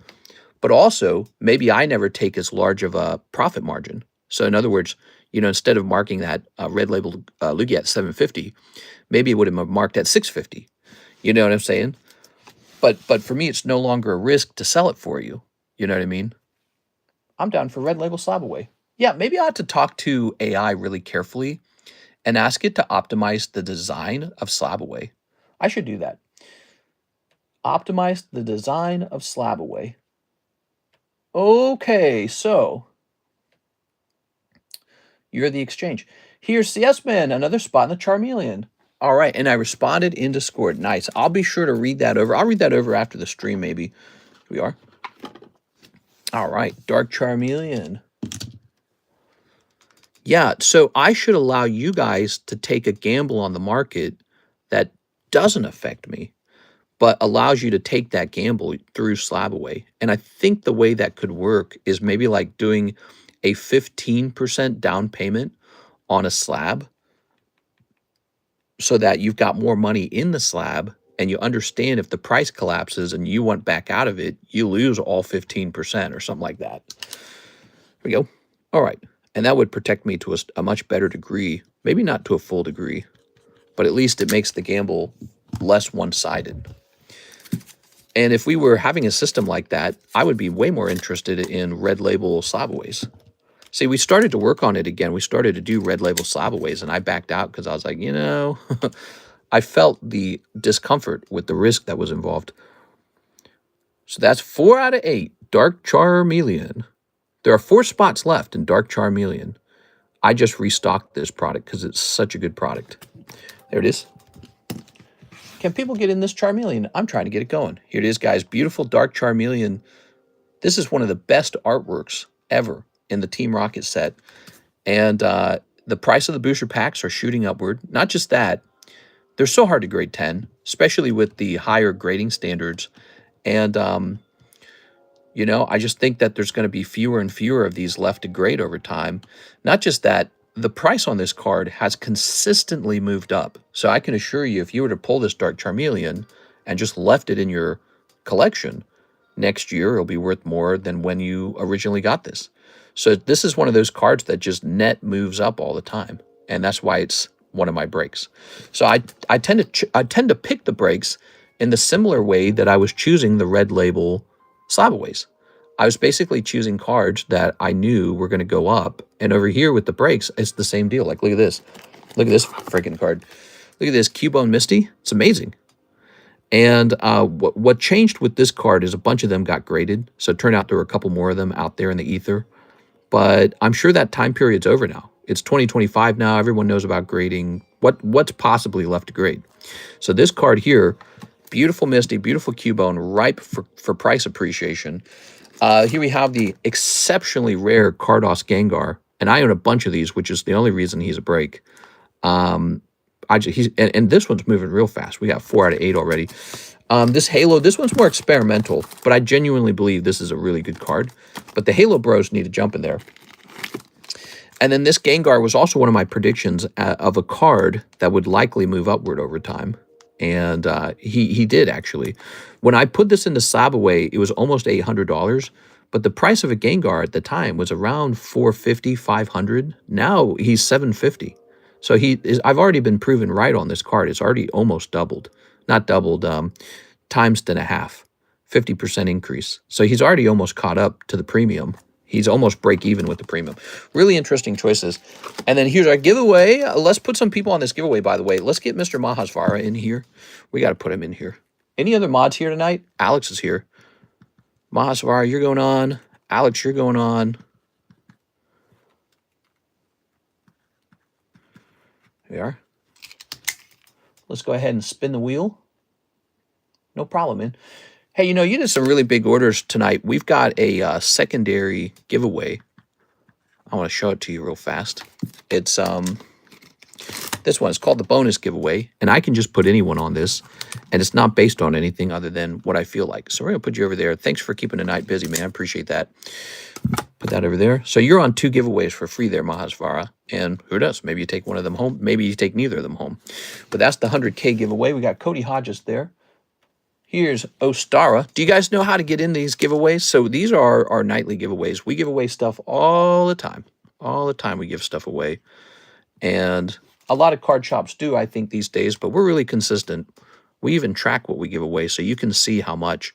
but also maybe I never take as large of a profit margin. So in other words, instead of marking that red label Lugia at 750, maybe it would have marked at 650. You know what I'm saying? But for me, it's no longer a risk to sell it for you. You know what I mean? I'm down for red label slab away. Yeah, maybe I ought to talk to AI really carefully and ask it to optimize the design of slab away. I should do that. Optimize the design of slab away. Okay, so you're the exchange. Here's CS Man, another spot in the Charmeleon. All right, and I responded in Discord. Nice. I'll be sure to read that over. I'll read that over after the stream, maybe. Here we are. All right, Dark Charmeleon. Yeah, so I should allow you guys to take a gamble on the market that doesn't affect me, but allows you to take that gamble through slab away. And I think the way that could work is maybe like doing a 15% down payment on a slab so that you've got more money in the slab and you understand if the price collapses and you want back out of it, you lose all 15% or something like that. Here we go. All right. And that would protect me to a much better degree. Maybe not to a full degree, but at least it makes the gamble less one-sided. And if we were having a system like that, I would be way more interested in red label slab aways. See, we started to work on it again. We started to do red label Slabaways, and I backed out because I was like, you know, I felt the discomfort with the risk that was involved. So that's 4 out of 8. Dark Charmeleon. There are 4 spots left in Dark Charmeleon. I just restocked this product because it's such a good product. There it is. Can people get in this Charmeleon? I'm trying to get it going. Here it is, guys. Beautiful Dark Charmeleon. This is one of the best artworks ever in the Team Rocket set. And the price of the booster packs are shooting upward. Not just that, they're so hard to grade 10, especially with the higher grading standards. And, you know, I just think that there's going to be fewer and fewer of these left to grade over time. Not just that, the price on this card has consistently moved up. So I can assure you, if you were to pull this Dark Charmeleon and just left it in your collection, next year it'll be worth more than when you originally got this. So this is one of those cards that just net moves up all the time, and that's why it's one of my breaks. So I tend to pick the breaks in the similar way that I was choosing the red label Slabaways. I was basically choosing cards that I knew were going to go up, and over here with the breaks, it's the same deal. Like, look at this. Look at this freaking card. Look at this Cubone Misty. It's amazing. And what changed with this card is a bunch of them got graded. So it turned out there were a couple more of them out there in the ether. But I'm sure that time period's over now. It's 2025 now. Everyone knows about grading. What's possibly left to grade. So this card here, beautiful Misty, beautiful Cubone, ripe for price appreciation. Here we have the exceptionally rare Cardos Gengar. And I own a bunch of these, which is the only reason he's a break. And this one's moving real fast. We got 4 out of 8 already. This Halo, this one's more experimental, but I genuinely believe this is a really good card. But the Halo bros need to jump in there. And then this Gengar was also one of my predictions of a card that would likely move upward over time. And he did, actually. When I put this into Slabaway, it was almost $800. But the price of a Gengar at the time was around $450, $500. Now he's $750. So I've already been proven right on this card. It's already almost doubled. Not doubled, times 1.5. 50% increase. So he's already almost caught up to the premium. He's almost break even with the premium. Really interesting choices. And then here's our giveaway. Let's put some people on this giveaway, by the way. Let's get Mr. Mahasvara in here. We got to put him in here. Any other mods here tonight? Alex is here. Mahasvara, you're going on. Alex, you're going on. Here we are. Let's go ahead and spin the wheel. No problem, man. Hey, you know, you did some really big orders tonight. We've got a secondary giveaway. I want to show it to you real fast. It's this one. It's called the bonus giveaway, and I can just put anyone on this, and it's not based on anything other than what I feel like. So we're going to put you over there. Thanks for keeping the night busy, man. I appreciate that. Put that over there. So you're on 2 giveaways for free there, Mahasvara. And who knows? Maybe you take one of them home. Maybe you take neither of them home. But that's the 100K giveaway. We got Cody Hodges there. Here's Ostara. Do you guys know how to get in these giveaways? So these are our nightly giveaways. We give away stuff all the time. All the time we give stuff away. And a lot of card shops do, I think, these days. But we're really consistent. We even track what we give away so you can see how much.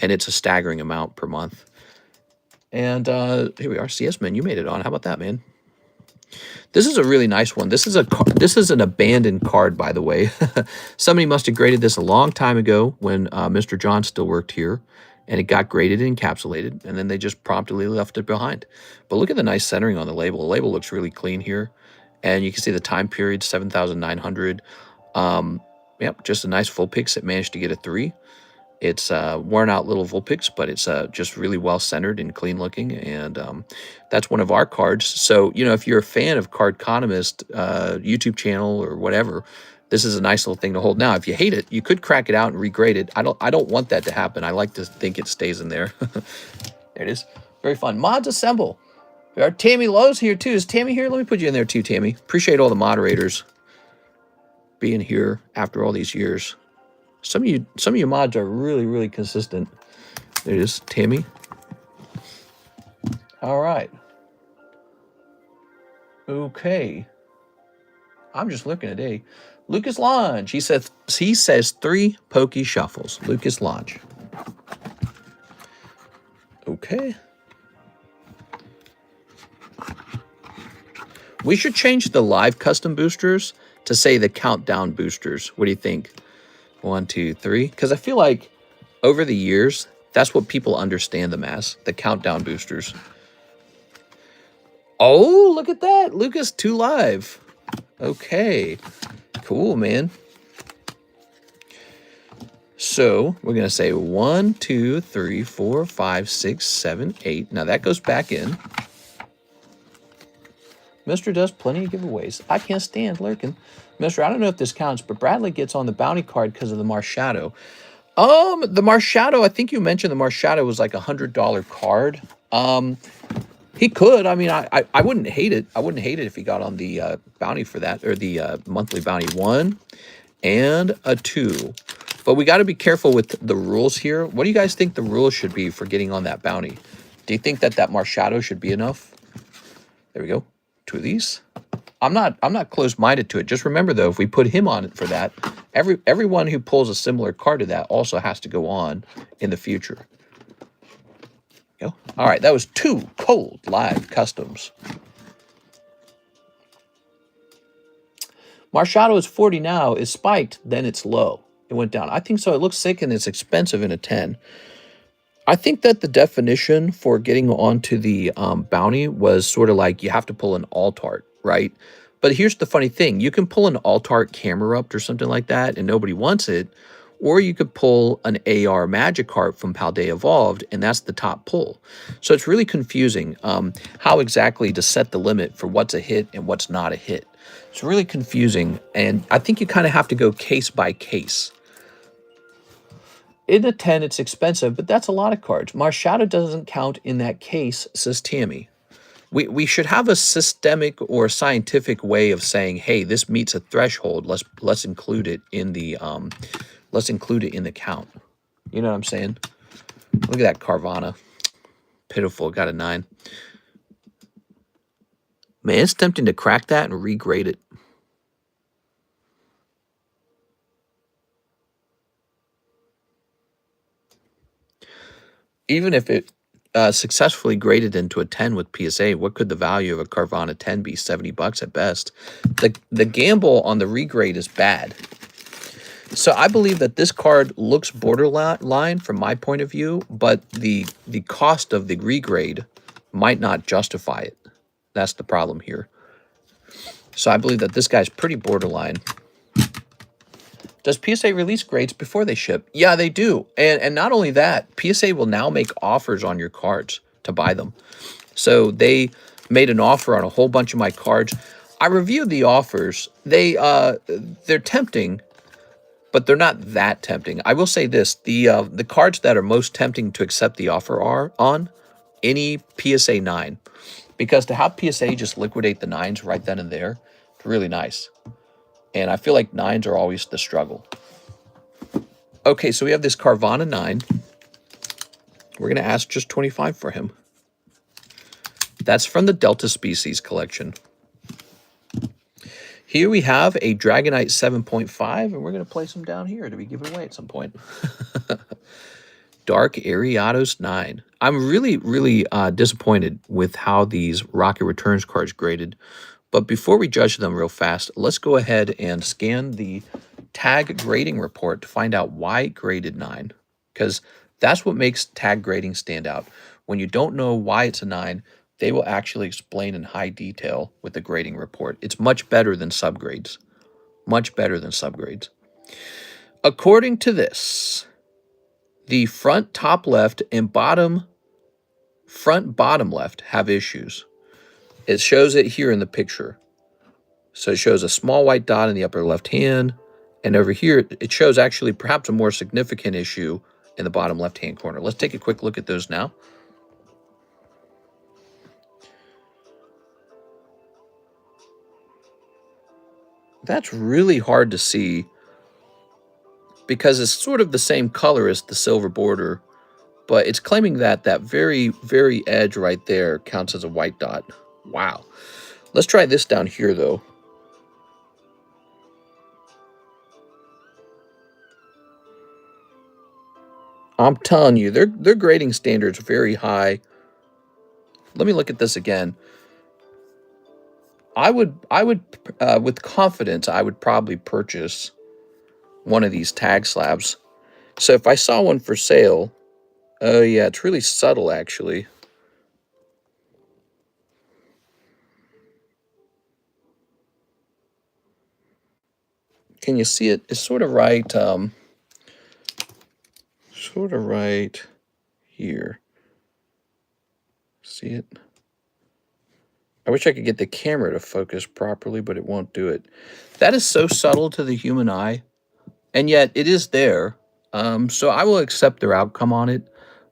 And it's a staggering amount per month. And here we are. CS Man, you made it on. How about that, man? This is a really nice one. This is an abandoned card, by the way. Somebody must have graded this a long time ago when Mr. John still worked here, and it got graded and encapsulated, and then they just promptly left it behind. But look at the nice centering on the label. The label looks really clean here, and you can see the time period, 7,900. Yep, just a nice Vulpix. It managed to get a 3. It's worn out little Vulpix, but it's just really well centered and clean looking. And that's one of our cards. So, you know, if you're a fan of Cardconomist YouTube channel or whatever, this is a nice little thing to hold. Now, if you hate it, you could crack it out and regrade it. I don't want that to happen. I like to think it stays in there. There it is. Very fun. Mods assemble. Our Tammy Lowe's here too. Is Tammy here? Let me put you in there too, Tammy. Appreciate all the moderators being here after all these years. Some of you mods are really, really consistent. There it is, Tammy. All right. Okay. I'm just looking today. Lucas Lodge. He says 3 Pokey Shuffles. Lucas Lodge. Okay. We should change the live custom boosters to say the countdown boosters. What do you think? 1, 2, 3. Because I feel like over the years, that's what people understand them as, the countdown boosters. Oh, look at that. Lucas, 2 live. Okay. Cool, man. So we're going to say 1, 2, 3, 4, 5, 6, 7, 8. Now that goes back in. Mister does plenty of giveaways. I can't stand lurking. Mister, I don't know if this counts, but Bradley gets on the bounty card because of the Marshadow. The Marshadow, I think you mentioned the Marshadow was like a $100 card. He could. I mean, I wouldn't hate it. I wouldn't hate it if he got on the bounty for that, or the monthly bounty 1 and a 2. But we got to be careful with the rules here. What do you guys think the rules should be for getting on that bounty? Do you think that Marshadow should be enough? There we go. 2 of these. I'm not close-minded to it. Just remember though, if we put him on it for that, everyone who pulls a similar card to that also has to go on in the future. Go. All right, that was 2 cold live customs. Marshadow is 40 now, is spiked, then it's low. It went down. I think so. It looks sick and it's expensive in a 10. I think that the definition for getting onto the bounty was sort of like you have to pull an alt-art, right? But here's the funny thing. You can pull an alt-art camera up or something like that and nobody wants it. Or you could pull an AR Magikarp from Paldea Evolved, and that's the top pull. So it's really confusing how exactly to set the limit for what's a hit and what's not a hit. It's really confusing, and I think you kind of have to go case by case. In a 10, it's expensive, but that's a lot of cards. Marshadow doesn't count in that case, says Tammy. We should have a systemic or scientific way of saying, hey, this meets a threshold. Let's include it in the count. You know what I'm saying? Look at that Carvana. Pitiful. Got a 9. Man, it's tempting to crack that and regrade it. Even if it successfully graded into a 10 with PSA, what could the value of a Carvana 10 be? $70 at best. The gamble on the regrade is bad. So I believe that this card looks borderline from my point of view, but the cost of the regrade might not justify it. That's the problem here. So I believe that this guy's pretty borderline. Does PSA release grades before they ship? Yeah, they do. And not only that, PSA will now make offers on your cards to buy them. So they made an offer on a whole bunch of my cards. I reviewed the offers. They're tempting, but they're not that tempting. I will say this, the cards that are most tempting to accept the offer are on any PSA 9. Because to have PSA just liquidate the 9s right then and there, it's really nice. And I feel like 9s are always the struggle. Okay, so we have this Carvana 9. We're going to ask just 25 for him. That's from the Delta Species collection. Here we have a Dragonite 7.5, and we're going to place him down here to be given away at some point. Dark Ariados 9. I'm really, really disappointed with how these Rocket Returns cards graded. But before we judge them real fast, let's go ahead and scan the tag grading report to find out why it graded 9. Because that's what makes tag grading stand out. When you don't know why it's a 9, they will actually explain in high detail with the grading report. It's much better than subgrades. Much better than subgrades. According to this, the front top left and front bottom left have issues. It shows it here in the picture. So it shows a small white dot in the upper left hand. And over here, it shows actually perhaps a more significant issue in the bottom left hand corner. Let's take a quick look at those now. That's really hard to see because it's sort of the same color as the silver border, but it's claiming that that very, very edge right there counts as a white dot. Wow. Let's try this down here, though. I'm telling you, their grading standards are very high. Let me look at this again. I would with confidence, I would probably purchase one of these tag slabs. So if I saw one for sale, oh yeah, it's really subtle actually. Can you see it? It's sort of right here. See it? I wish I could get the camera to focus properly, but it won't do it. That is so subtle to the human eye, and yet it is there. So I will accept their outcome on it,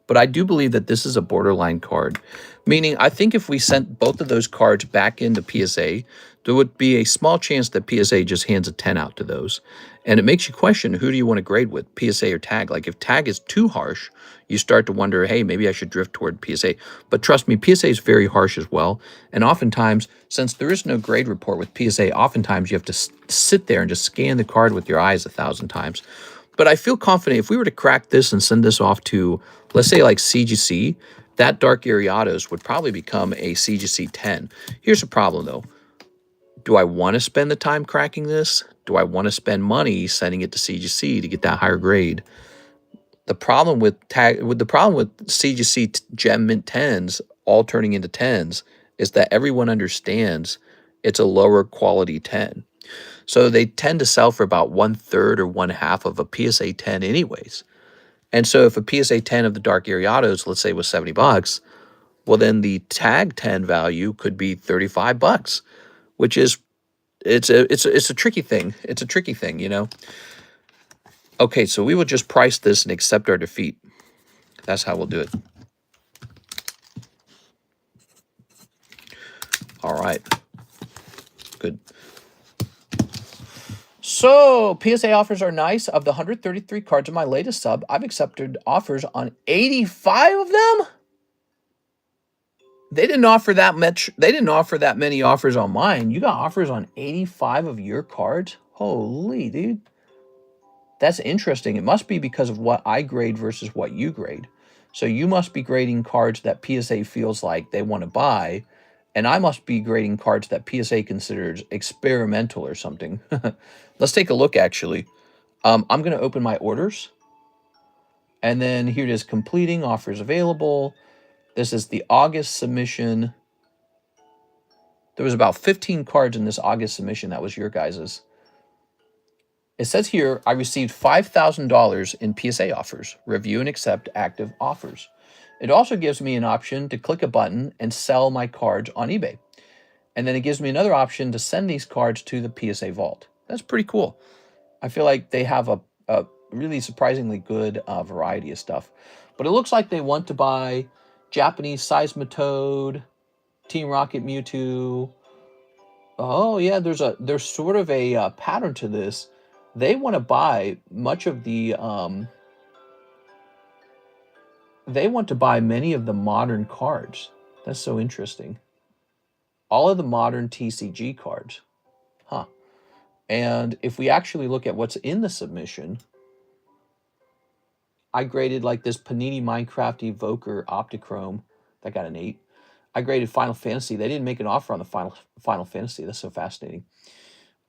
but I do believe that this is a borderline card. Meaning, I think if we sent both of those cards back into PSA, there would be a small chance that PSA just hands a 10 out to those. And it makes you question, who do you want to grade with, PSA or tag? Like if tag is too harsh, you start to wonder, hey, maybe I should drift toward PSA. But trust me, PSA is very harsh as well. And oftentimes, since there is no grade report with PSA, oftentimes you have to sit there and just scan the card with your eyes 1,000 times. But I feel confident if we were to crack this and send this off to, let's say, like CGC, that Dark Ariados would probably become a CGC 10. Here's the problem, though. Do I want to spend the time cracking this? Do I want to spend money sending it to CGC to get that higher grade? The problem with CGC Gem Mint 10s all turning into 10s is that everyone understands it's a lower quality 10. So they tend to sell for about 1/3 or 1/2 of a PSA 10 anyways. And so if a PSA 10 of the Dark Ariados, let's say, was $70, well, then the tag 10 value could be $35, which is, it's a tricky thing. It's a tricky thing, you know? Okay, so we will just price this and accept our defeat. That's how we'll do it. All right. Good. So, PSA offers are nice. Of the 133 cards in my latest sub, I've accepted offers on 85 of them? They didn't offer that much. They didn't offer that many offers on mine. You got offers on 85 of your cards? Holy, dude. That's interesting. It must be because of what I grade versus what you grade. So you must be grading cards that PSA feels like they want to buy, and I must be grading cards that PSA considers experimental or something. Let's take a look, actually. I'm going to open my orders. And then here it is, completing, offers available. This is the August submission. There was about 15 cards in this August submission. That was your guys's. It says here, I received $5,000 in PSA offers. Review and accept active offers. It also gives me an option to click a button and sell my cards on eBay. And then it gives me another option to send these cards to the PSA vault. That's pretty cool. I feel like they have a really surprisingly good variety of stuff. But it looks like they want to buy Japanese Seismitoad, Team Rocket Mewtwo. Oh yeah, there's sort of a pattern to this. They want to buy much of the they want to buy many of the modern cards. That's so interesting. All of the modern TCG cards. Huh. And if we actually look at what's in the submission, I graded like this Panini Minecraft Evoker Optichrome. That got an 8. I graded Final Fantasy. They didn't make an offer on the Final Fantasy. That's so fascinating.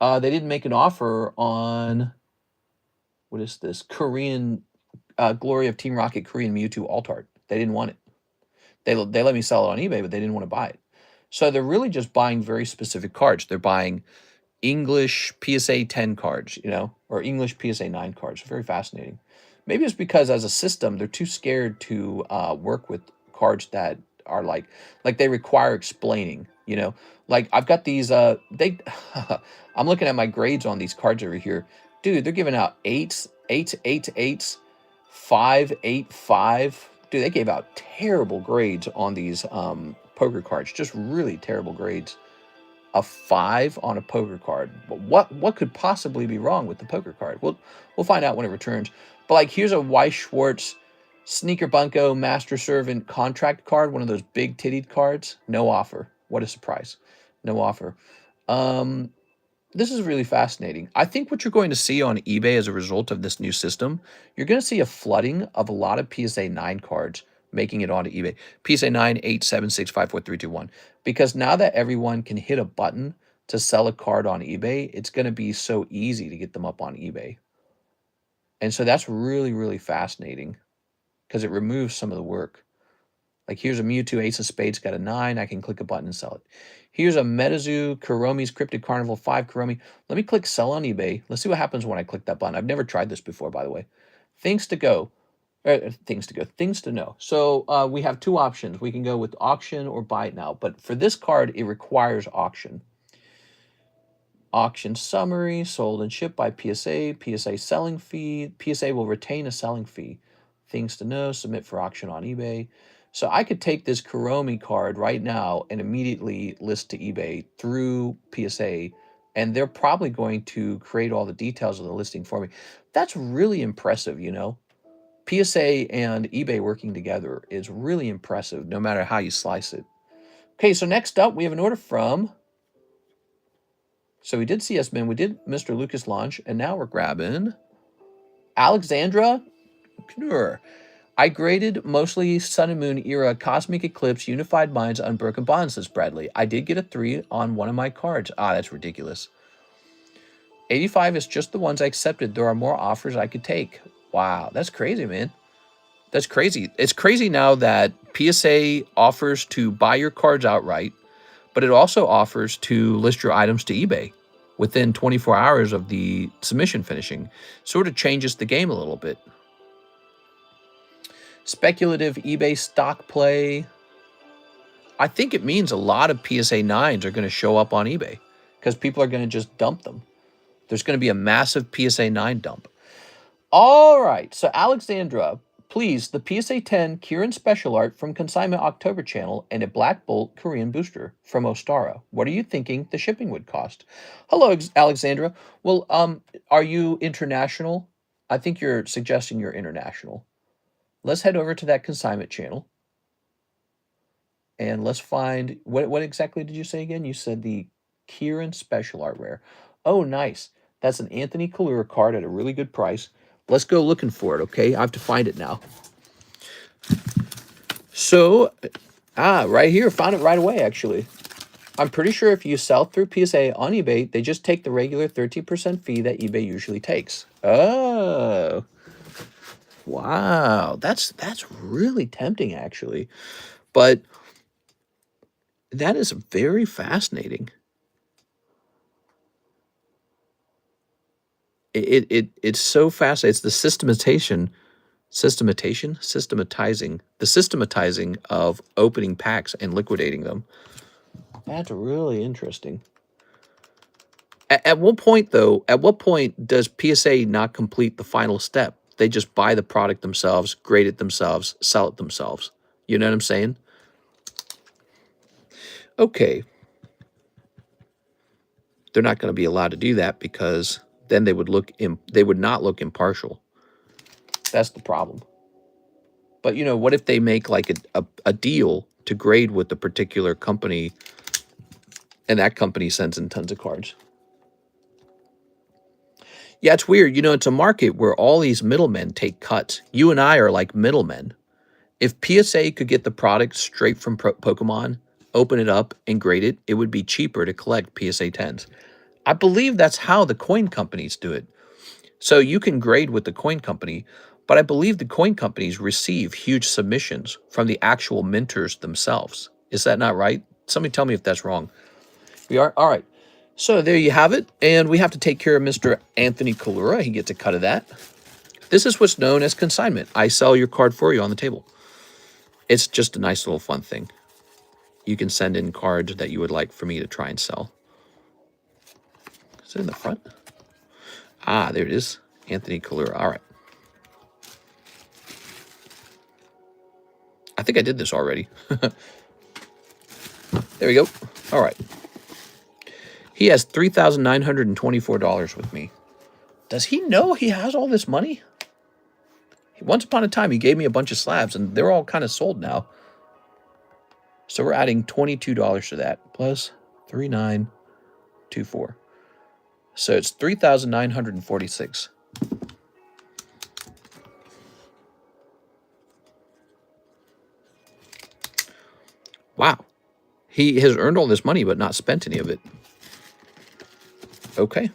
They didn't make an offer on, what is this? Korean Glory of Team Rocket Korean Mewtwo Alt Art. They didn't want it. They let me sell it on eBay, but they didn't want to buy it. So they're really just buying very specific cards. They're buying English PSA 10 cards, you know, or English PSA 9 cards. Very fascinating. Maybe it's because as a system, they're too scared to work with cards that are like they require explaining, you know. Like I've got these, I'm looking at my grades on these cards over here. Dude, they're giving out 8s, 8s, 5, 8, 5. Dude, they gave out terrible grades on these poker cards. Just really terrible grades. A 5 on a poker card. But what could possibly be wrong with the poker card? We'll find out when it returns. But like here's a Weiss Schwartz Sneaker Bunko Master Servant contract card, one of those big tittied cards. No offer. What a surprise. No offer. This is really fascinating. I think what you're going to see on eBay as a result of this new system, you're going to see a flooding of a lot of PSA 9 cards making it onto eBay. PSA 9, 8, 7, 6, 5, 4, 3, 2, 1. Because now that everyone can hit a button to sell a card on eBay, it's going to be so easy to get them up on eBay. And so that's really, really fascinating because it removes some of the work. Like here's a Mewtwo Ace of Spades, got a 9. I can click a button and sell it. Here's a Metazoo Kuromi's Cryptid Carnival 5 Kuromi. Let me click sell on eBay. Let's see what happens when I click that button. I've never tried this before, by the way. Things to go. Things to know. So we have two options. We can go with auction or buy it now. But for this card, it requires auction. Auction summary, sold and shipped by PSA. PSA selling fee. PSA will retain a selling fee. Things to know, submit for auction on eBay. So I could take this Kuromi card right now and immediately list to eBay through PSA, and they're probably going to create all the details of the listing for me. That's really impressive, you know. PSA and eBay working together is really impressive, no matter how you slice it. Okay, so next up, we have an order from... So we did CS Min, we did Mr. Lucas Launch, and now we're grabbing Alexandra Knur. I graded mostly Sun and Moon era Cosmic Eclipse, Unified Minds, Unbroken Bonds, says Bradley. I did get a 3 on one of my cards. Ah, that's ridiculous. 85 is just the ones I accepted. There are more offers I could take. Wow, that's crazy, man. That's crazy. It's crazy now that PSA offers to buy your cards outright, but it also offers to list your items to eBay within 24 hours of the submission finishing. Sort of changes the game a little bit. Speculative eBay stock play. I think it means a lot of PSA 9s are going to show up on eBay because people are going to just dump them. There's going to be a massive PSA 9 dump. All right, so Alexandra, please, the PSA 10 Kieran Special Art from Consignment October channel and a Black Bolt Korean booster from Ostara. What are you thinking the shipping would cost? Hello, Alexandra. Well, are you international? I think you're suggesting you're international. Let's head over to that Consignment channel. And let's find... What exactly did you say again? You said the Kieran Special Art Rare. Oh, nice. That's an Anthony Kalura card at a really good price. Let's go looking for it, okay? I have to find it now. So, right here. Found it right away, actually. I'm pretty sure if you sell through PSA on eBay, they just take the regular 13% fee that eBay usually takes. Oh. Wow. That's really tempting, actually. But that is very fascinating. It's so fascinating. It's the systematizing of opening packs and liquidating them. That's really interesting. At what point, though, does PSA not complete the final step? They just buy the product themselves, grade it themselves, sell it themselves. You know what I'm saying? Okay. They're not going to be allowed to do that because then they would not look impartial. That's the problem. But, you know, what if they make like a deal to grade with the particular company and that company sends in tons of cards? Yeah, it's weird. You know, it's a market where all these middlemen take cuts. You and I are like middlemen. If PSA could get the product straight from Pokemon, open it up and grade it, it would be cheaper to collect PSA 10s. I believe that's how the coin companies do it. So you can grade with the coin company, but I believe the coin companies receive huge submissions from the actual minters themselves. Is that not right? Somebody tell me if that's wrong. We are? All right. So there you have it. And we have to take care of Mr. Anthony Kalura. He gets a cut of that. This is what's known as consignment. I sell your card for you on the table. It's just a nice little fun thing. You can send in cards that you would like for me to try and sell. Is it in the front? Ah, there it is. Anthony Kalura. All right. I think I did this already. There we go. All right. He has $3,924 with me. Does he know he has all this money? Once upon a time, he gave me a bunch of slabs, and they're all kind of sold now. So we're adding $22 to that, plus 3,924. So it's 3,946. Wow. He has earned all this money, but not spent any of it. Okay.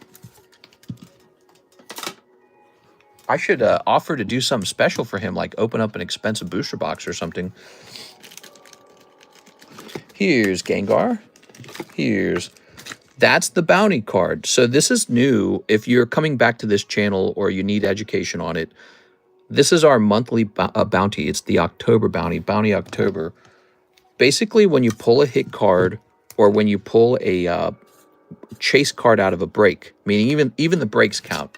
I should offer to do something special for him, like open up an expensive booster box or something. Here's Gengar. That's the bounty card. So this is new. If you're coming back to this channel or you need education on it, this is our monthly bounty. It's the October bounty, Bounty October. Basically, when you pull a hit card or when you pull a chase card out of a break, meaning even the breaks count.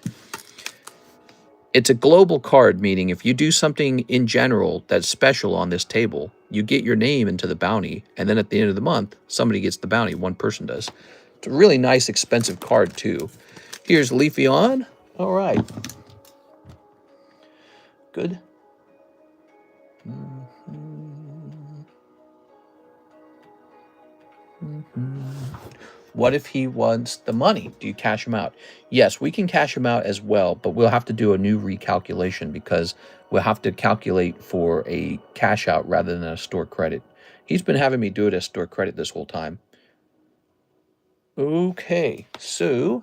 It's a global card, meaning if you do something in general that's special on this table, you get your name into the bounty, and then at the end of the month, somebody gets the bounty. One person does. It's a really nice, expensive card, too. Here's Leafeon. All right. Good. What if he wants the money? Do you cash him out? Yes, we can cash him out as well, but we'll have to do a new recalculation because we'll have to calculate for a cash out rather than a store credit. He's been having me do it as store credit this whole time. Okay, so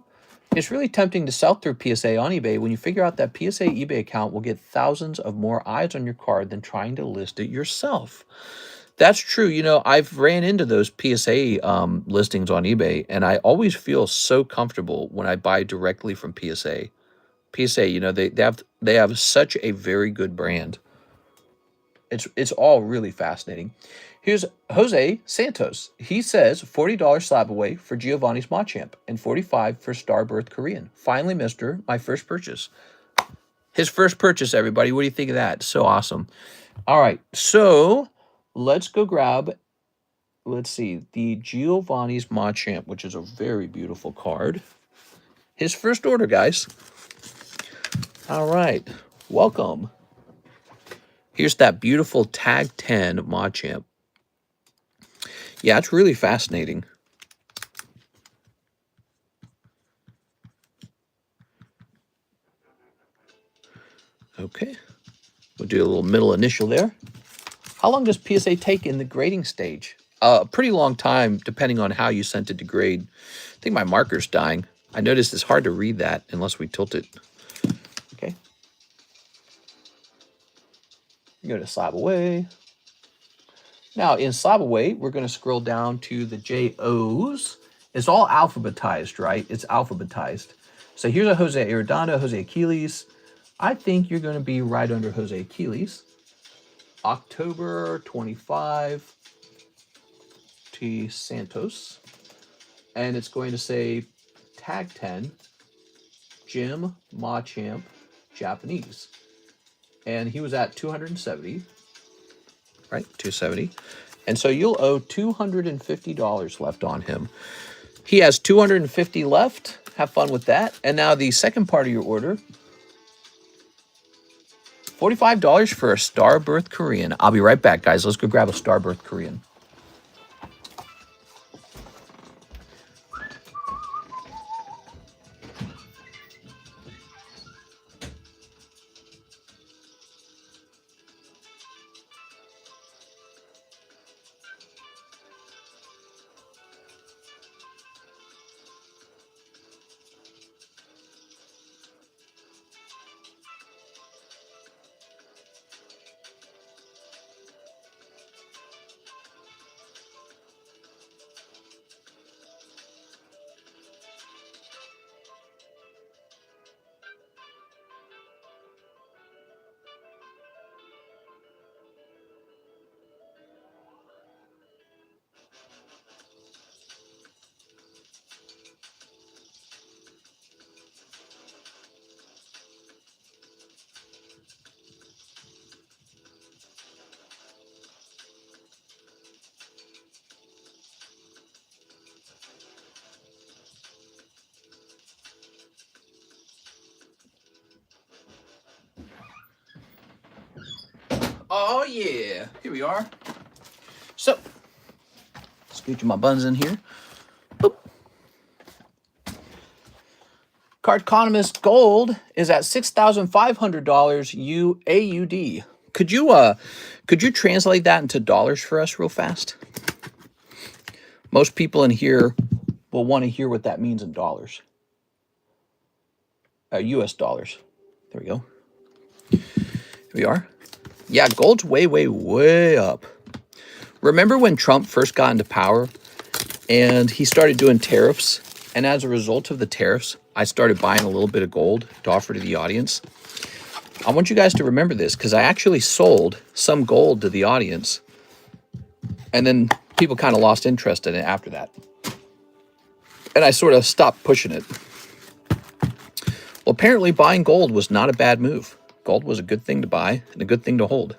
it's really tempting to sell through PSA on eBay when you figure out that PSA eBay account will get thousands of more eyes on your card than trying to list it yourself. That's true. You know, I've ran into those PSA listings on eBay, and I always feel so comfortable when I buy directly from PSA. PSA, you know, they have such a very good brand. It's all really fascinating. Here's Jose Santos. He says $40 slab away for Giovanni's Machamp and $45 for Starbirth Korean. Finally, Mister, my first purchase. His first purchase, everybody. What do you think of that? So awesome. All right, so let's go grab, let's see, the Giovanni's Machamp, which is a very beautiful card. His first order, guys. All right, welcome. Here's that beautiful Tag 10 Machamp. Yeah, it's really fascinating. Okay, we'll do a little middle initial there. How long does PSA take in the grading stage? A pretty long time, depending on how you sent it to grade. I think my marker's dying. I noticed it's hard to read that unless we tilt it. Okay. Go to Slab Away. Now, in Slab Away, we're going to scroll down to the JOs. It's all alphabetized, right? It's alphabetized. So here's a Jose Arredondo, Jose Achilles. I think you're going to be right under Jose Achilles. October 25, T. Santos. And it's going to say Tag 10, Jim Machamp, Japanese. And he was at 270, right? 270. And so you'll owe $250 left on him. He has 250 left. Have fun with that. And now the second part of your order, $45 for a Starbirth Korean. I'll be right back, guys. Let's go grab a Starbirth Korean. Oh, yeah. Here we are. So, scooching my buns in here. Boop. Cardconomist Gold is at $6,500 AUD. Could you translate that into dollars for us real fast? Most people in here will want to hear what that means in dollars. US dollars. There we go. Here we are. Yeah, gold's way, way, way up. Remember when Trump first got into power and he started doing tariffs? And as a result of the tariffs, I started buying a little bit of gold to offer to the audience. I want you guys to remember this because I actually sold some gold to the audience. And then people kind of lost interest in it after that. And I sort of stopped pushing it. Well, apparently buying gold was not a bad move. Gold was a good thing to buy and a good thing to hold.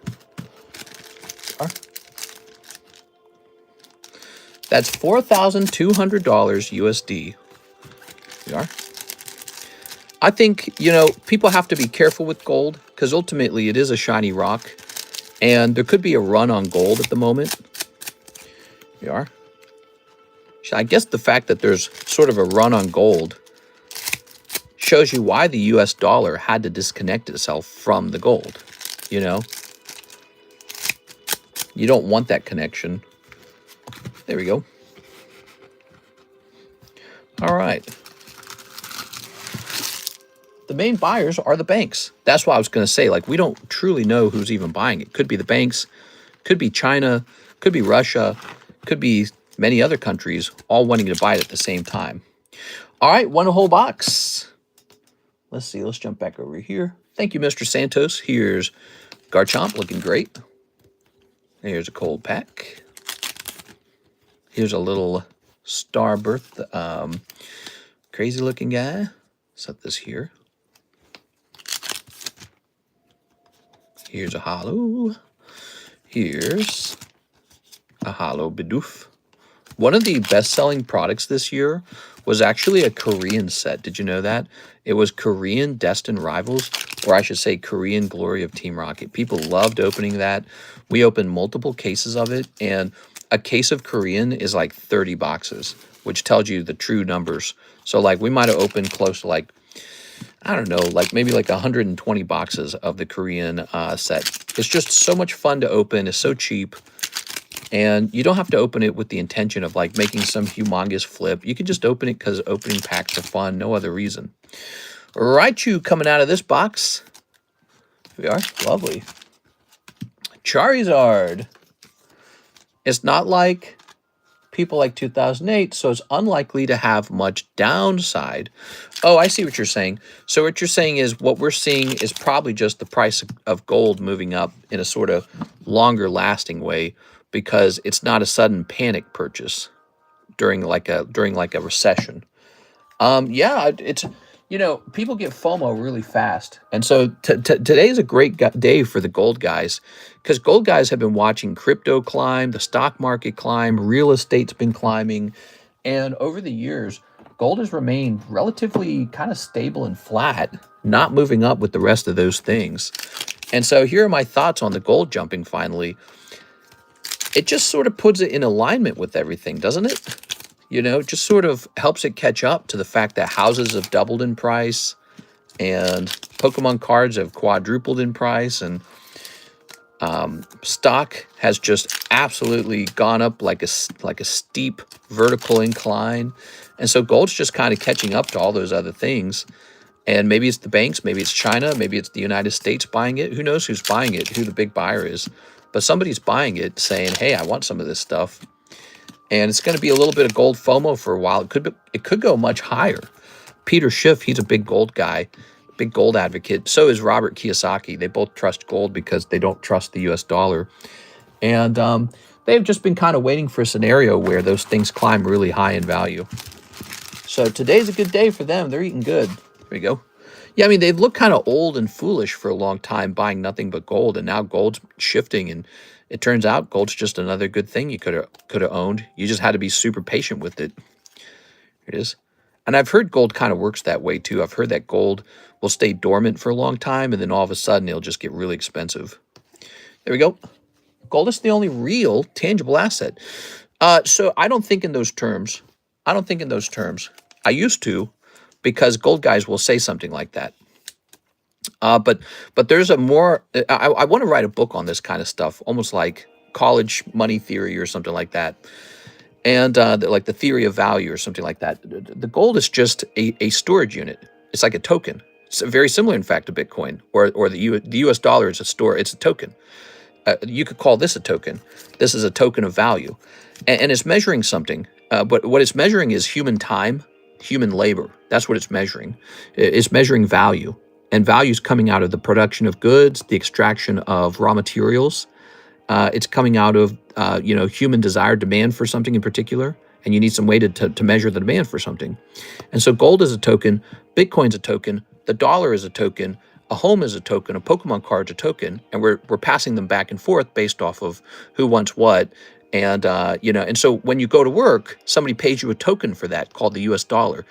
That's $4,200 USD. We are. I think, you know, people have to be careful with gold because ultimately it is a shiny rock. And there could be a run on gold at the moment. We are. I guess the fact that there's sort of a run on gold shows you why the US dollar had to disconnect itself from the gold. You know, you don't want that connection. There we go. All right. The main buyers are the banks. That's what I was going to say. Like, we don't truly know who's even buying it. Could be the banks, could be China, could be Russia, could be many other countries all wanting to buy it at the same time. All right, one whole box. Let's see. Let's jump back over here. Thank you, Mr. Santos. Here's Garchomp looking great. Here's a cold pack. Here's a little Starbirth, crazy looking guy. Set this here. Here's a holo. Here's a holo Bidoof. One of the best-selling products this year was actually a Korean set. Did you know that? It was Korean Destined Rivals, or I should say Korean Glory of Team Rocket. People loved opening that. We opened multiple cases of it, and a case of Korean is like 30 boxes, which tells you the true numbers. So, like, we might have opened close to, like, I don't know, like maybe like 120 boxes of the Korean set. It's just so much fun to open. It's so cheap. And you don't have to open it with the intention of like making some humongous flip. You can just open it because opening packs are fun. No other reason. Raichu coming out of this box. Here we are. Lovely. Charizard. It's not like people like 2008, so it's unlikely to have much downside. Oh, I see what you're saying. So what you're saying is what we're seeing is probably just the price of gold moving up in a sort of longer lasting way because it's not a sudden panic purchase during like a recession. Yeah, it's, you know, people get FOMO really fast. And so today is a great day for the gold guys because gold guys have been watching crypto climb, the stock market climb, real estate's been climbing. And over the years, gold has remained relatively kind of stable and flat, not moving up with the rest of those things. And so here are my thoughts on the gold jumping finally. It just sort of puts it in alignment with everything, doesn't it? You know, it just sort of helps it catch up to the fact that houses have doubled in price and Pokemon cards have quadrupled in price and stock has just absolutely gone up like a steep vertical incline. And so gold's just kind of catching up to all those other things. And maybe it's the banks, maybe it's China, maybe it's the United States buying it. Who knows who's buying it, who the big buyer is. But somebody's buying it saying, hey, I want some of this stuff. And it's going to be a little bit of gold FOMO for a while. It could go much higher. Peter Schiff, he's a big gold guy, big gold advocate. So is Robert Kiyosaki. They both trust gold because they don't trust the US dollar. And they've just been kind of waiting for a scenario where those things climb really high in value. So today's a good day for them. They're eating good. There we go. Yeah, I mean, they've looked kind of old and foolish for a long time buying nothing but gold. And now gold's shifting and it turns out gold's just another good thing you could have owned. You just had to be super patient with it. Here it is. And I've heard gold kind of works that way too. I've heard that gold will stay dormant for a long time and then all of a sudden it'll just get really expensive. There we go. Gold is the only real tangible asset. So I don't think in those terms. I don't think in those terms. I used to because gold guys will say something like that. But there's a more, I want to write a book on this kind of stuff, almost like college money theory or something like that. And like the theory of value or something like that. The gold is just a storage unit. It's like a token. very similar, in fact, to Bitcoin, or the U.S. dollar is a store. It's a token. You could call this a token. This is a token of value, and it's measuring something. But what it's measuring is human time, human labor. That's what it's measuring. It's measuring value, and value is coming out of the production of goods, the extraction of raw materials. It's coming out of human desire, demand for something in particular, and you need some way to measure the demand for something. And so gold is a token, Bitcoin's a token, the dollar is a token, a home is a token, a Pokemon card's a token, and we're passing them back and forth based off of who wants what. And and so when you go to work, somebody pays you a token for that called the U.S. dollar.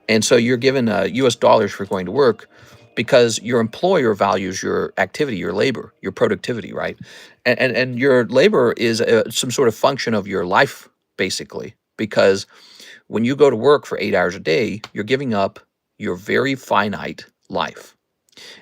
And so you're given U.S. dollars for going to work because your employer values your activity, your labor, your productivity, right? And your labor is some sort of function of your life, basically, because when you go to work for 8 hours a day, you're giving up your very finite life.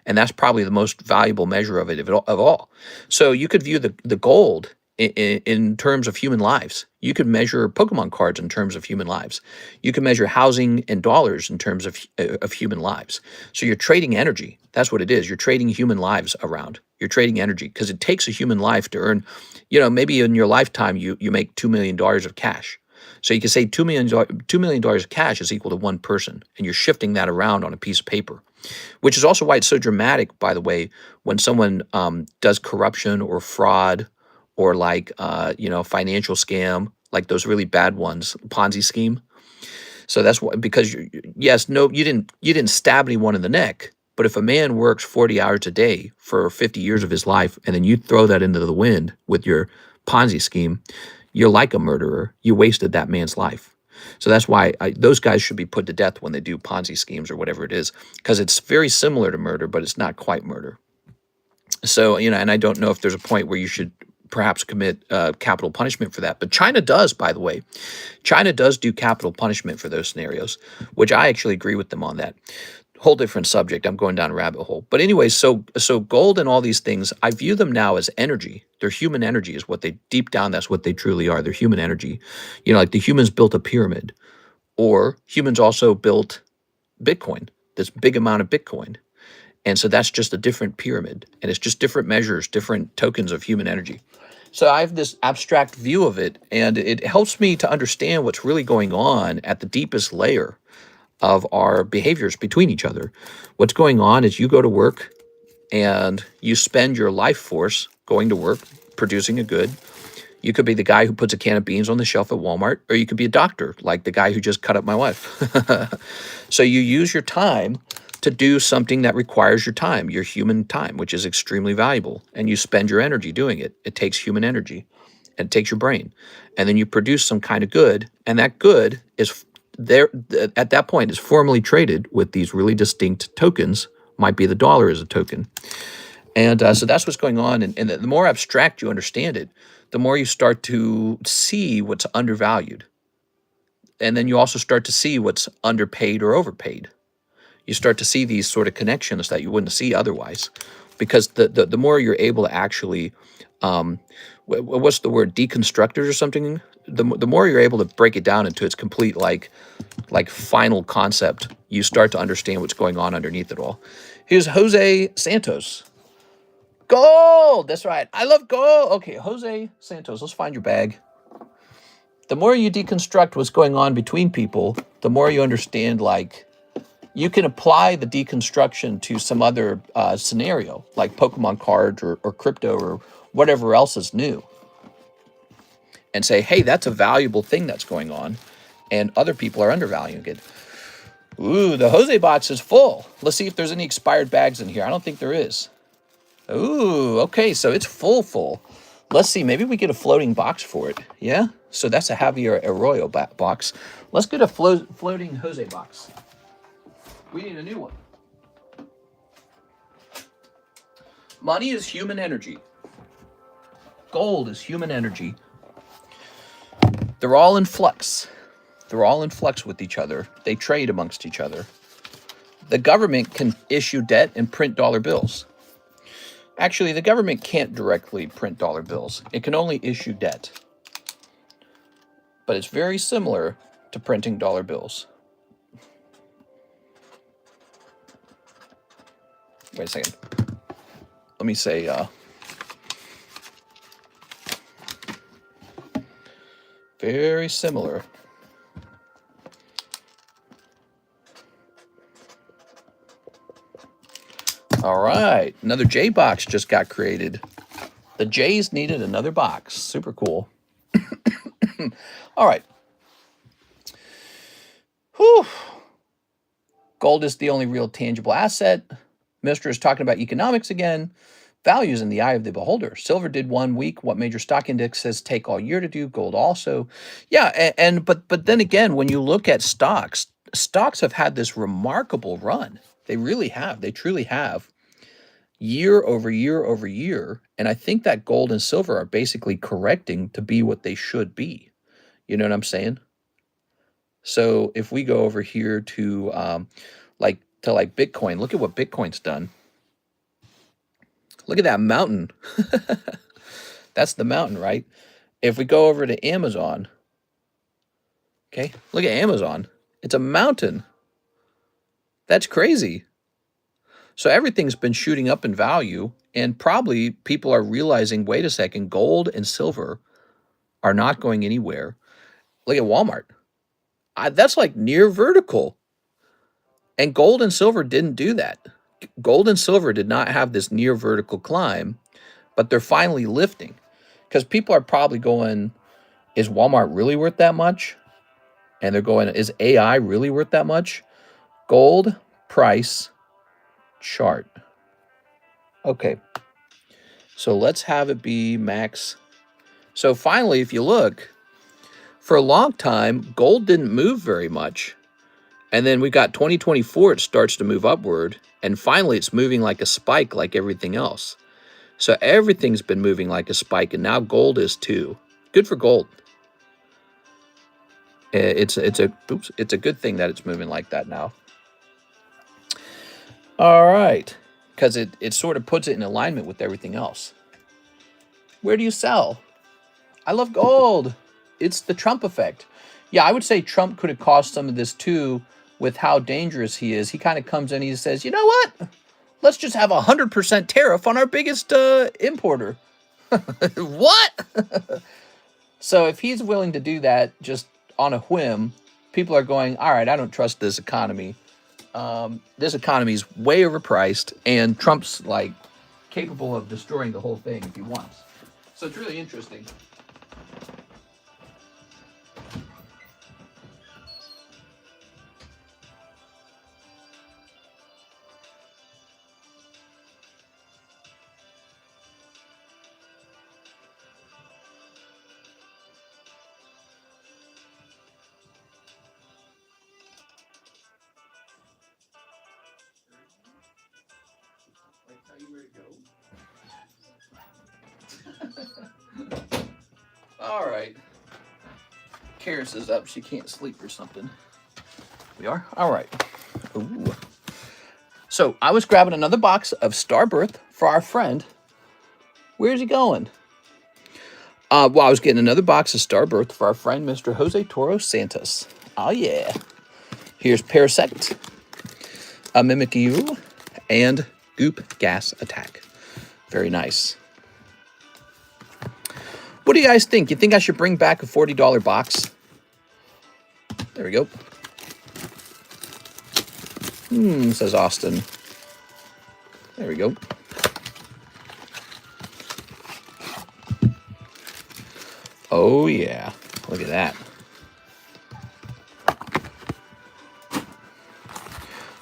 And that's probably the most valuable measure of it of all. So you could view the gold in terms of human lives. You could measure Pokemon cards in terms of human lives. You can measure housing and dollars in terms of human lives. So you're trading energy. That's what it is. You're trading human lives around. You're trading energy because it takes a human life to earn, maybe in your lifetime you make $2 million of cash. So you can say $2 million of cash is equal to one person, and you're shifting that around on a piece of paper, which is also why it's so dramatic, by the way, when someone does corruption or fraud or financial scam, like those really bad ones, Ponzi scheme. So that's why, because you didn't stab anyone in the neck, but if a man works 40 hours a day for 50 years of his life, and then you throw that into the wind with your Ponzi scheme, you're like a murderer. You wasted that man's life. So that's why those guys should be put to death when they do Ponzi schemes or whatever it is, because it's very similar to murder, but it's not quite murder. So, and I don't know if there's a point where you should perhaps commit capital punishment for that. But China does, by the way. China does do capital punishment for those scenarios, which I actually agree with them on that. Whole different subject. I'm going down a rabbit hole. But anyway, so gold and all these things, I view them now as energy. They're human energy is what they, deep down, that's what they truly are. They're human energy. Like the humans built a pyramid, or humans also built Bitcoin, this big amount of Bitcoin. And so that's just a different pyramid, and it's just different measures, different tokens of human energy. So I have this abstract view of it, and it helps me to understand what's really going on at the deepest layer of our behaviors between each other. What's going on is you go to work and you spend your life force going to work, producing a good. You could be the guy who puts a can of beans on the shelf at Walmart, or you could be a doctor, like the guy who just cut up my wife. So you use your time to do something that requires your time, your human time, which is extremely valuable, and you spend your energy doing it. It takes human energy, and it takes your brain, and then you produce some kind of good, and that good is there at that point is formally traded with these really distinct tokens. Might be the dollar as a token. And so that's what's going on. And the more abstract you understand it, the more you start to see what's undervalued. And then you also start to see what's underpaid or overpaid. You start to see these sort of connections that you wouldn't see otherwise. Because the more you're able to actually, what's the word, deconstruct it or something? The more you're able to break it down into its complete, like final concept, you start to understand what's going on underneath it all. Here's Jose Santos. Gold! That's right. I love gold. Okay, Jose Santos, let's find your bag. The more you deconstruct what's going on between people, the more you understand, you can apply the deconstruction to some other scenario, like Pokemon cards or crypto or whatever else is new, and say, hey, that's a valuable thing that's going on, and other people are undervaluing it. Ooh, the Jose box is full. Let's see if there's any expired bags in here. I don't think there is. Ooh, okay, so it's full. Let's see, maybe we get a floating box for it. Yeah? So that's a Javier Arroyo box. Let's get a floating Jose box. We need a new one. Money is human energy. Gold is human energy. They're all in flux. They're all in flux with each other. They trade amongst each other. The government can issue debt and print dollar bills. Actually, the government can't directly print dollar bills. It can only issue debt. But it's very similar to printing dollar bills. Wait a second. Let me say, very similar. All right, another J box just got created. The J's needed another box. Super cool. All right. Whew. Gold is the only real tangible asset. Mr. is talking about economics again. Values in the eye of the beholder. Silver did 1 week what major stock indexes take all year to do. Gold also. Yeah, but then again, when you look at stocks have had this remarkable run. They really have. They truly have. Year over year over year. And I think that gold and silver are basically correcting to be what they should be. You know what I'm saying? So if we go over here to like Bitcoin, look at what Bitcoin's done. Look at that mountain. That's the mountain, right? If we go over to Amazon, okay, look at Amazon. It's a mountain. That's crazy. So everything's been shooting up in value, and probably people are realizing, wait a second, gold and silver are not going anywhere. Look at Walmart. That's like near vertical. And gold and silver didn't do that. Gold and silver did not have this near vertical climb, but they're finally lifting. Because people are probably going, is Walmart really worth that much? And they're going, is AI really worth that much? Gold price chart. Okay. So let's have it be max. So finally, if you look, for a long time, gold didn't move very much. And then we got 2024, it starts to move upward. And finally, it's moving like a spike like everything else. So everything's been moving like a spike, and now gold is too. Good for gold. It's a good thing that it's moving like that now. All right, because it sort of puts it in alignment with everything else. Where do you sell? I love gold. It's the Trump effect. Yeah, I would say Trump could have caused some of this too with how dangerous he is. He kind of comes in and he says, you know what? Let's just have 100% tariff on our biggest importer. What? So if he's willing to do that just on a whim, people are going, all right, I don't trust this economy. This economy is way overpriced, and Trump's like capable of destroying the whole thing if he wants. So it's really interesting. All right. Karis is up. She can't sleep or something. We are? All right. Ooh. So I was grabbing another box of Starbirth for our friend. Where's he going? Well, I was getting another box of Starbirth for our friend, Mr. Jose Toro Santos. Oh, yeah. Here's Parasect, a Mimikyu, and Goop Gas Attack. Very nice. What do you guys think? You think I should bring back a $40 box? There we go. Says Austin. There we go. Oh, yeah. Look at that.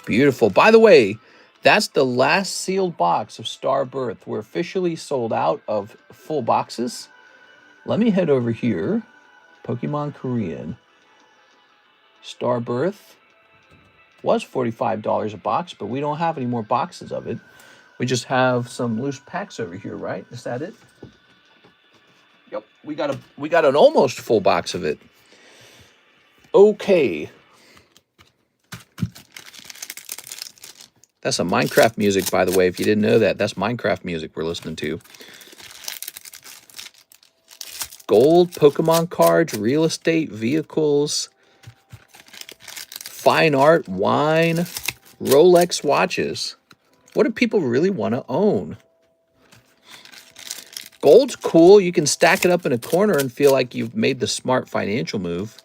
Beautiful. By the way, that's the last sealed box of Starbirth. We're officially sold out of full boxes. Let me head over here. Pokemon Korean. Starbirth was $45 a box, but we don't have any more boxes of it. We just have some loose packs over here, right? Is that it? Yep, we got an almost full box of it. Okay. That's some Minecraft music, by the way. If you didn't know that, that's Minecraft music we're listening to. Gold, Pokemon cards, real estate, vehicles, fine art, wine, Rolex watches. What do people really want to own? Gold's cool. You can stack it up in a corner and feel like you've made the smart financial move.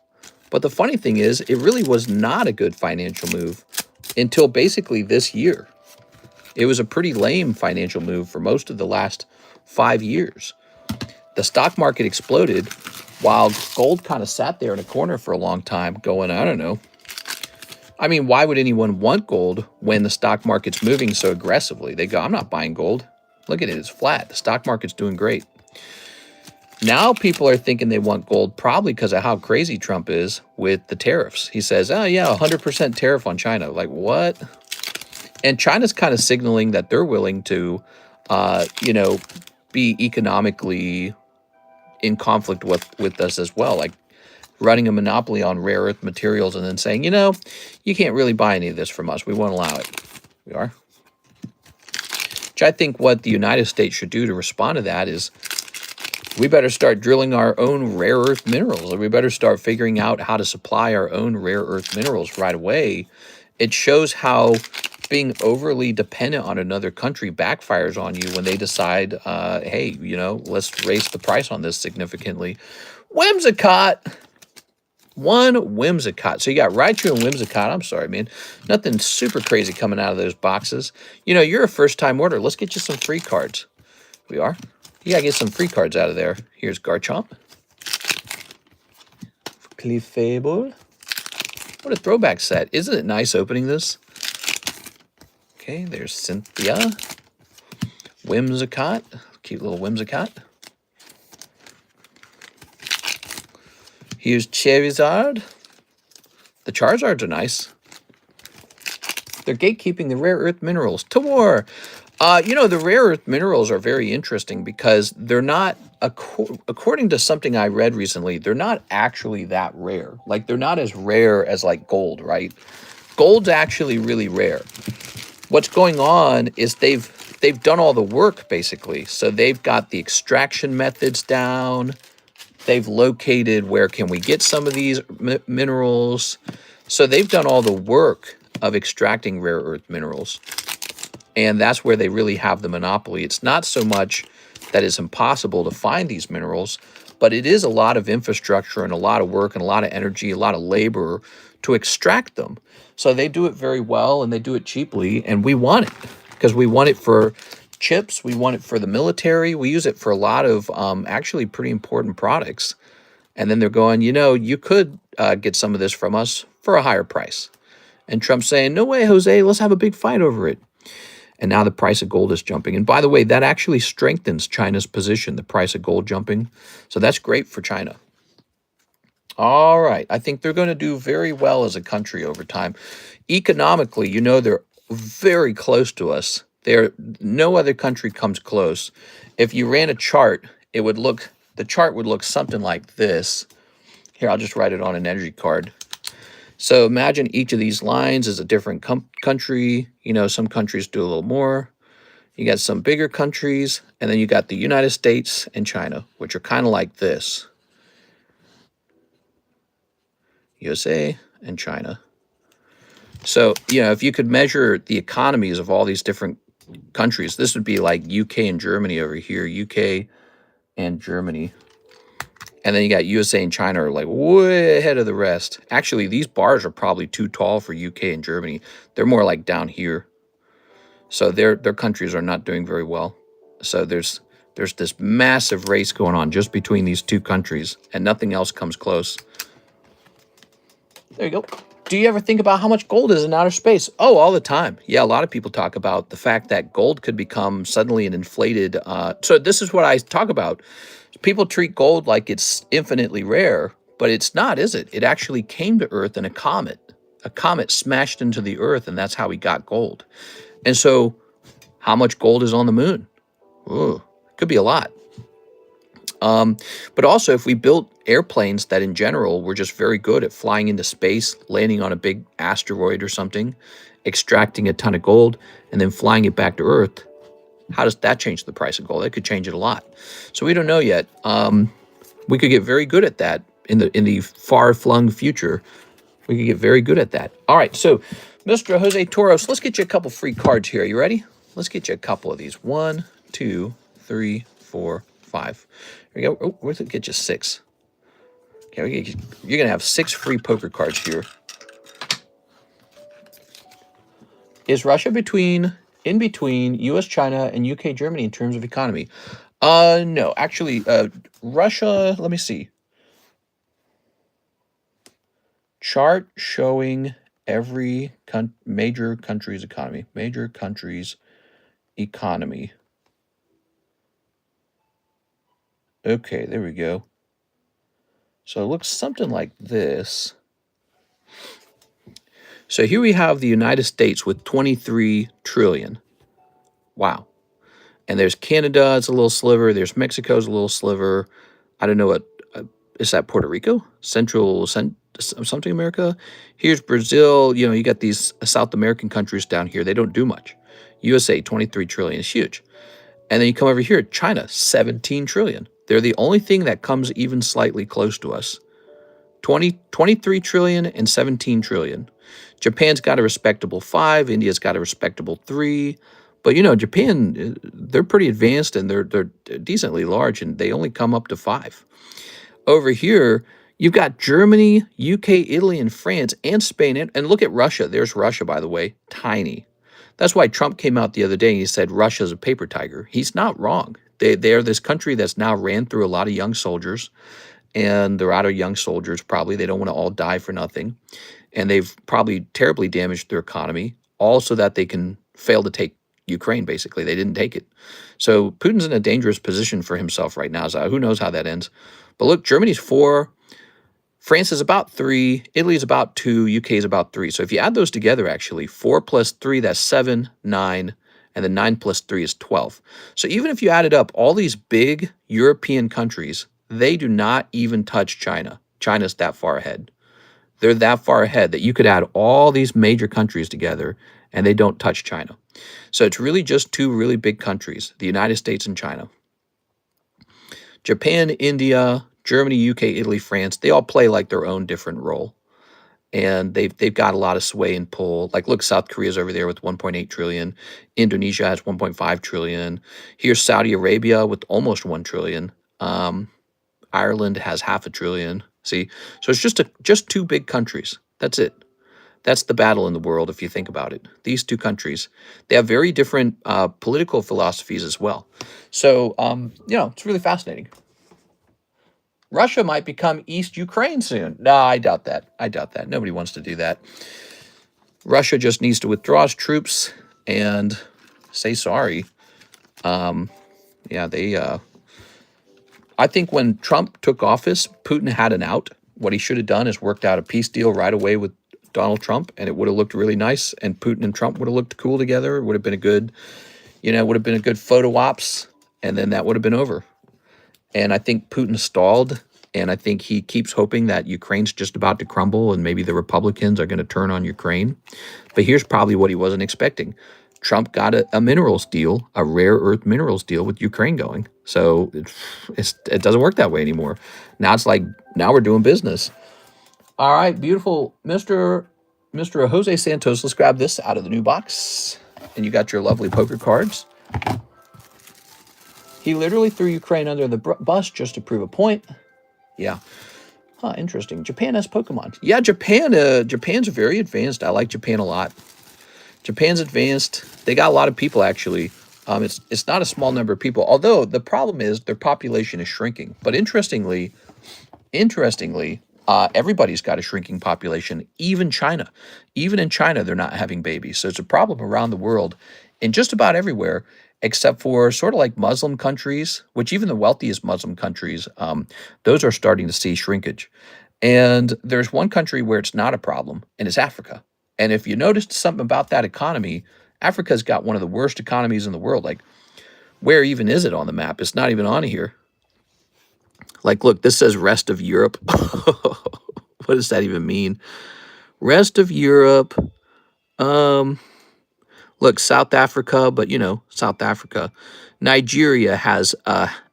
But the funny thing is, it really was not a good financial move until basically this year. It was a pretty lame financial move for most of the last 5 years. The stock market exploded while gold kind of sat there in a corner for a long time going, I don't know. I mean, why would anyone want gold when the stock market's moving so aggressively? They go, I'm not buying gold. Look at it, it's flat. The stock market's doing great. Now people are thinking they want gold probably because of how crazy Trump is with the tariffs. He says, oh yeah, 100% tariff on China. Like, what? And China's kind of signaling that they're willing to, be economically in conflict with us as well. Like running a monopoly on rare earth materials and then saying, you can't really buy any of this from us. We won't allow it. We are. Which I think what the United States should do to respond to that is we better start drilling our own rare earth minerals. Or we better start figuring out how to supply our own rare earth minerals right away. It shows how being overly dependent on another country backfires on you when they decide, hey, let's raise the price on this significantly. Whimsicott. One Whimsicott. So you got Raichu and Whimsicott. I'm sorry, man. Nothing super crazy coming out of those boxes. You're a first-time order. Let's get you some free cards. We are. You got to get some free cards out of there. Here's Garchomp. Clefable. What a throwback set. Isn't it nice opening this? Okay, there's Cynthia. Whimsicott. Cute little Whimsicott. Here's Charizard. The Charizards are nice. They're gatekeeping the rare earth minerals. Tawar. The rare earth minerals are very interesting because they're not, according to something I read recently, they're not actually that rare. Like, they're not as rare as, like, gold, right? Gold's actually really rare. What's going on is they've done all the work, basically. So they've got the extraction methods down. They've located where can we get some of these minerals. So they've done all the work of extracting rare earth minerals. And that's where they really have the monopoly. It's not so much that it's impossible to find these minerals, but it is a lot of infrastructure and a lot of work and a lot of energy, a lot of labor to extract them. So they do it very well and they do it cheaply, and we want it because we want it for chips. We want it for the military. We use it for a lot of actually pretty important products. And then they're going, you could get some of this from us for a higher price. And Trump's saying, no way, Jose, let's have a big fight over it. And now the price of gold is jumping. And by the way, that actually strengthens China's position, the price of gold jumping. So that's great for China. All right. I think they're going to do very well as a country over time. Economically, they're very close to us. No other country comes close. If you ran a chart, the chart would look something like this. Here, I'll just write it on an energy card. So imagine each of these lines is a different country. Some countries do a little more. You got some bigger countries, and then you got the United States and China, which are kind of like this. USA and China. So, if you could measure the economies of all these different countries, this would be like UK and Germany over here, UK and Germany. And then you got USA and China are like way ahead of the rest. Actually, these bars are probably too tall for UK and Germany. They're more like down here. So their countries are not doing very well. So there's this massive race going on just between these two countries, and nothing else comes close. There you go. Do you ever think about how much gold is in outer space? Oh, all the time. Yeah, a lot of people talk about the fact that gold could become suddenly an inflated... so this is what I talk about. People treat gold like it's infinitely rare, but it's not, is it? It actually came to Earth in a comet. A comet smashed into the Earth, and that's how we got gold. And so how much gold is on the moon? Ooh, could be a lot. But also, if we built airplanes that in general were just very good at flying into space, landing on a big asteroid or something, extracting a ton of gold, and then flying it back to Earth, how does that change the price of gold? That could change it a lot. So we don't know yet. We could get very good at that in the far-flung future. We could get very good at that. All right, so Mr. Jose Toros, let's get you a couple free cards here. You ready? let's get you a couple of these. 1, 2, 3, 4, 5. Here we go. Oh, where's it get you 6? Okay, you're gonna have 6 free poker cards here. Is Russia in between U.S., China, and U.K., Germany in terms of economy? No, actually, Russia. Let me see. Chart showing every major country's economy. Major country's economy. Okay, there we go. So it looks something like this. So here we have the United States with 23 trillion. Wow. And there's Canada, it's a little sliver. There's Mexico's a little sliver. I don't know what, is that Puerto Rico? Something America? Here's Brazil. You know, you got these South American countries down here. They don't do much. USA, 23 trillion is huge. And then you come over here, China, 17 trillion. They're the only thing that comes even slightly close to us. 23 trillion and 17 trillion. Japan's got a respectable 5. India's got a respectable 3. But, you know, Japan, they're pretty advanced and they're decently large, and they only come up to 5. Over here, you've got Germany, UK, Italy, and France, and Spain. And look at Russia. There's Russia, by the way, tiny. That's why Trump came out the other day and he said Russia's a paper tiger. He's not wrong. They are this country that's now ran through a lot of young soldiers, and they're out of young soldiers probably. They don't want to all die for nothing. And they've probably terribly damaged their economy, all so that they can fail to take Ukraine, basically. They didn't take it. So Putin's in a dangerous position for himself right now. So who knows how that ends. But look, Germany's 4. France is about 3. Italy is about 2. UK is about 3. So if you add those together, actually, 4 plus 3, that's 7, 9. And then 9 plus 3 is 12. So even if you added up all these big European countries, they do not even touch China. China's that far ahead. They're that far ahead that you could add all these major countries together and they don't touch China. So it's really just 2 really big countries, the United States and China. Japan, India, Germany, UK, Italy, France, they all play like their own different role. And they've got a lot of sway and pull. Like, look, South Korea's over there with 1.8 trillion. Indonesia has 1.5 trillion. Here's Saudi Arabia with almost 1 trillion. Ireland has half a trillion. See, so it's just 2 big countries. That's it. That's the battle in the world, if you think about it. These 2 countries, they have very different political philosophies as well. So, you know, it's really fascinating. Russia might become East Ukraine soon. No, I doubt that. I doubt that. Nobody wants to do that. Russia just needs to withdraw its troops and say sorry. Yeah, I think when Trump took office, Putin had an out. What he should have done is worked out a peace deal right away with Donald Trump, and it would have looked really nice, and Putin and Trump would have looked cool together. It would have been a good, you know, would have been a good photo ops, and then that would have been over. And I think Putin stalled, and I think he keeps hoping that Ukraine's just about to crumble and maybe the Republicans are going to turn on Ukraine. But here's probably what he wasn't expecting. Trump got a minerals deal, a rare earth minerals deal with Ukraine going. So it doesn't work that way anymore. Now it's like, now we're doing business. All right, beautiful Mr. Jose Santos, let's grab this out of the new box. And you got your lovely poker cards. He literally threw Ukraine under the bus just to prove a point. Yeah. Huh, interesting. Japan has Pokemon. Yeah, Japan's very advanced. I like Japan a lot. Japan's advanced. They got a lot of people, actually. It's not a small number of people, although the problem is their population is shrinking. But interestingly, everybody's got a shrinking population, even China. Even in China, they're not having babies. So it's a problem around the world and just about everywhere, except for sort of like Muslim countries, which even the wealthiest Muslim countries, those are starting to see shrinkage. And there's one country where it's not a problem, and it's Africa. And if you noticed something about that economy, Africa's got one of the worst economies in the world. Like, where even is it on the map? It's not even on here. Like, look, this says rest of Europe. What does that even mean? Rest of Europe. Look, South Africa, but you know, South Africa. Nigeria has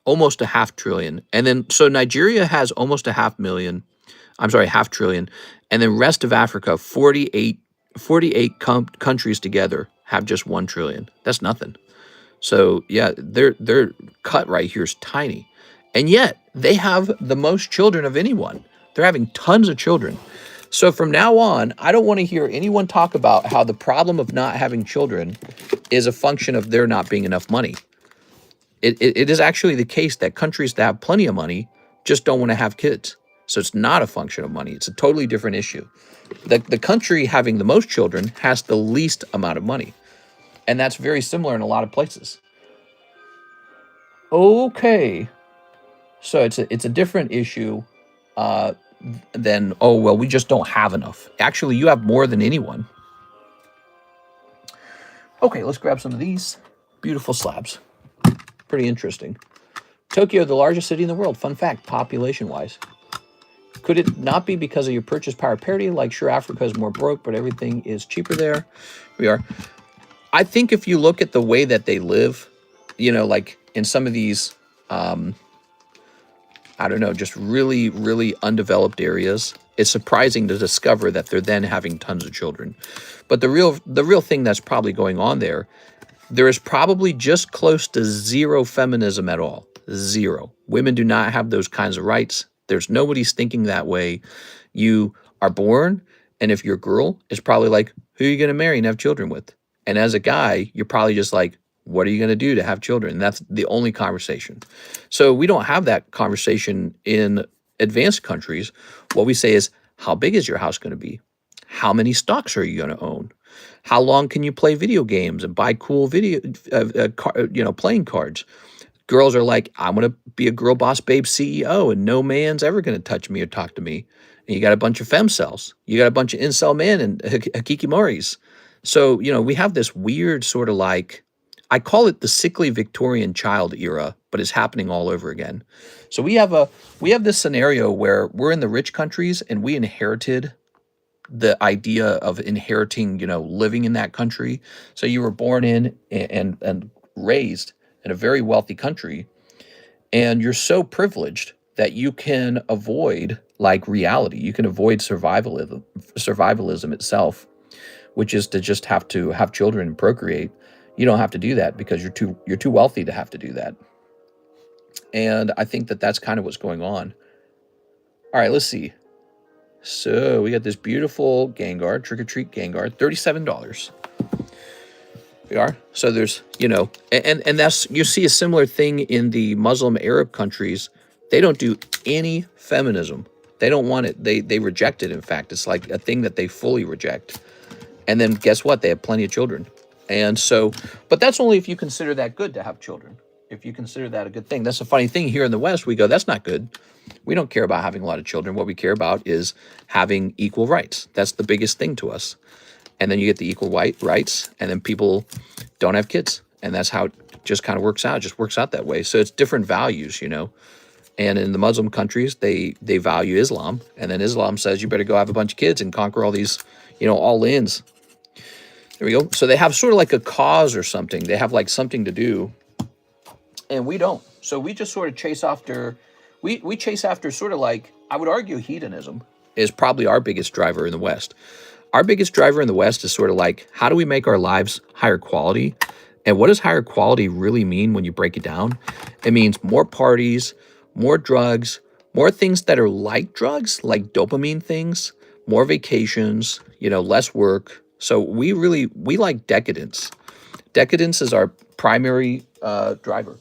almost a $500 billion. And then, so Nigeria has almost a $500,000. I'm sorry, $500 billion. And then rest of Africa, 48 countries together have just 1 trillion. That's nothing. So yeah, their cut right here is tiny. And yet they have the most children of anyone. They're having tons of children. So from now on, I don't want to hear anyone talk about how the problem of not having children is a function of there not being enough money. It is actually the case that countries that have plenty of money just don't want to have kids. So it's not a function of money. It's a totally different issue. The country having the most children has the least amount of money. And that's very similar in a lot of places. Okay. So it's a different issue than, oh, well, we just don't have enough. Actually, you have more than anyone. Okay, let's grab some of these beautiful slabs. Pretty interesting. Tokyo, the largest city in the world. Fun fact, population-wise. Could it not be because of your purchase power parity? Like, sure, Africa is more broke, but everything is cheaper there. We are. I think if you look at the way that they live, you know, like in some of these, I don't know, just really, really undeveloped areas, it's surprising to discover that they're then having tons of children. But the real thing that's probably going on there is probably just close to zero feminism at all. Zero. Women do not have those kinds of rights. There's nobody's thinking that way. You are born, and if you're a girl, it's probably like, who are you going to marry and have children with? And as a guy, you're probably just like, what are you going to do to have children? And that's the only conversation. So we don't have that conversation in advanced countries. What we say is, how big is your house going to be? How many stocks are you going to own? How long can you play video games and buy cool playing cards? Girls are like, I'm going to be a girl boss babe CEO, and no man's ever going to touch me or talk to me. And you got a bunch of femcells. You got a bunch of incel men and hikikimoris. So, you know, we have this weird sort of like, I call it the sickly Victorian child era, but it's happening all over again. So we have this scenario where we're in the rich countries and we inherited the idea of inheriting, you know, living in that country. So you were born in and raised in a very wealthy country, and you're so privileged that you can avoid like reality. You can avoid survivalism itself, which is to just have to have children and procreate. You don't have to do that because you're too wealthy to have to do that. And I think that that's kind of what's going on. All right, let's see. So we got this beautiful Gengar, Trick or Treat Gengar, $37. We are. So there's, you know, and that's, you see a similar thing in the Muslim Arab countries. They don't do any feminism. They don't want it. They reject it. In fact, it's like a thing that they fully reject. And then guess what? They have plenty of children. And so, but that's only if you consider that good to have children. If you consider that a good thing. That's a funny thing. Here in the West, we go, that's not good. We don't care about having a lot of children. What we care about is having equal rights. That's the biggest thing to us. And then you get the equal rights, and then people don't have kids. And that's how it just kind of works out. It just works out that way. So it's different values, you know. And in the Muslim countries, they value Islam. And then Islam says you better go have a bunch of kids and conquer all these, you know, all-ins. There we go. So they have sort of like a cause or something. They have like something to do. And we don't. So we just sort of chase after, we chase after sort of like, I would argue hedonism is probably our biggest driver in the West. Our biggest driver in the West is sort of like, how do we make our lives higher quality? And what does higher quality really mean when you break it down? It means more parties, more drugs, more things that are like drugs, like dopamine things, more vacations, you know, less work. So we like decadence. Decadence is our primary driver.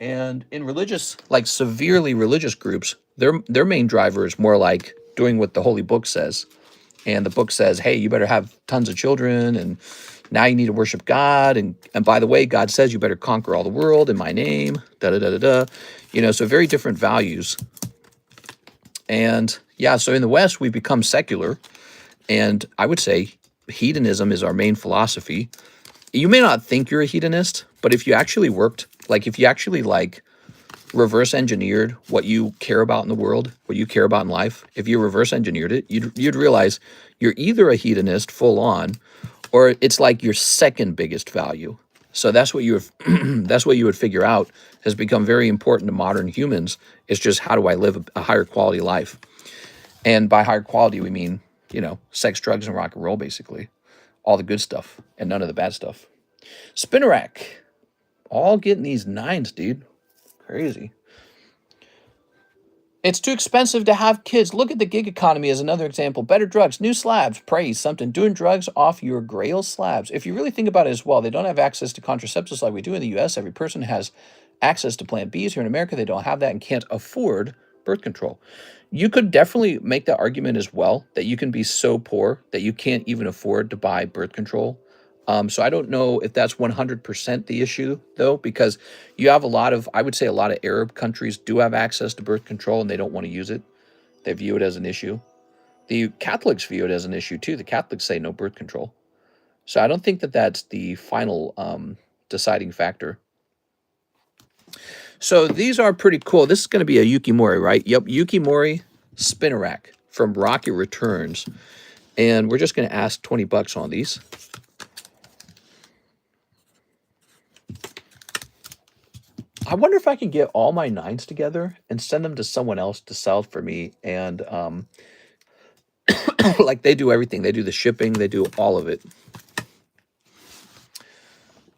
And in religious, like severely religious groups, their main driver is more like doing what the Holy Book says. And the book says, hey, you better have tons of children, and now you need to worship God. And by the way, God says you better conquer all the world in my name, da-da-da-da-da. You know, so very different values. And yeah, so in the West, we've become secular. And I would say hedonism is our main philosophy. You may not think you're a hedonist, but if you actually worked, like if you actually like reverse engineered what you care about in the world, what you care about in life, if you reverse engineered it, you'd realize you're either a hedonist full on, or it's like your second biggest value. So that's what you would figure out has become very important to modern humans. It's just, how do I live a higher quality life? And by higher quality, we mean, you know, sex, drugs, and rock and roll, basically. all the good stuff and none of the bad stuff. Spinnerack, all getting these 9s, dude. Crazy. It's too expensive to have kids. Look at the gig economy as another example. Better drugs, new slabs, praise, something. Doing drugs off your grail slabs. If you really think about it as well, they don't have access to contraceptives like we do in the US. Every person has access to Plan Bs. Here in America, they don't have that and can't afford birth control. You could definitely make the argument as well that you can be so poor that you can't even afford to buy birth control. So I don't know if that's 100% the issue, though, because you have a lot of, I would say a lot of Arab countries do have access to birth control and they don't want to use it. They view it as an issue. The Catholics view it as an issue, too. The Catholics say no birth control. So I don't think that that's the final deciding factor. So these are pretty cool. This is going to be a Yukimori, right? Yep, Yukimori Spinnerack from Rocket Returns. And we're just going to ask 20 bucks on these. I wonder if I can get all my 9s together and send them to someone else to sell for me. And like they do everything. They do the shipping. They do all of it.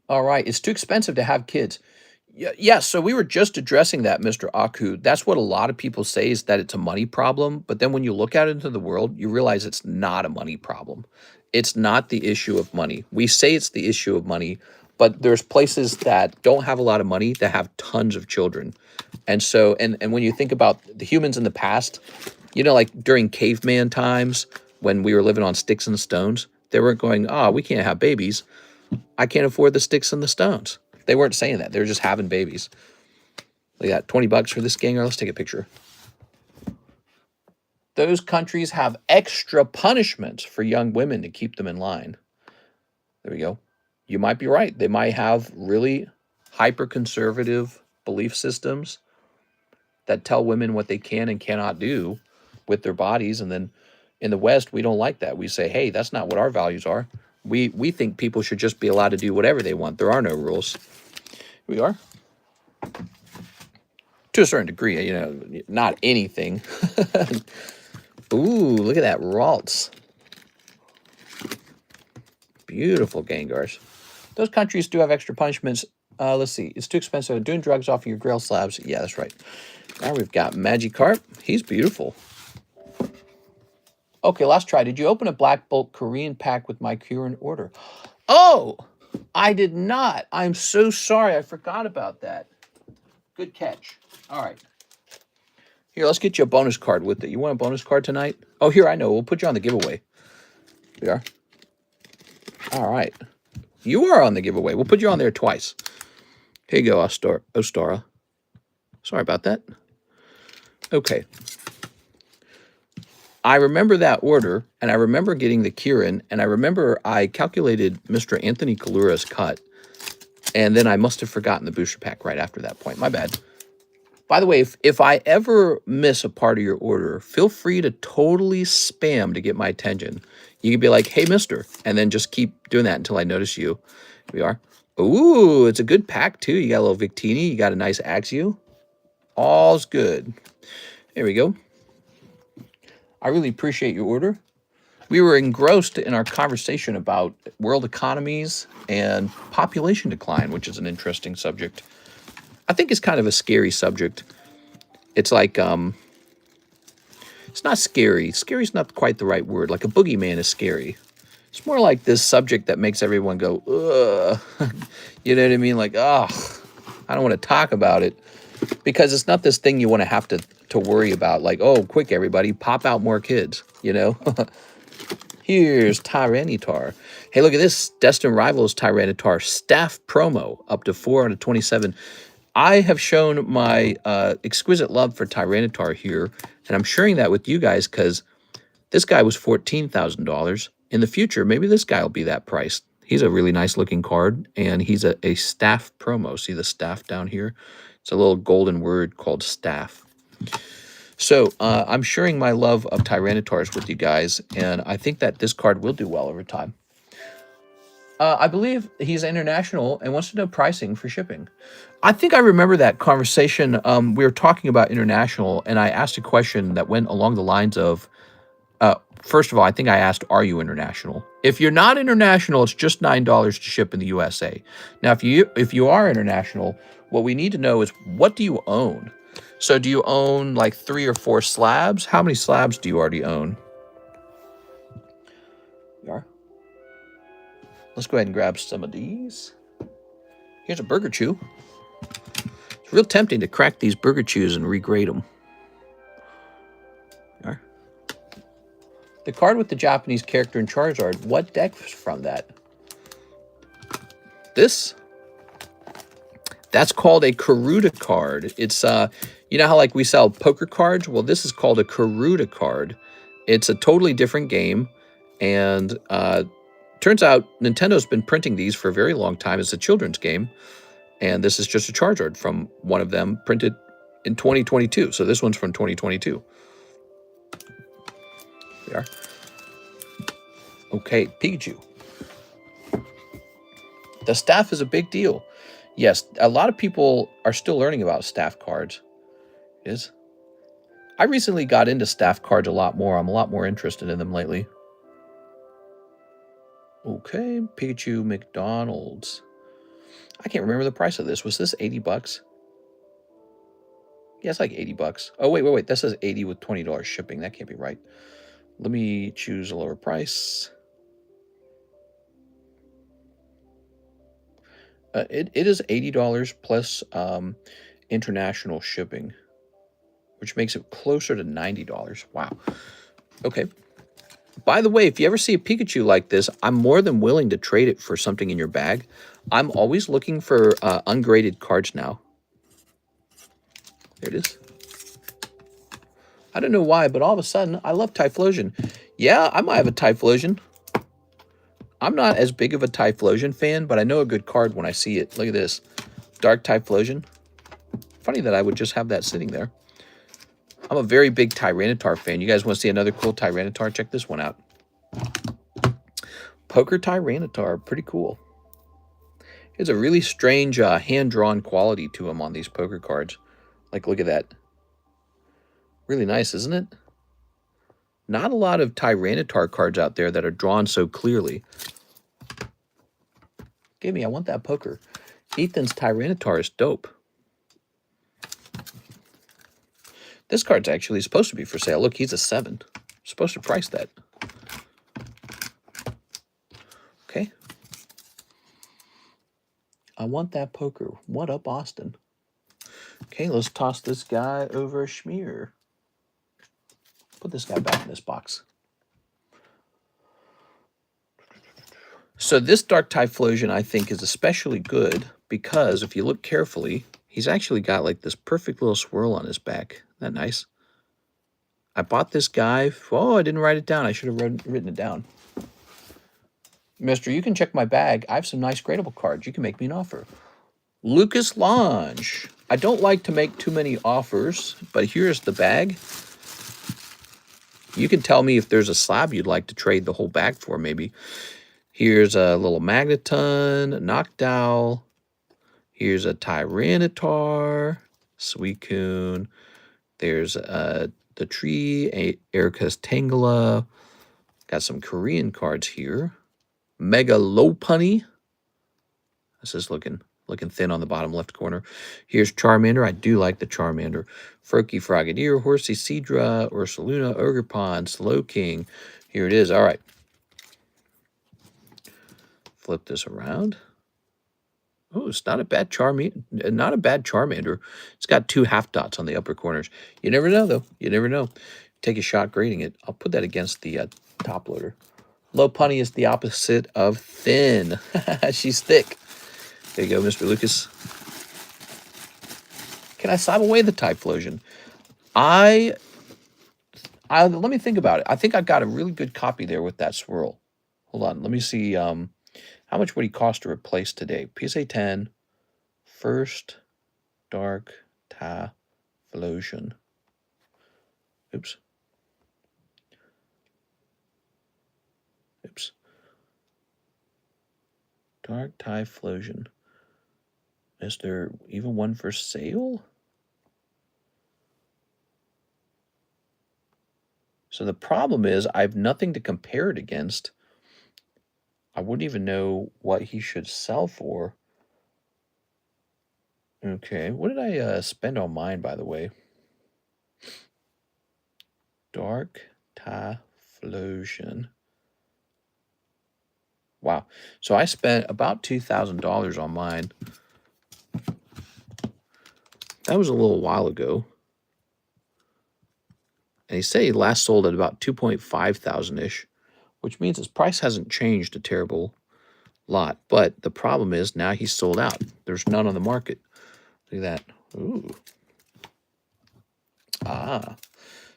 All right. It's too expensive to have kids. Yeah, so we were just addressing that, Mr. Aku. That's what a lot of people say is that it's a money problem. But then when you look out into the world, you realize it's not a money problem. It's not the issue of money. We say it's the issue of money, but there's places that don't have a lot of money that have tons of children. And so, and when you think about the humans in the past, you know, like during caveman times when we were living on sticks and stones, they weren't going, oh, we can't have babies. I can't afford the sticks and the stones. They weren't saying that. They were just having babies. Look at that, 20 bucks for this ganger. Let's take a picture. Those countries have extra punishments for young women to keep them in line. There we go. You might be right. They might have really hyper-conservative belief systems that tell women what they can and cannot do with their bodies. And then in the West, we don't like that. We say, hey, that's not what our values are. We think people should just be allowed to do whatever they want. There are no rules. Here we are. To a certain degree, you know, not anything. Ooh, look at that Ralts. Beautiful Gengars. Those countries do have extra punishments. Let's see. It's too expensive. Doing drugs off of your grill slabs. Yeah, that's right. Now we've got Magikarp. He's beautiful. Okay, last try. Did you open a Black Bolt Korean pack with my current order? Oh, I did not. I'm so sorry. I forgot about that. Good catch. All right. Here, let's get you a bonus card with it. You want a bonus card tonight? Oh, here, I know. We'll put you on the giveaway. Here we are. All right. You are on the giveaway. We'll put you on there twice. Here you go, Ostara. Sorry about that. Okay. I remember that order, and I remember getting the Kieran, and I remember I calculated Mr. Anthony Kalura's cut, and then I must have forgotten the booster pack right after that point. My bad. By the way, if I ever miss a part of your order, feel free to totally spam to get my attention. You can be like, hey, mister, and then just keep doing that until I notice you. Here we are. Ooh, it's a good pack, too. You got a little Victini. You got a nice Axio. All's good. There we go. I really appreciate your order. We were engrossed in our conversation about world economies and population decline, which is an interesting subject. I think it's kind of a scary subject. It's like, it's not scary. Scary is not quite the right word. Like a boogeyman is scary. It's more like this subject that makes everyone go, ugh. You know what I mean? Like, ugh, I don't want to talk about it. Because it's not this thing you want to have to worry about. Like, oh, quick, everybody, pop out more kids, you know? Here's Tyranitar. Hey, look at this. Destined Rivals Tyranitar staff promo up to 4 out of 27. I have shown my exquisite love for Tyranitar here, and I'm sharing that with you guys because this guy was $14,000. In the future, maybe this guy will be that price. He's a really nice looking card, and he's a staff promo. See the staff down here? It's a little golden word called staff. So I'm sharing my love of Tyranitars with you guys, and I think that this card will do well over time. I believe he's international and wants to know pricing for shipping. I think I remember that conversation. We were talking about international, and I asked a question that went along the lines of, First of all, I think I asked, are you international? If you're not international, it's just $9 to ship in the USA. Now, if you are international, what we need to know is, what do you own? So do you own like 3 or 4 slabs? How many slabs do you already own? You are. Let's go ahead and grab some of these. Here's a Burger Chew. It's real tempting to crack these Burger Chews and regrade them. You are. The card with the Japanese character in Charizard, what deck is from that? This? That's called a Karuta card. It's, you know how like we sell poker cards? Well, this is called a Karuta card. It's a totally different game. And turns out Nintendo's been printing these for a very long time. It's a children's game. And this is just a Charizard from one of them printed in 2022. So this one's from 2022. There we are. Okay, Pikachu. The staff is a big deal. Yes, a lot of people are still learning about staff cards. I recently got into staff cards a lot more. I'm a lot more interested in them lately. Okay, Pikachu McDonald's. I can't remember the price of this. Was this 80 bucks? Yeah, it's like 80 bucks. Oh, wait. That says 80 with $20 shipping. That can't be right. Let me choose a lower price. It is $80 plus international shipping, which makes it closer to $90. Wow. Okay. By the way, if you ever see a Pikachu like this, I'm more than willing to trade it for something in your bag. I'm always looking for ungraded cards now. There it is. I don't know why, but all of a sudden, I love Typhlosion. Yeah, I might have a Typhlosion. I'm not as big of a Typhlosion fan, but I know a good card when I see it. Look at this. Dark Typhlosion. Funny that I would just have that sitting there. I'm a very big Tyranitar fan. You guys want to see another cool Tyranitar? Check this one out. Poker Tyranitar. Pretty cool. There's a really strange hand-drawn quality to him on these poker cards. Like, look at that. Really nice, isn't it? Not a lot of Tyranitar cards out there that are drawn so clearly. Give me, I want that poker. Ethan's Tyranitar is dope. This card's actually supposed to be for sale. Look, he's a 7. Supposed to price that. Okay. I want that poker. What up, Austin? Okay, let's toss this guy over a schmear. Put this guy back in this box. So this Dark Typhlosion, I think, is especially good because if you look carefully, he's actually got like this perfect little swirl on his back. Isn't that nice? I bought this guy. Oh, I didn't write it down. I should have written it down. Mister, you can check my bag. I have some nice gradable cards. You can make me an offer. Lucas Lange. I don't like to make too many offers, but here's the bag. You can tell me if there's a slab you'd like to trade the whole bag for, maybe. Here's a little Magneton, Noctowl. Here's a Tyranitar, Suicune. There's the tree, Erica's Tangela. Got some Korean cards here. Mega Lopunny. This is looking thin on the bottom left corner. Here's Charmander. I do like the Charmander. Froakie, Frogadier, Horsey, Seadra, Ursaluna, Ogerpon, Slowking. Here it is. All right. Flip this around. Oh, it's not a bad Charmander. It's got 2 half dots on the upper corners. You never know, though. You never know. Take a shot grading it. I'll put that against the top loader. Lopunny is the opposite of thin. She's thick. There you go, Mr. Lucas. Can I slab away the Typhlosion? Let me think about it. I think I've got a really good copy there with that swirl. Hold on. Let me see. How much would he cost to replace today? PSA 10. First Dark Typhlosion. Oops. Dark Typhlosion. Is there even one for sale? So the problem is I have nothing to compare it against. I wouldn't even know what he should sell for. Okay, what did I spend on mine, by the way? Dark Typhlosion. Wow. So I spent about $2,000 on mine. That was a little while ago. And he said he last sold at about 2.5 thousand-ish, which means his price hasn't changed a terrible lot. But the problem is now he's sold out. There's none on the market. Look at that. Ooh. Ah.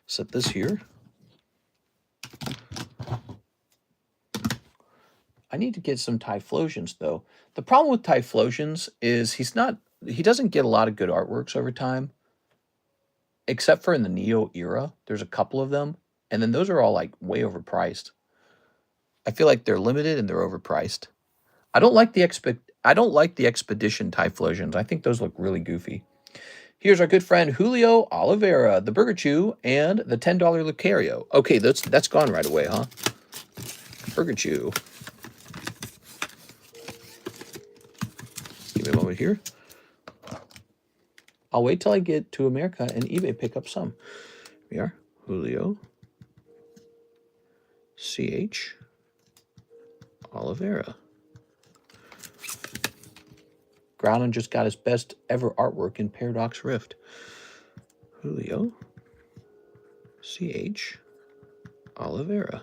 Set this here. I need to get some Typhlosions, though. The problem with Typhlosions is he doesn't get a lot of good artworks over time. Except for in the Neo era, there's a couple of them, and then those are all like way overpriced. I feel like they're limited and they're overpriced. I don't like the Expedition Typhlosions. I think those look really goofy. Here's our good friend Julio Oliveira, the Burger Chew, and the $10 Lucario. Okay, that's gone right away, huh? Burger Chew. Give me a moment here. I'll wait till I get to America and eBay pick up some. Here we are. Julio. CH. Oliveira. Groudon just got his best ever artwork in Paradox Rift. Julio. CH. Oliveira.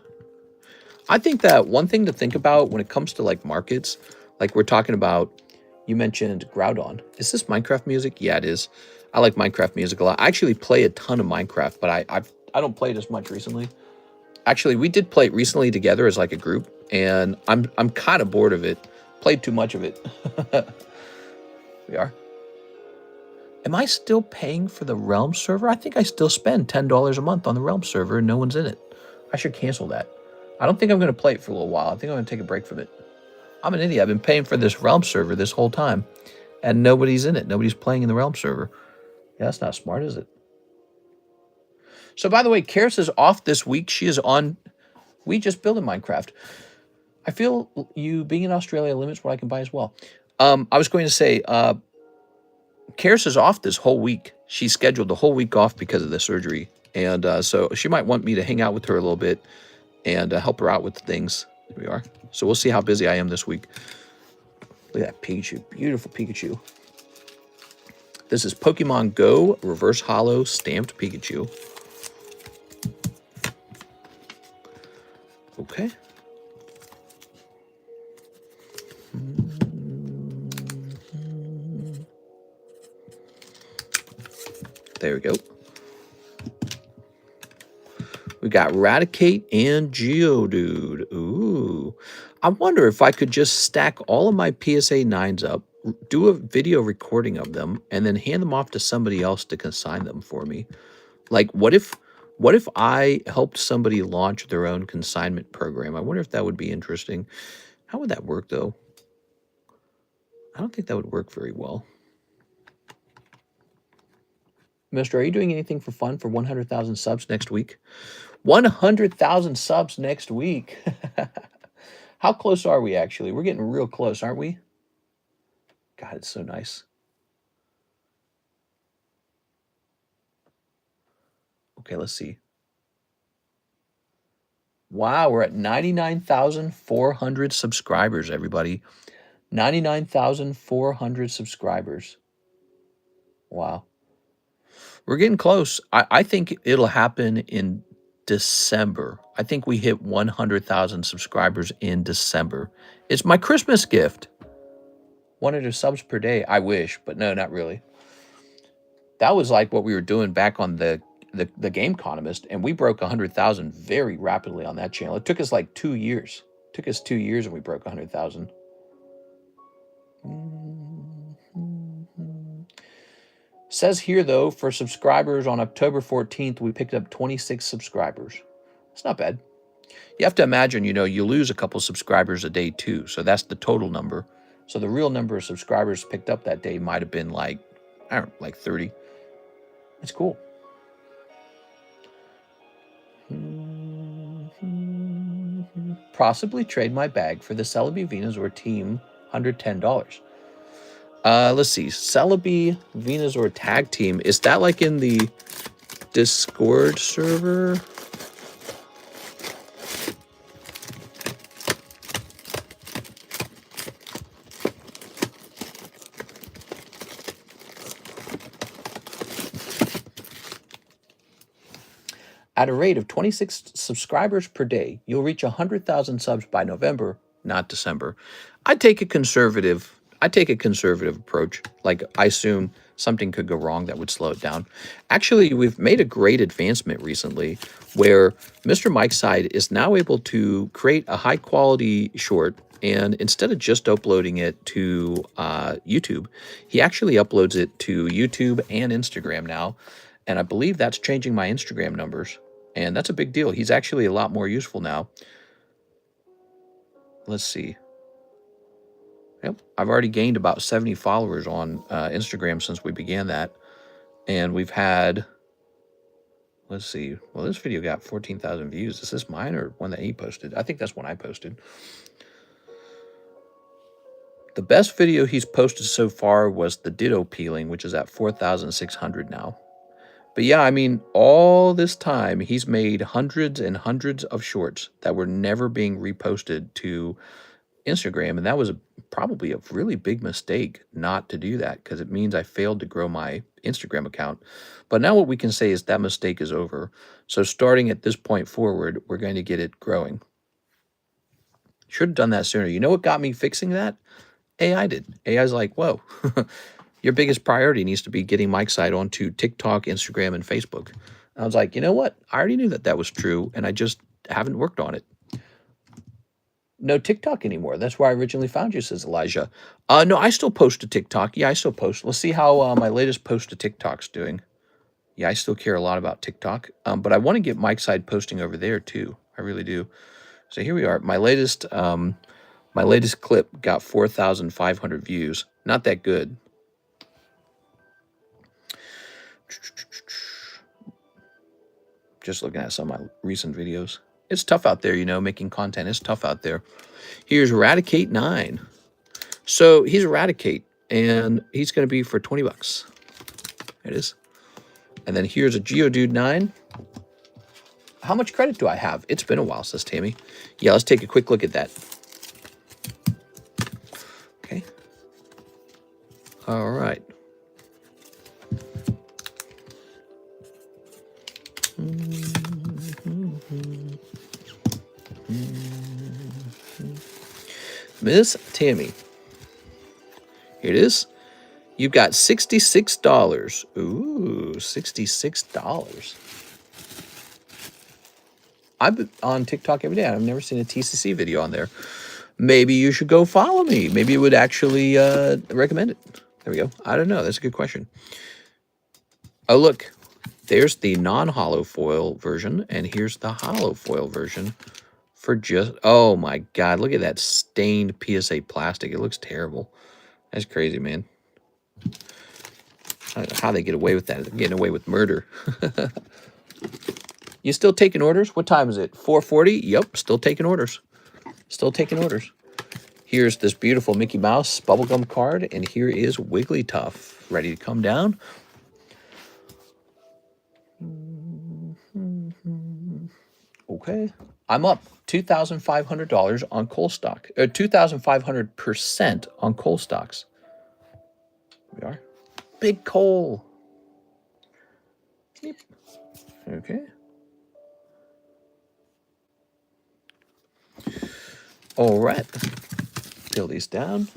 I think that one thing to think about when it comes to like markets, like we're talking about, you mentioned Groudon. Is this Minecraft music? Yeah, it is. I like Minecraft music a lot. I actually play a ton of Minecraft, but I don't play it as much recently. Actually, we did play it recently together as like a group, and I'm kind of bored of it. Played too much of it. We are. Am I still paying for the Realm server? I think I still spend $10 a month on the Realm server and no one's in it. I should cancel that. I don't think I'm going to play it for a little while. I think I'm going to take a break from it. I'm an idiot. I've been paying for this Realm server this whole time, and nobody's in it. Nobody's playing in the Realm server. Yeah, that's not smart, is it? So, by the way, Karis is off this week. She is on We Just Build in Minecraft. I feel you being in Australia limits what I can buy as well. I was going to say, Karis is off this whole week. She scheduled the whole week off because of the surgery. And so she might want me to hang out with her a little bit and help her out with things. Here we are. So we'll see how busy I am this week. Look at that Pikachu. Beautiful Pikachu. This is Pokemon Go Reverse Holo Stamped Pikachu. Okay. There we go. We got Raticate and Geodude. Ooh. I wonder if I could just stack all of my PSA 9s up, do a video recording of them, and then hand them off to somebody else to consign them for me. Like, what if I helped somebody launch their own consignment program? I wonder if that would be interesting. How would that work, though? I don't think that would work very well. Mister, are you doing anything for fun for 100,000 subs next week? 100,000 subs next week. How close are we, actually? We're getting real close, aren't we? God, it's so nice. Okay, let's see. Wow, we're at 99,400 subscribers, everybody. 99,400 subscribers. Wow. We're getting close. I think it'll happen in December. I think we hit 100,000 subscribers in December. It's my Christmas gift. 100 subs per day. I wish, but no, not really. That was like what we were doing back on the TheCardconomist, and we broke 100,000 very rapidly on that channel. It took us like 2 years. It took us 2 years and we broke 100,000. Says here, though, for subscribers on October 14th, we picked up 26 subscribers. It's not bad. You have to imagine, you know, you lose a couple subscribers a day, too. So that's the total number. So the real number of subscribers picked up that day might have been like, I don't know, like 30. It's cool. possibly trade my bag for the Celebi Venusaur team $110. Let's see. Celebi Venusaur tag team. Is that like in the Discord server? At a rate of 26 subscribers per day, you'll reach 100,000 subs by November, not December. I take a conservative approach. Like, I assume something could go wrong that would slow it down. Actually, we've made a great advancement recently where Mr. Mike's Side is now able to create a high quality short, and instead of just uploading it to YouTube, he actually uploads it to YouTube and Instagram now. And I believe that's changing my Instagram numbers. And that's a big deal. He's actually a lot more useful now. Let's see. Yep, I've already gained about 70 followers on Instagram since we began that. And we've had, let's see. Well, this video got 14,000 views. Is this mine or one that he posted? I think that's one I posted. The best video he's posted so far was the Ditto peeling, which is at 4,600 now. But yeah, I mean, all this time, he's made hundreds and hundreds of shorts that were never being reposted to Instagram. And that was probably a really big mistake not to do that, because it means I failed to grow my Instagram account. But now what we can say is that mistake is over. So starting at this point forward, we're going to get it growing. Should have done that sooner. You know what got me fixing that? AI did. AI's like, whoa. Your biggest priority needs to be getting Mike's Side onto TikTok, Instagram, and Facebook. And I was like, you know what? I already knew that that was true, and I just haven't worked on it. No TikTok anymore. That's where I originally found you, says Elijah. No, I still post to TikTok. Yeah, I still post. Let's see how my latest post to TikTok's doing. Yeah, I still care a lot about TikTok, but I want to get Mike's Side posting over there too. I really do. So here we are. My latest clip got 4,500 views. Not that good. Just looking at some of my recent videos. It's tough out there, you know, making content. It's tough out there. Here's Eradicate 9. So he's Eradicate, and he's going to be for 20 bucks. There it is. And then here's a Geodude 9. How much credit do I have? It's been a while, says Tammy. Yeah, let's take a quick look at that. Okay. All right. Miss Tammy. Here it is. You've got $66. Ooh, $66. I've been on TikTok every day. I've never seen a TCC video on there. Maybe you should go follow me. Maybe you would actually recommend it. There we go. I don't know. That's a good question. Oh, look. There's the non-hollow foil version, and here's the hollow foil version for just, oh my God, look at that stained PSA plastic. It looks terrible. That's crazy, man. I don't know how they get away with that. They're getting away with murder. You still taking orders? What time is it? 4:40? Yep, still taking orders. Still taking orders. Here's this beautiful Mickey Mouse bubblegum card, and here is Wigglytuff ready to come down. Okay, I'm up $2,500 on coal stock, 2,500% on coal stocks. We are big coal. Yep. Okay. All right. Fill these down.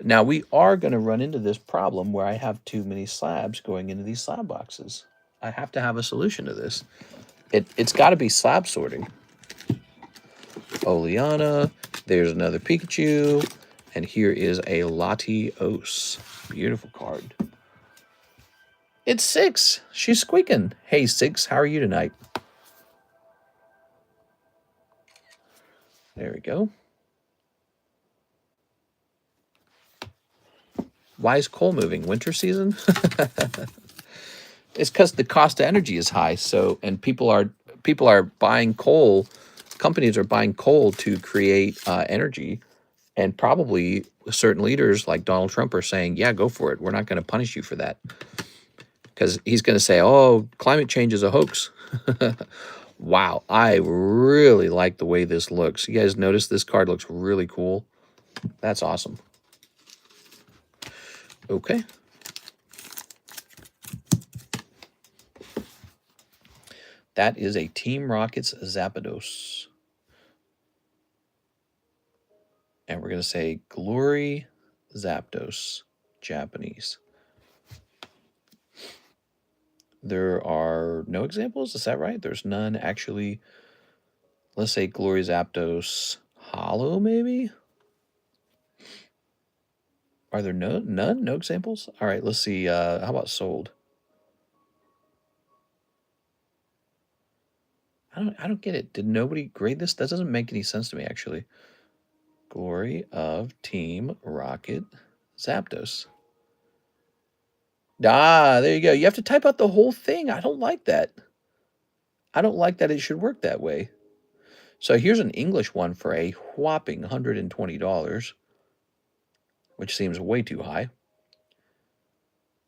Now we are going to run into this problem where I have too many slabs going into these slab boxes. I have to have a solution to this. It's got to be slab sorting. Oleana, there's another Pikachu, and here is a Latios. Beautiful card. It's 6. She's squeaking. Hey, 6, how are you tonight? There we go. Why is coal moving? Winter season? It's because the cost of energy is high. So, and people are buying coal companies are buying coal to create energy, and probably certain leaders like Donald Trump are saying, yeah, go for it. We're not going to punish you for that. Because he's going to say, oh, climate change is a hoax. Wow, I really like the way this looks. You guys notice this card looks really cool? That's awesome. Okay. That is a Team Rockets Zapdos. And we're going to say Glory Zapdos, Japanese. There are no examples, is that right? There's none actually. Let's say Glory Zapdos Hollow, maybe? Are there none? No examples? All right, let's see. How about sold? I don't get it. Did nobody grade this? That doesn't make any sense to me, actually. Glory of Team Rocket Zapdos. Ah, there you go. You have to type out the whole thing. I don't like that. I don't like that it should work that way. So here's an English one for a whopping $120, which seems way too high.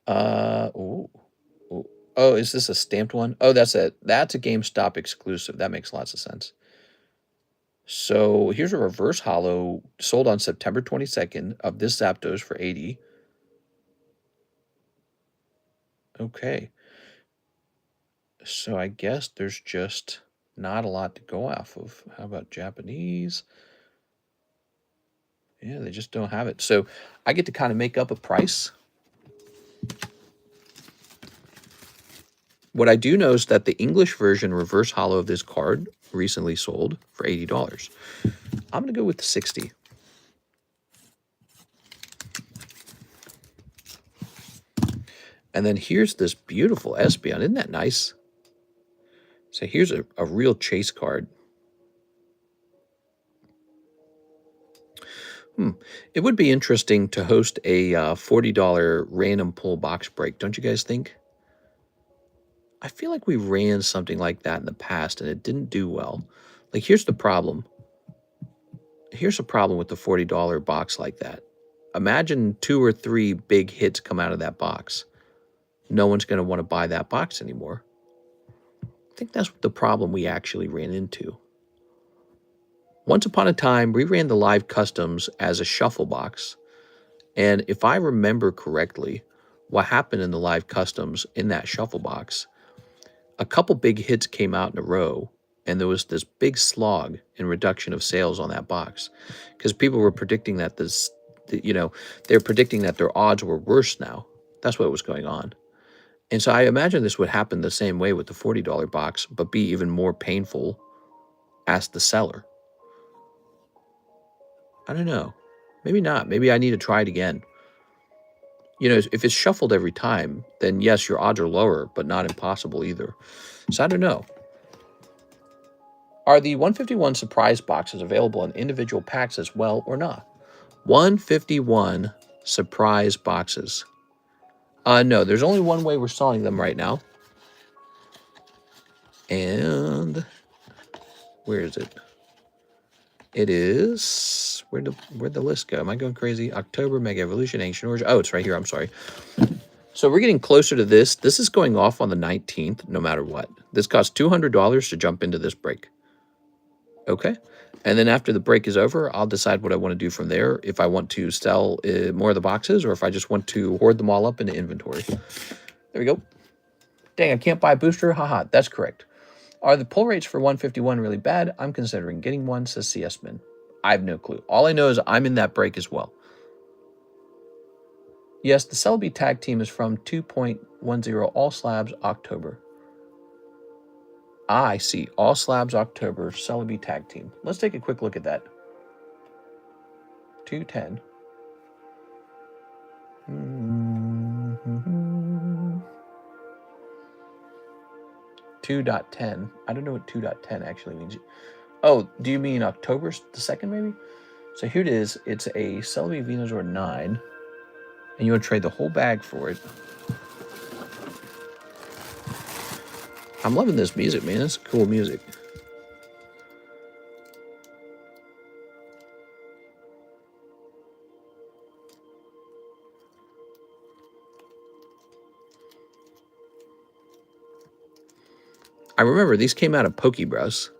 Oh, is this a stamped one? Oh, that's a GameStop exclusive. That makes lots of sense. So here's a reverse holo sold on September 22nd of this Zapdos for $80. Okay. So I guess there's just not a lot to go off of. How about Japanese? Yeah, they just don't have it. So I get to kind of make up a price. What I do know is that the English version reverse holo of this card recently sold for $80. I'm going to go with 60. And then here's this beautiful Espeon. Isn't that nice? So here's a real chase card. It would be interesting to host a $40 random pull box break, don't you guys think? I feel like we ran something like that in the past and it didn't do well. Like, here's the problem. Here's a problem with the $40 box like that. Imagine 2 or 3 big hits come out of that box. No one's going to want to buy that box anymore. I think that's the problem we actually ran into. Once upon a time, we ran the live customs as a shuffle box. And if I remember correctly, what happened in the live customs in that shuffle box, a couple big hits came out in a row, and there was this big slog in reduction of sales on that box because people were predicting that they're predicting that their odds were worse now. That's what was going on. And so I imagine this would happen the same way with the $40 box, but be even more painful as the seller. I don't know. Maybe not. Maybe I need to try it again. You know, if it's shuffled every time, then yes, your odds are lower, but not impossible either. So I don't know. Are the 151 surprise boxes available in individual packs as well or not? 151 surprise boxes. No, there's only one way we're selling them right now. And where is it? It is, where'd the list go? Am I going crazy? October, Mega Evolution, Ancient Origin. Oh, it's right here. I'm sorry. So we're getting closer to this. This is going off on the 19th, no matter what. This costs $200 to jump into this break. Okay. And then after the break is over, I'll decide what I want to do from there. If I want to sell more of the boxes or if I just want to hoard them all up into inventory. There we go. Dang, I can't buy a booster? Haha, that's correct. Are the pull rates for 151 really bad? I'm considering getting one, says CS-Min. I have no clue. All I know is I'm in that break as well. Yes, the Celebi tag team is from 2.10 All Slabs October. I see. All Slabs October, Celebi tag team. Let's take a quick look at that. 210. 2.10. I don't know what 2.10 actually means. Oh, do you mean October the 2nd, maybe? So here it is. It's a Celebi Venusaur 9. And you want to trade the whole bag for it. I'm loving this music, man. It's cool music. I remember these came out of Pokebros.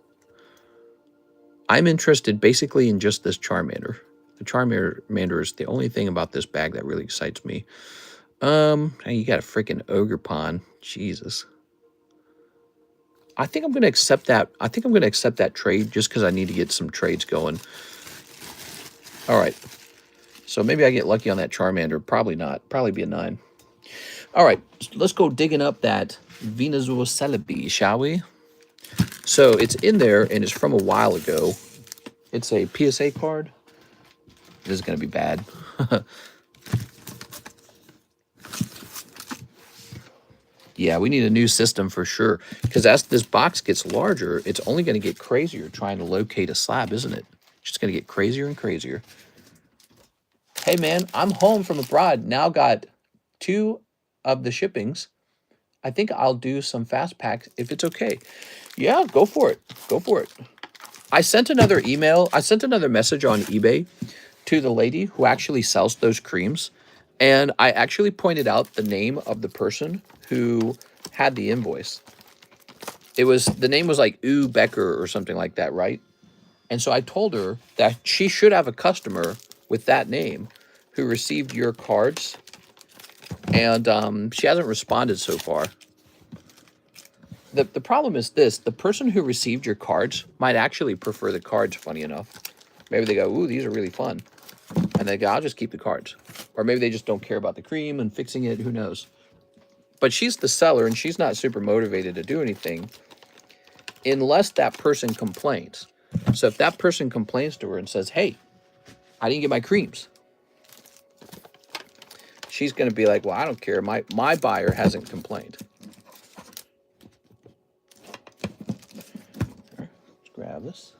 I'm interested basically in just this Charmander. The Charmander is the only thing about this bag that really excites me. Hey, you got a freaking Ogre Pond. Jesus. I think I'm going to accept that. I think I'm going to accept that trade just because I need to get some trades going. All right. So maybe I get lucky on that Charmander. Probably not. Probably be a 9. All right. Let's go digging up that Venusaur Celebi, shall we? So it's in there, and it's from a while ago. It's a PSA card. This is going to be bad. Yeah, we need a new system for sure. Because as this box gets larger, it's only going to get crazier trying to locate a slab, isn't it? It's just going to get crazier and crazier. Hey, man, I'm home from abroad. Now got 2 of the shippings. I think I'll do some fast packs if it's okay. Yeah, go for it. Go for it. I sent another email. I sent another message on eBay to the lady who actually sells those creams. And I actually pointed out the name of the person who had the invoice. The name was like Ooh Becker or something like that, right? And so I told her that she should have a customer with that name who received your cards. And she hasn't responded so far. The problem is this. The person who received your cards might actually prefer the cards, funny enough. Maybe they go, ooh, these are really fun. And they go, I'll just keep the cards. Or maybe they just don't care about the cream and fixing it. Who knows? But she's the seller, and she's not super motivated to do anything unless that person complains. So if that person complains to her and says, hey, I didn't get my creams, she's going to be like, well, I don't care. My buyer hasn't complained. Let's grab this.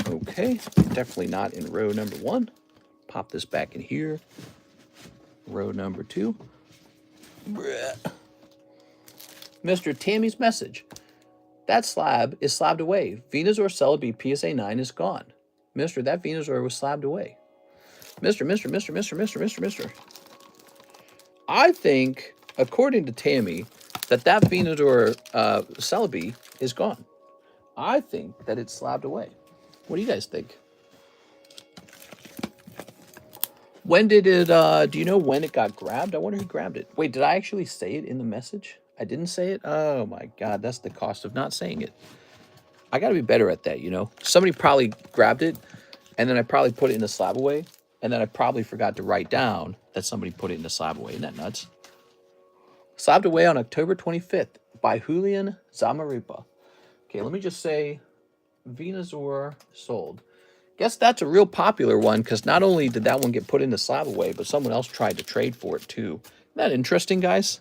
Okay, definitely not in row number 1. Pop this back in here. Row number 2. Mr. Tammy's message. That slab is slabbed away. Venusaur Celebi PSA 9 is gone. Mister, that Venusaur was slabbed away. Mister. I think, according to Tammy, that Venusaur Celebi is gone. I think that it's slabbed away. What do you guys think? When did it, do you know when it got grabbed? I wonder who grabbed it. Wait, did I actually say it in the message? I didn't say it? Oh my God, that's the cost of not saying it. I gotta be better at that, you know? Somebody probably grabbed it, and then I probably put it in the slab away, and then I probably forgot to write down that somebody put it in the slab away. Isn't that nuts? Slabbed away on October 25th by Julian Zamaripa. Okay, let me just say Venusaur sold. Guess that's a real popular one, because not only did that one get put in the slab away, but someone else tried to trade for it too. Isn't that interesting, guys?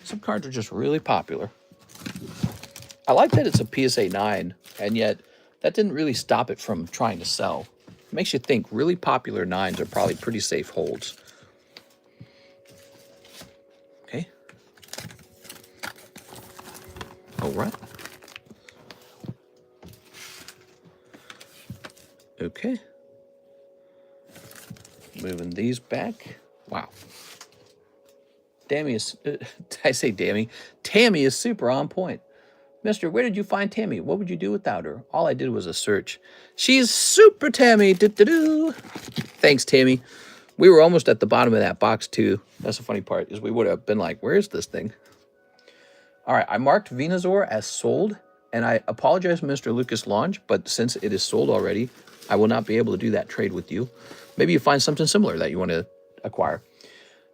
Some cards are just really popular. I like that it's a PSA 9, and yet that didn't really stop it from trying to sell. It makes you think really popular 9s are probably pretty safe holds. Okay. All right. Okay. Moving these back. Wow. Tammy is, I say Tammy. Tammy is super on point. Mister, where did you find Tammy? What would you do without her? All I did was a search. She's super Tammy. Do-do-do. Thanks, Tammy. We were almost at the bottom of that box, too. That's the funny part, is we would have been like, where is this thing? All right, I marked Venusaur as sold, and I apologize, Mr. Lucas Launch, but since it is sold already, I will not be able to do that trade with you. Maybe you find something similar that you want to acquire.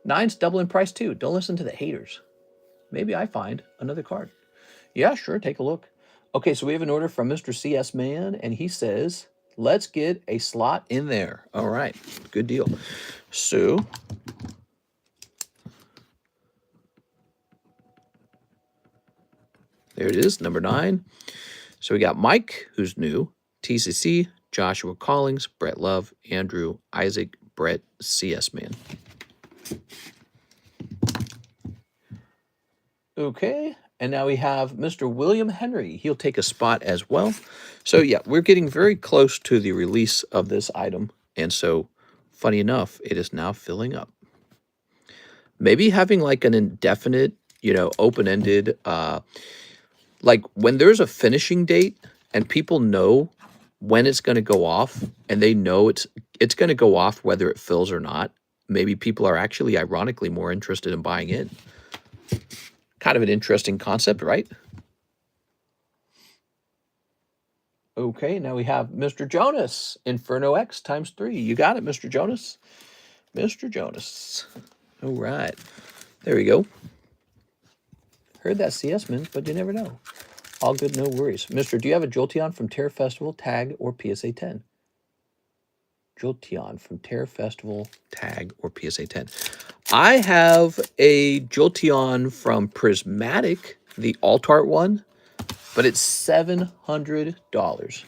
9's double in price, too. Don't listen to the haters. Maybe I find another card. Yeah, sure, take a look. Okay, so we have an order from Mr. CS Man, and he says, let's get a slot in there. All right, good deal. So, there it is, number 9. So we got Mike, who's new, TCC, Joshua Collins, Brett Love, Andrew, Isaac, Brett, CS Man. Okay, and now we have Mr. William Henry. He'll take a spot as well. So yeah, we're getting very close to the release of this item. And so, funny enough, it is now filling up. maybe having like an indefinite, open-ended, like when there's a finishing date and people know when it's going to go off and they know it's going to go off whether it fills or not, maybe people are actually ironically more interested in buying in. Kind of an interesting concept, right? Okay, now we have Mr. Jonas, Inferno X times 3. You got it, Mr. Jonas. Mr. Jonas. All right. There we go. Heard that CS mint, but you never know. All good, no worries. Mister, do you have a Jolteon from Terror Festival, Tag, or PSA 10? Jolteon from Terror Festival, Tag, or PSA 10. I have a Jolteon from Prismatic, the alt art one, but it's $700.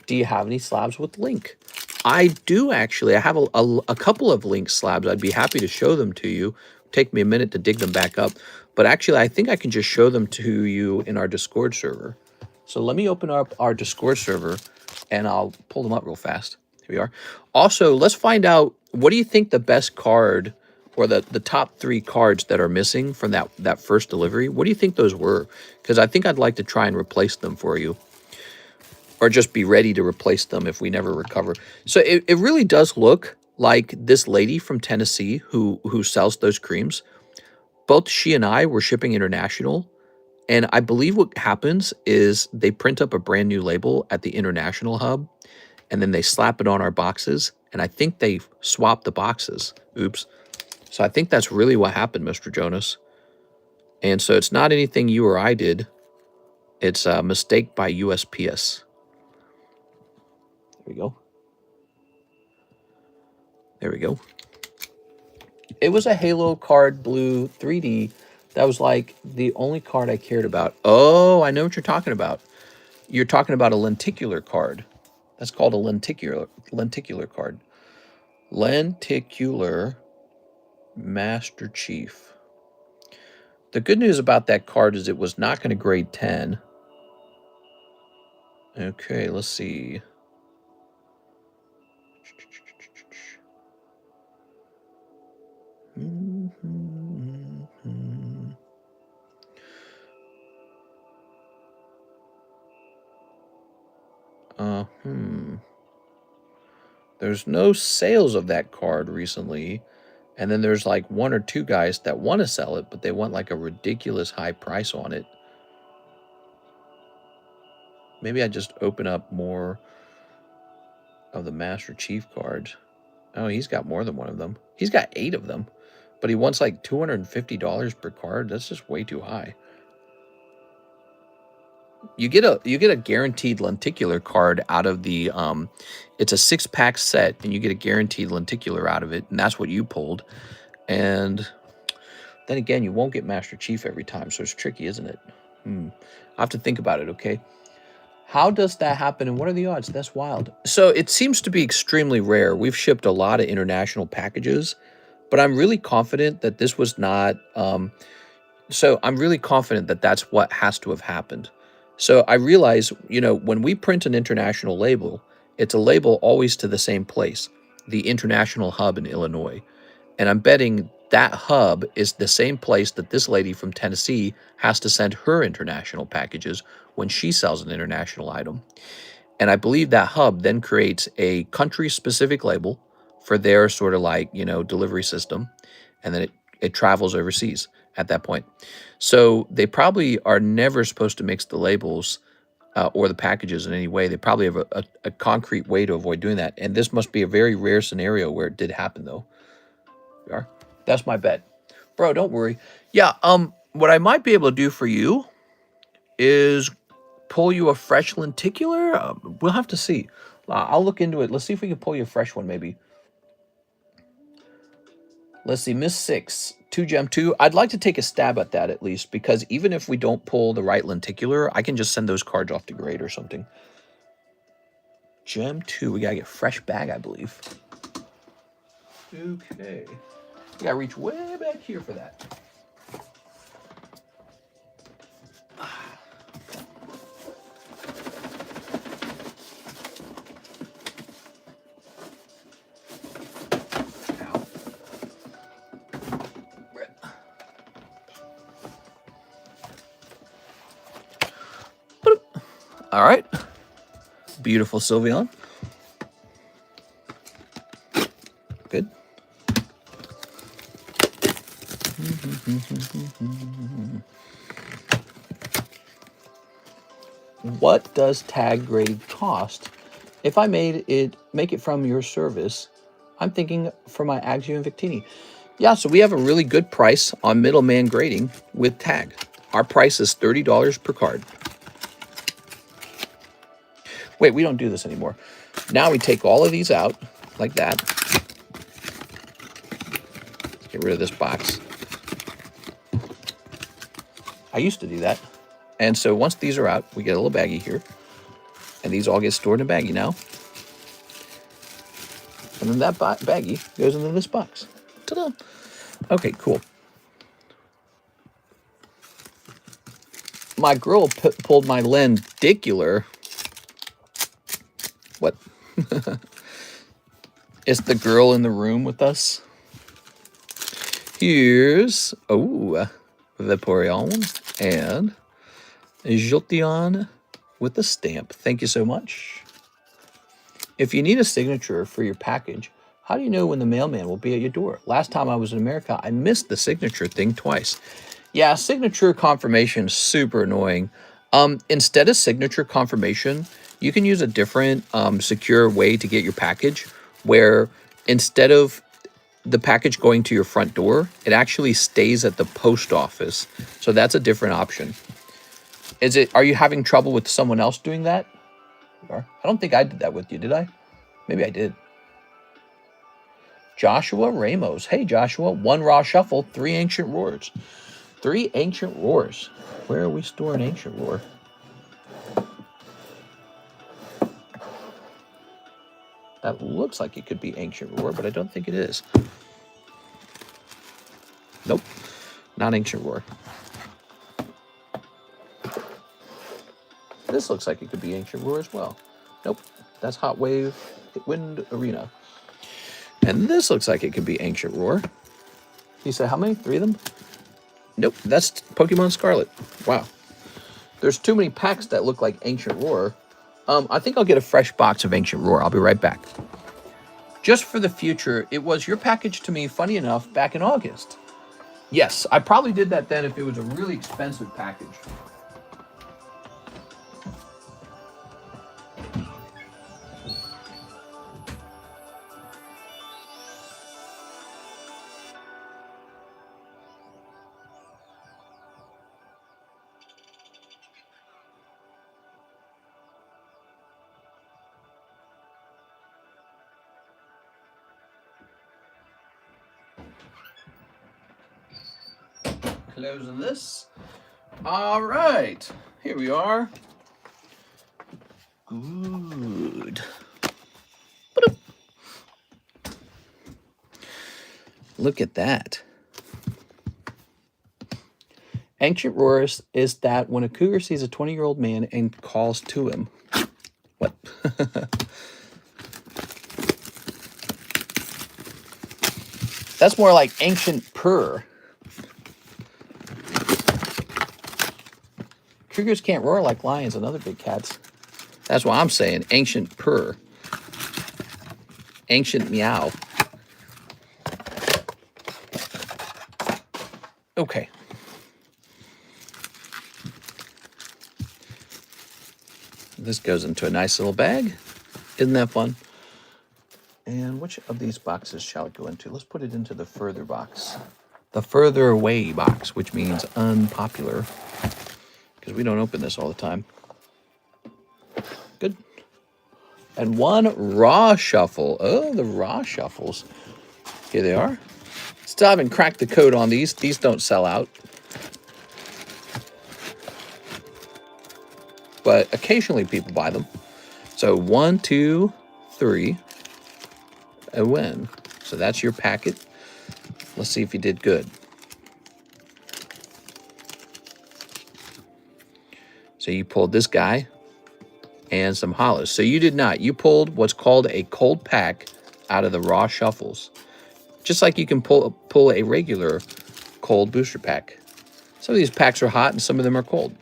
Do you have any slabs with Link? I do actually. I have a couple of Link slabs. I'd be happy to show them to you. Take me a minute to dig them back up. But actually, I think I can just show them to you in our Discord server. So let me open up our Discord server, and I'll pull them up real fast. Here we are. Also, let's find out, what do you think the best card, or the top 3 cards that are missing from that first delivery? What do you think those were? Because I think I'd like to try and replace them for you, or just be ready to replace them if we never recover. So it really does look like this lady from Tennessee who sells those creams. Both she and I were shipping international, and I believe what happens is they print up a brand new label at the international hub, and then they slap it on our boxes, and I think they swap the boxes. Oops. So I think that's really what happened, Mr. Jonas. And so it's not anything you or I did. It's a mistake by USPS. There we go. There we go. It was a Halo card, blue 3D. That was like the only card I cared about. Oh, I know what you're talking about. You're talking about a lenticular card. That's called a lenticular card. Lenticular Master Chief. The good news about that card is it was not going to grade 10. Okay, let's see. There's no sales of that card recently. And then there's like 1 or 2 guys that want to sell it, but they want like a ridiculous high price on it. Maybe I just open up more of the Master Chief cards. Oh, he's got more than one of them. He's got 8 of them, but he wants like $250 per card. That's just way too high. You get a guaranteed lenticular card out of the it's a 6-pack set, and you get a guaranteed lenticular out of it, and that's what you pulled. And then again, you won't get Master Chief every time, so it's tricky, isn't it? I have to think about it, okay? How does that happen, and what are the odds? That's wild. So it seems to be extremely rare. We've shipped a lot of international packages, but I'm really confident that this was not... so I'm really confident that that's what has to have happened. So I realize, when we print an international label, it's a label always to the same place, the international hub in Illinois. And I'm betting that hub is the same place that this lady from Tennessee has to send her international packages when she sells an international item. And I believe that hub then creates a country-specific label for their sort of like, delivery system. And then it travels overseas at that point. So they probably are never supposed to mix the labels or the packages in any way. They probably have a concrete way to avoid doing that. And this must be a very rare scenario where it did happen, though. That's my bet. Bro, don't worry. Yeah, what I might be able to do for you is pull you a fresh lenticular. We'll have to see. I'll look into it. Let's see if we can pull you a fresh one, maybe. Let's see, Miss 6, 2 Gem 2. I'd like to take a stab at that at least, because even if we don't pull the right lenticular, I can just send those cards off to grade or something. Gem 2, we gotta get fresh bag, I believe. Okay. We gotta reach way back here for that. All right. Beautiful Sylveon. Good. What does tag grade cost? If I make it from your service, I'm thinking for my Axio and Victini. Yeah, so we have a really good price on middleman grading with tag. Our price is $30 per card. Wait, we don't do this anymore. Now we take all of these out like that. Let's get rid of this box. I used to do that. And so once these are out, we get a little baggie here. And these all get stored in a baggie now. And then that baggie goes into this box. Ta-da! Okay, cool. My girl pulled my lendicular. What? It's the girl in the room with us. Here's, Vaporeon and Jolteon with the stamp. Thank you so much. If you need a signature for your package, how do you know when the mailman will be at your door? Last time I was in America, I missed the signature thing twice. Yeah, signature confirmation is super annoying. Instead of signature confirmation, you can use a different secure way to get your package where instead of the package going to your front door, it actually stays at the post office. So that's a different option. Are you having trouble with someone else doing that? I don't think I did that with you, did I? Maybe I did. Joshua Ramos. Hey, Joshua. 1 Raw Shuffle, 3 Ancient Roars. 3 Ancient Roars. Where are we storing Ancient Roar? That looks like it could be Ancient Roar, but I don't think it is. Nope. Not Ancient Roar. This looks like it could be Ancient Roar as well. Nope. That's Hot Wave Wind Arena. And this looks like it could be Ancient Roar. You said how many? 3 of them? Nope. That's Pokemon Scarlet. Wow. There's too many packs that look like Ancient Roar. I think I'll get a fresh box of Ancient Roar. I'll be right back. Just for the future, it was your package to me, funny enough, back in August. Yes, I probably did that then if it was a really expensive package. Closing this. All right, here we are. Good. Look at that. Ancient Roar is that when a cougar sees a 20-year-old man and calls to him. What? That's more like Ancient Purr. Cougars can't roar like lions and other big cats. That's why I'm saying Ancient Purr. Ancient Meow. Okay. This goes into a nice little bag. Isn't that fun? And which of these boxes shall it go into? Let's put it into the further box. The further away box, which means unpopular. Because we don't open this all the time. Good. And 1 Raw Shuffle. Oh, the Raw Shuffles. Here they are. Still haven't cracked the code on these. These don't sell out. But occasionally people buy them. So 1, 2, 3. A win. So that's your packet. Let's see if you did good. So you pulled this guy and some hollows. So you did not. You pulled what's called a cold pack out of the Raw Shuffles. Just like you can pull a regular cold booster pack. Some of these packs are hot and some of them are cold.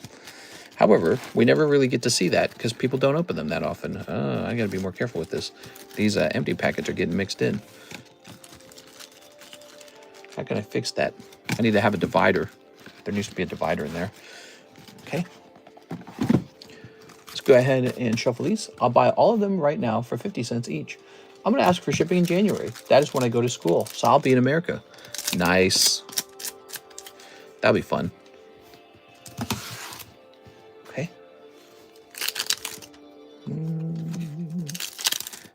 However, we never really get to see that because people don't open them that often. I got to be more careful with this. These empty packets are getting mixed in. How can I fix that? I need to have a divider. There needs to be a divider in there. Okay. Let's go ahead and shuffle these. I'll buy all of them right now for 50 cents each. I'm going to ask for shipping in January. That is when I go to school, so I'll be in America. Nice. That'll be fun. Okay.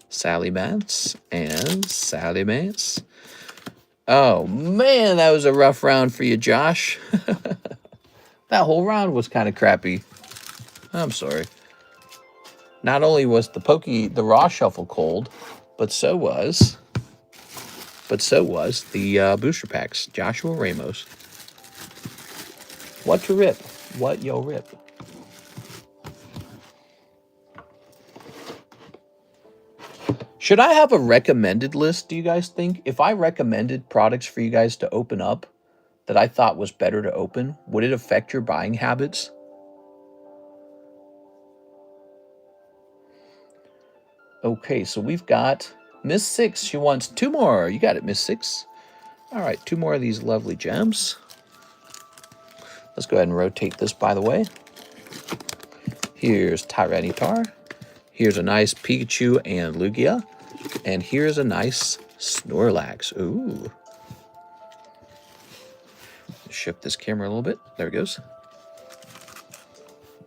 Sally Mance and Sally Mance. Oh, man, that was a rough round for you, Josh. That whole round was kind of crappy. I'm sorry. Not only was the Raw Shuffle cold, but so was the booster packs. Joshua Ramos. What to rip? What yo rip? Should I have a recommended list, do you guys think? If I recommended products for you guys to open up that I thought was better to open, would it affect your buying habits? Okay, so we've got Miss Six. She wants 2 more. You got it, Miss Six. All right, 2 more of these lovely gems. Let's go ahead and rotate this, by the way. Here's Tyranitar. Here's a nice Pikachu and Lugia. And here's a nice Snorlax. Ooh. Shift this camera a little bit. There it goes.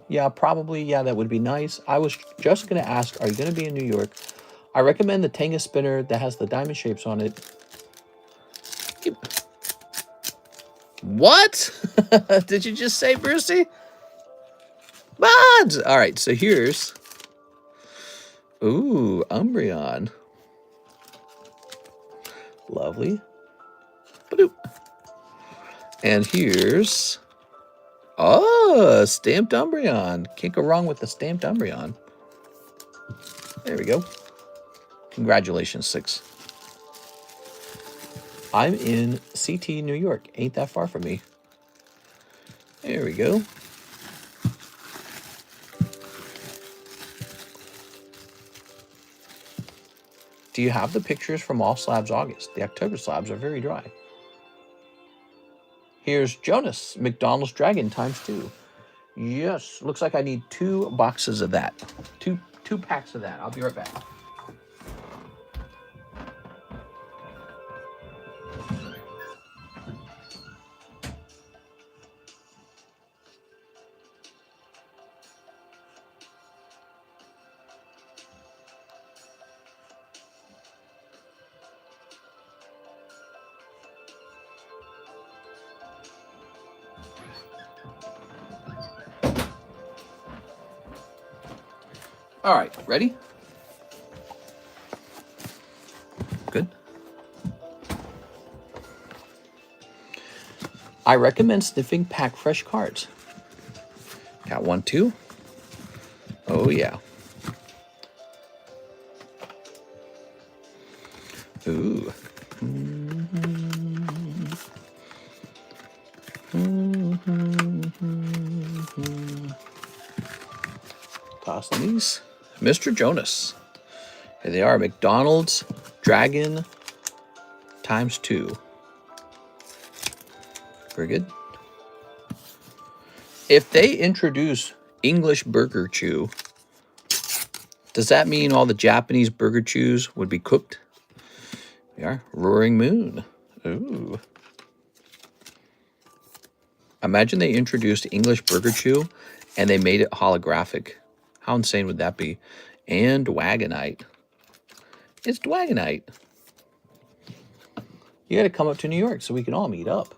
Yeah, probably. Yeah, that would be nice. I was just going to ask, are you going to be in New York? I recommend the Tenga spinner that has the diamond shapes on it. What? Did you just say, Brucey? Mods! All right, so here's... Ooh, Umbreon. Lovely. Ba-doop. And here's... Oh, stamped Umbreon. Can't go wrong with the stamped Umbreon. There we go. Congratulations, Six. I'm in CT, New York. Ain't that far from me. There we go. Do you have the pictures from all Slabs August? The October Slabs are very dry. Here's Jonas, McDonald's Dragon ×2. Yes, looks like I need 2 boxes of that. Two packs of that. I'll be right back. All right, ready? Good. I recommend sniffing pack fresh cards. Got 1, 2. Oh, yeah. Ooh. Tossing these. Mr. Jonas. Here they are, McDonald's Dragon ×2. Very good. If they introduce English Burger Chew, does that mean all the Japanese Burger Chews would be cooked? We are Roaring Moon. Ooh. Imagine they introduced English Burger Chew and they made it holographic. How insane would that be? And Dwagonite. It's Dwagonite. You got to come up to New York so we can all meet up.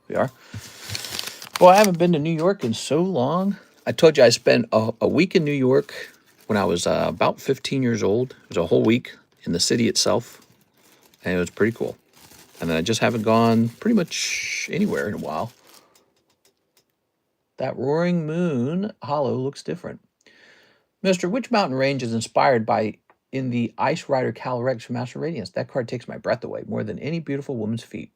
We are. Well, I haven't been to New York in so long. I told you I spent a week in New York when I was about 15 years old. It was a whole week in the city itself. And it was pretty cool. And then I just haven't gone pretty much anywhere in a while. That Roaring Moon holo looks different. Mister, which mountain range is inspired by in the Ice Rider Calyrex from Master Radiance? That card takes my breath away more than any beautiful woman's feet.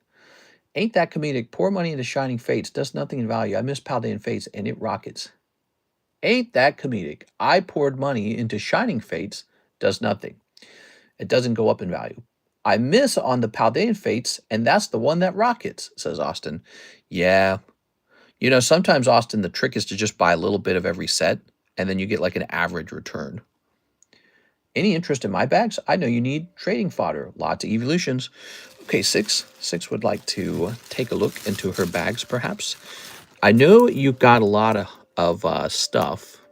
Ain't that comedic? Pour money into Shining Fates. Does nothing in value. I miss Paldean Fates, and it rockets. Ain't that comedic? I poured money into Shining Fates, does nothing. It doesn't go up in value. I miss on the Paldean Fates, and that's the one that rockets, says Austin. Yeah. You know, sometimes, Austin, the trick is to just buy a little bit of every set, and then you get like an average return. Any interest in my bags? I know you need trading fodder. Lots of evolutions. Okay, Six would like to take a look into her bags, perhaps. I know you've got a lot of stuff,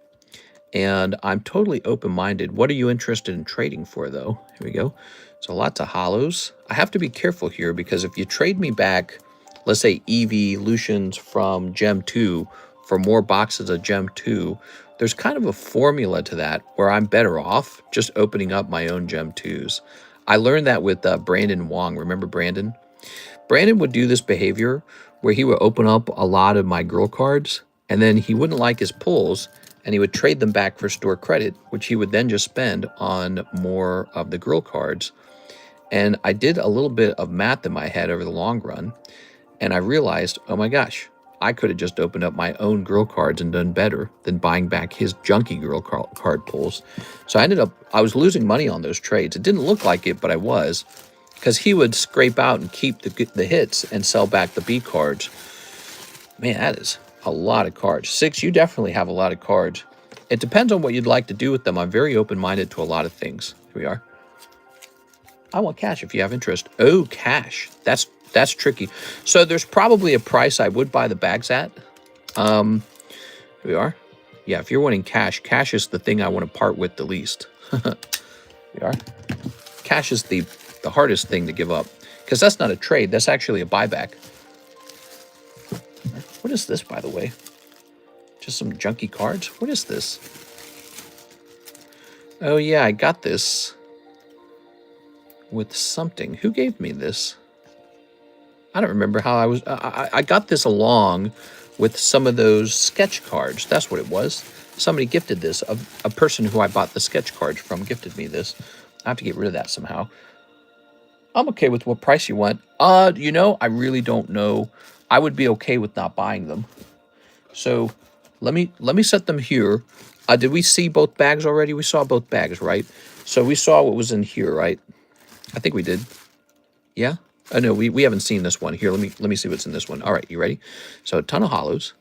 and I'm totally open-minded. What are you interested in trading for, though? Here we go. So lots of hollows. I have to be careful here because if you trade me back, let's say evolutions from Gem 2 for more boxes of Gem 2, there's kind of a formula to that where I'm better off just opening up my own Gem 2s. I learned that with Brandon Wong. Remember Brandon? Brandon would do this behavior where he would open up a lot of my girl cards, and then he wouldn't like his pulls, and he would trade them back for store credit, which he would then just spend on more of the girl cards. And I did a little bit of math in my head over the long run, and I realized, oh my gosh, I could have just opened up my own girl cards and done better than buying back his junky girl card pulls. So I was losing money on those trades. It didn't look like it, but I was, because he would scrape out and keep the hits and sell back the B cards. Man, that is a lot of cards. Six, you definitely have a lot of cards. It depends on what you'd like to do with them. I'm very open-minded to a lot of things. Here we are. I want cash if you have interest. Oh, cash. That's tricky. So there's probably a price I would buy the bags at. Here we are. Yeah, if you're wanting cash, cash is the thing I want to part with the least. Here we are. Cash is the hardest thing to give up because that's not a trade. That's actually a buyback. What is this, by the way? Just some junky cards? What is this? Oh, yeah, I got this with something. Who gave me this? I don't remember how I was... I got this along with some of those sketch cards. That's what it was. Somebody gifted this. A person who I bought the sketch cards from gifted me this. I have to get rid of that somehow. I'm okay with what price you want. You know, I really don't know. I would be okay with not buying them. So let me set them here. Did we see both bags already? We saw both bags, right? So we saw what was in here, right? I think we did. Yeah? Oh no, we haven't seen this one. Here, let me see what's in this one. All right, you ready? So a ton of hollows.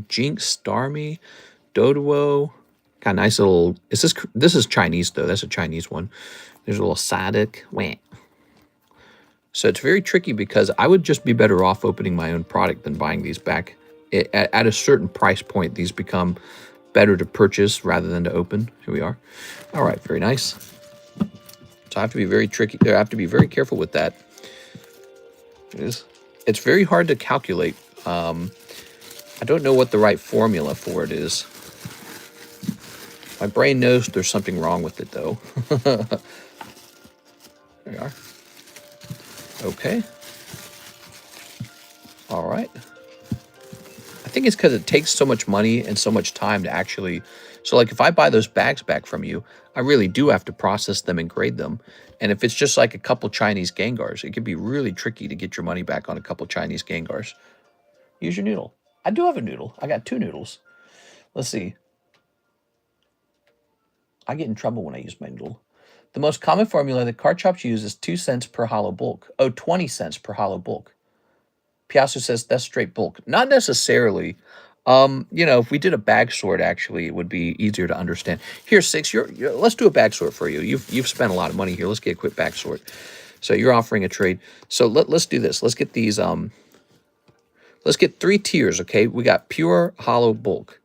Jinx, Starmie, Doduo. Got a nice little... This is Chinese though. That's a Chinese one. There's a little Sadik. Wah. So it's very tricky because I would just be better off opening my own product than buying these back. At a certain price point, these become better to purchase rather than to open. Here we are. All right, very nice. So I have to be very tricky. I have to be very careful with that. It's very hard to calculate. I don't know what the right formula for it is. My brain knows there's something wrong with it, though. There we are. Okay. All right. I think it's because it takes so much money and so much time to actually... So, like, if I buy those bags back from you, I really do have to process them and grade them. And if it's just like a couple Chinese Gengars, it could be really tricky to get your money back on a couple Chinese Gengars. Use your noodle. I do have a noodle. I got 2 noodles. Let's see. I get in trouble when I use my noodle. The most common formula that card shops use is 2 cents per hollow bulk. Oh, 20 cents per hollow bulk. Piasso says that's straight bulk. Not necessarily. You know, if we did a bag sort, actually, it would be easier to understand. Here, Six, let's do a bag sort for you. You've spent a lot of money here. Let's get a quick bag sort. So you're offering a trade. So let's do this. Let's get these. Let's get 3 tiers. Okay, we got pure hollow bulk,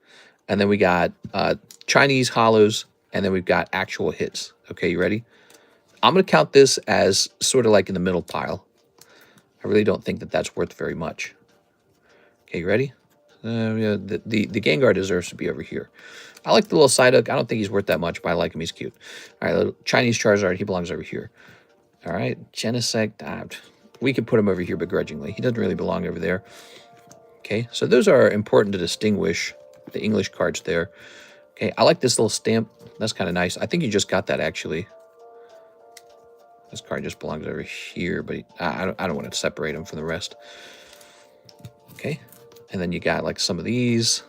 and then we got Chinese hollows, and then we've got actual hits. Okay, you ready? I'm gonna count this as sort of like in the middle pile. I really don't think that that's worth very much. Okay, you ready? Yeah, the Gengar deserves to be over here. I like the little Psyduck. I don't think he's worth that much, but I like him. He's cute. All right, little Chinese Charizard. He belongs over here. All right, Genesect. We could put him over here begrudgingly. He doesn't really belong over there. Okay, so those are important to distinguish the English cards there. Okay, I like this little stamp. That's kind of nice. I think you just got that, actually. This card just belongs over here, but I don't want to separate him from the rest. Okay. And then you got like some of these.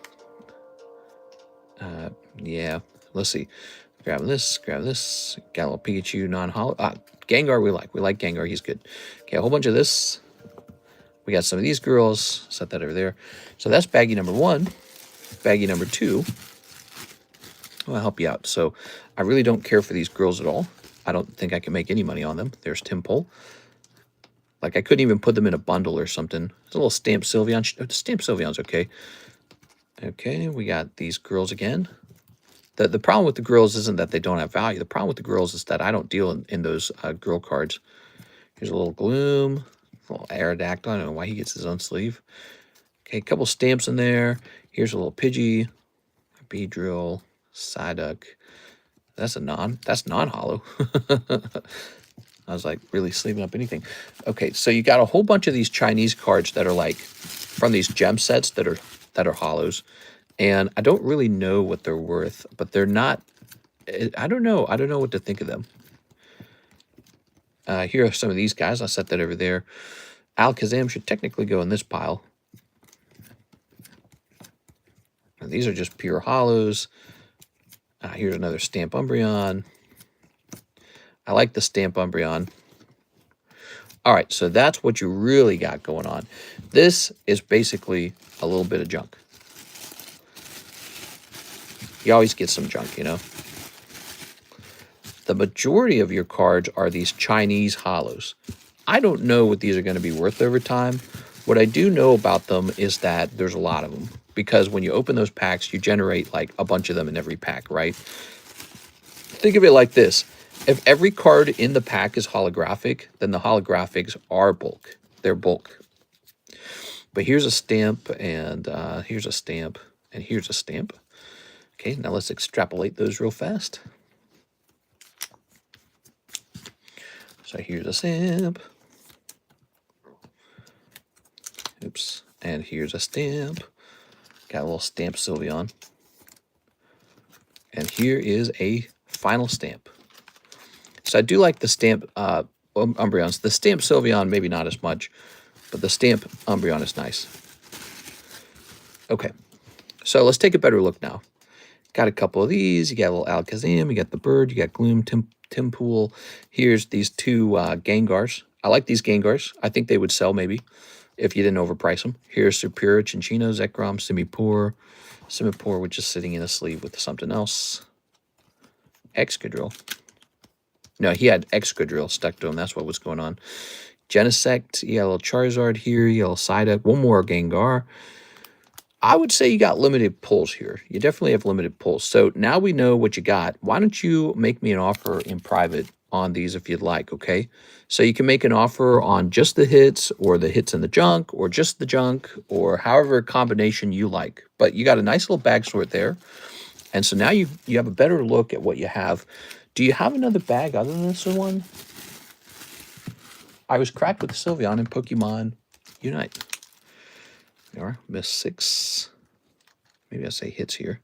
Yeah, let's see. Grab this, grab this. Got a little Pikachu non-hollow. Gengar we like. We like Gengar. He's good. Okay, a whole bunch of this. We got some of these girls. Set that over there. So that's baggie number 1. Baggie number 2. I'll help you out. So I really don't care for these girls at all. I don't think I can make any money on them. There's Tim Pole. Like, I couldn't even put them in a bundle or something. There's a little Stamp Sylveon. Stamp Sylveon's okay. Okay, we got these girls again. The problem with the girls isn't that they don't have value. The problem with the girls is that I don't deal in those girl cards. Here's a little Gloom, a little Aerodactyl. I don't know why he gets his own sleeve. Okay, a couple stamps in there. Here's a little Pidgey, a Beedrill, Psyduck. That's non-hollow. I was like really sleeving up anything. Okay, so you got a whole bunch of these Chinese cards that are like from these gem sets that are hollows. And I don't really know what they're worth, but they're not, I don't know. I don't know what to think of them. Here are some of these guys. I'll set that over there. Alakazam should technically go in this pile. And these are just pure hollows. Here's another Stamp Umbreon. I like the Stamp Umbreon. All right, so that's what you really got going on. This is basically a little bit of junk. You always get some junk, you know. The majority of your cards are these Chinese hollows. I don't know what these are going to be worth over time. What I do know about them is that there's a lot of them. Because when you open those packs, you generate like a bunch of them in every pack, right? Think of it like this. If every card in the pack is holographic, then the holographics are bulk. They're bulk. But here's a stamp, and here's a stamp, and here's a stamp. Okay, now let's extrapolate those real fast. So here's a stamp. Oops. And here's a stamp. Got a little Stamp Sylveon. And here is a final stamp. So I do like the Stamp Umbreons. The Stamp Sylveon, maybe not as much, but the Stamp Umbreon is nice. Okay, so let's take a better look now. Got a couple of these. You got a little Alakazam. You got the bird. You got Gloom, Timpool. Here's these 2 Gengars. I like these Gengars. I think they would sell maybe if you didn't overprice them. Here's Superior, Chinchino, Zekrom, Simipour. Simipour, which is sitting in a sleeve with something else. Excadrill. No, he had Excadrill stuck to him. That's what was going on. Genesect. You got a little Charizard here. You got a little Psyduck. One more Gengar. I would say you got limited pulls here. You definitely have limited pulls. So now we know what you got. Why don't you make me an offer in private on these if you'd like, okay? So you can make an offer on just the hits or the hits in the junk or just the junk or however combination you like. But you got a nice little bag sort there. And so now you have a better look at what you have. Do you have another bag other than this one? I was cracked with Sylveon in Pokemon Unite. There are, missed 6. Maybe I say hits here.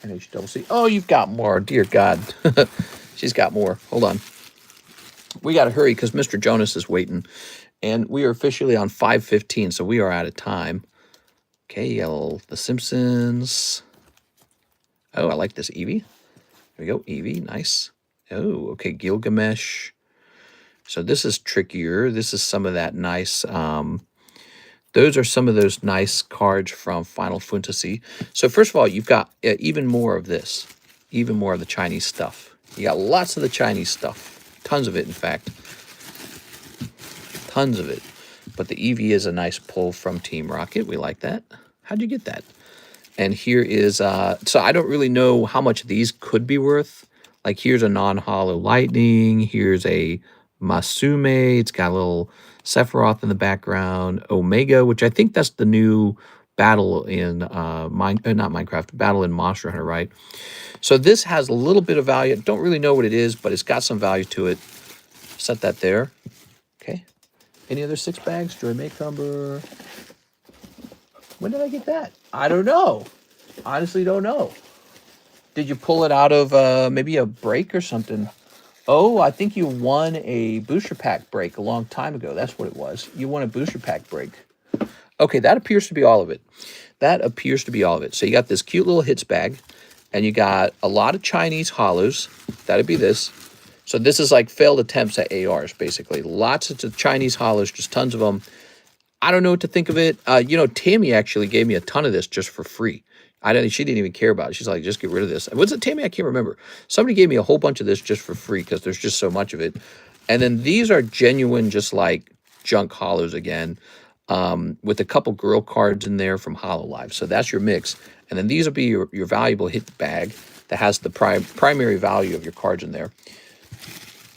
NHCC. Oh, you've got more. Dear God. She's got more. Hold on. We got to hurry because Mr. Jonas is waiting. And we are officially on 5:15, so we are out of time. Okay, The Simpsons. Oh, I like this Eevee. There we go. Eevee. Nice. Oh, okay. Gilgamesh. So this is trickier. This is some of that nice, those are some of those nice cards from Final Fantasy. So first of all, you've got even more of this, even more of the Chinese stuff. You got lots of the Chinese stuff, tons of it, in fact. Tons of it. But the Eevee is a nice pull from Team Rocket. We like that. How'd you get that? And here is, so I don't really know how much these could be worth. Like here's a non-hollow Lightning. Here's a Masume. It's got a little Sephiroth in the background. Omega, which I think that's the new battle in not Minecraft, battle in Monster Hunter, right? So this has a little bit of value. Don't really know what it is, but it's got some value to it. Set that there. Okay. Any other 6 bags? Joy Maycumber. When did I get that? I don't know. Honestly, don't know. Did you pull it out of maybe a break or something? Oh, I think you won a booster pack break a long time ago. That's what it was. You won a booster pack break. Okay, that appears to be all of it. That appears to be all of it. So you got this cute little hits bag, and you got a lot of Chinese hollows. That'd be this. So this is like failed attempts at ARs, basically. Lots of Chinese hollows, just tons of them. I don't know what to think of it. You know, Tammy actually gave me a ton of this just for free. She didn't even care about it. She's like, just get rid of this. Was it Tammy? I can't remember. Somebody gave me a whole bunch of this just for free because there's just so much of it. And then these are genuine, just like junk hollows again, with a couple girl cards in there from HoloLive. So that's your mix. And then these will be your valuable hit bag that has the primary value of your cards in there.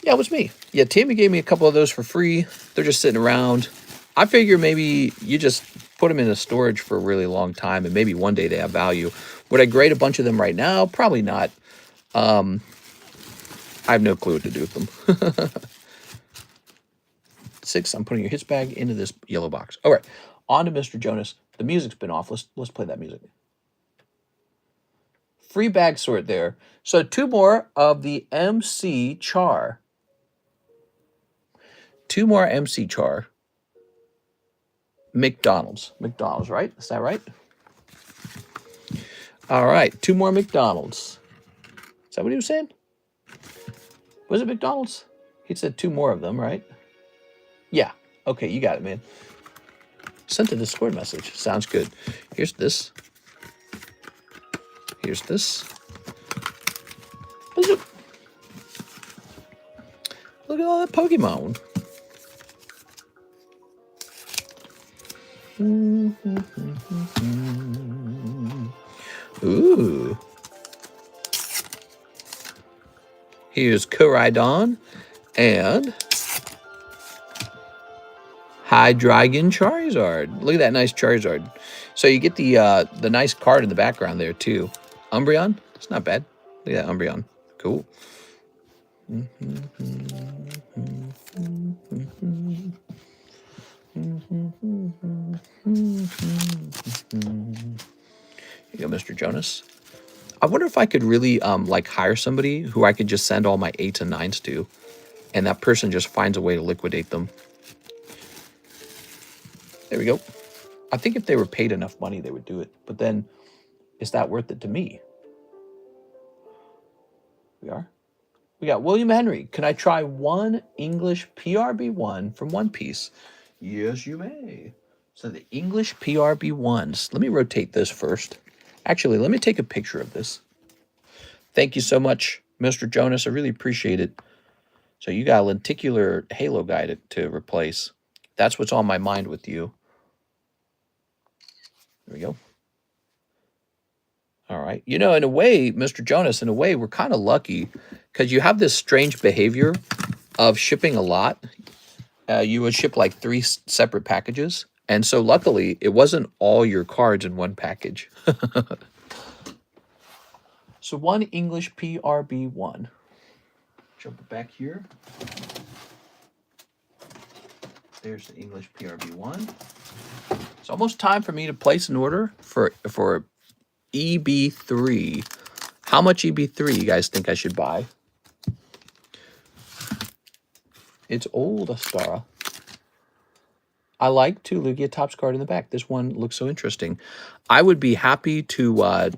Yeah, it was me. Yeah, Tammy gave me a couple of those for free. They're just sitting around. I figure maybe you just put them in a storage for a really long time, and maybe one day they have value. Would I grade a bunch of them right now? Probably not. I have no clue what to do with them. 6, I'm putting your hits bag into this yellow box. All right, on to Mr. Jonas. The music's been off. Let's play that music. Free bag sort there. So 2 more of the MC Char. 2 more MC Char. McDonald's, right? Is that right? All right, 2 more McDonald's. Is that what he was saying? Was it McDonald's? He said 2 more of them, right? Yeah. Okay, you got it, man. Sent a Discord message. Sounds good. Here's this. Here's this. Look at all that Pokemon. Ooh. Here's Koraidon and Hydreigon Charizard. Look at that nice Charizard. So you get the nice card in the background there too. Umbreon? It's not bad. Look at that Umbreon. Cool. Here you go, Mr. Jonas. I wonder if I could really like hire somebody who I could just send all my 8s and 9s to, and that person just finds a way to liquidate them. There we go. I think if they were paid enough money, they would do it. But then, is that worth it to me? We are. We got William Henry. Can I try 1 English PRB1 from One Piece? Yes, you may. So the English PRB1s. Let me rotate this first. Actually, let me take a picture of this. Thank you so much, Mr. Jonas. I really appreciate it. So you got a lenticular halo guy to replace. That's what's on my mind with you. There we go. All right. You know, in a way, Mr. Jonas, in a way, we're kind of lucky because you have this strange behavior of shipping a lot. You would ship like 3 separate packages. And so luckily, it wasn't all your cards in one package. So 1 English PRB1. Jump it back here. There's the English PRB1. It's almost time for me to place an order for EB3. How much EB3 you guys think I should buy? It's old, Astara. I like to Lugia Topps card in the back. This one looks so interesting. I would be happy to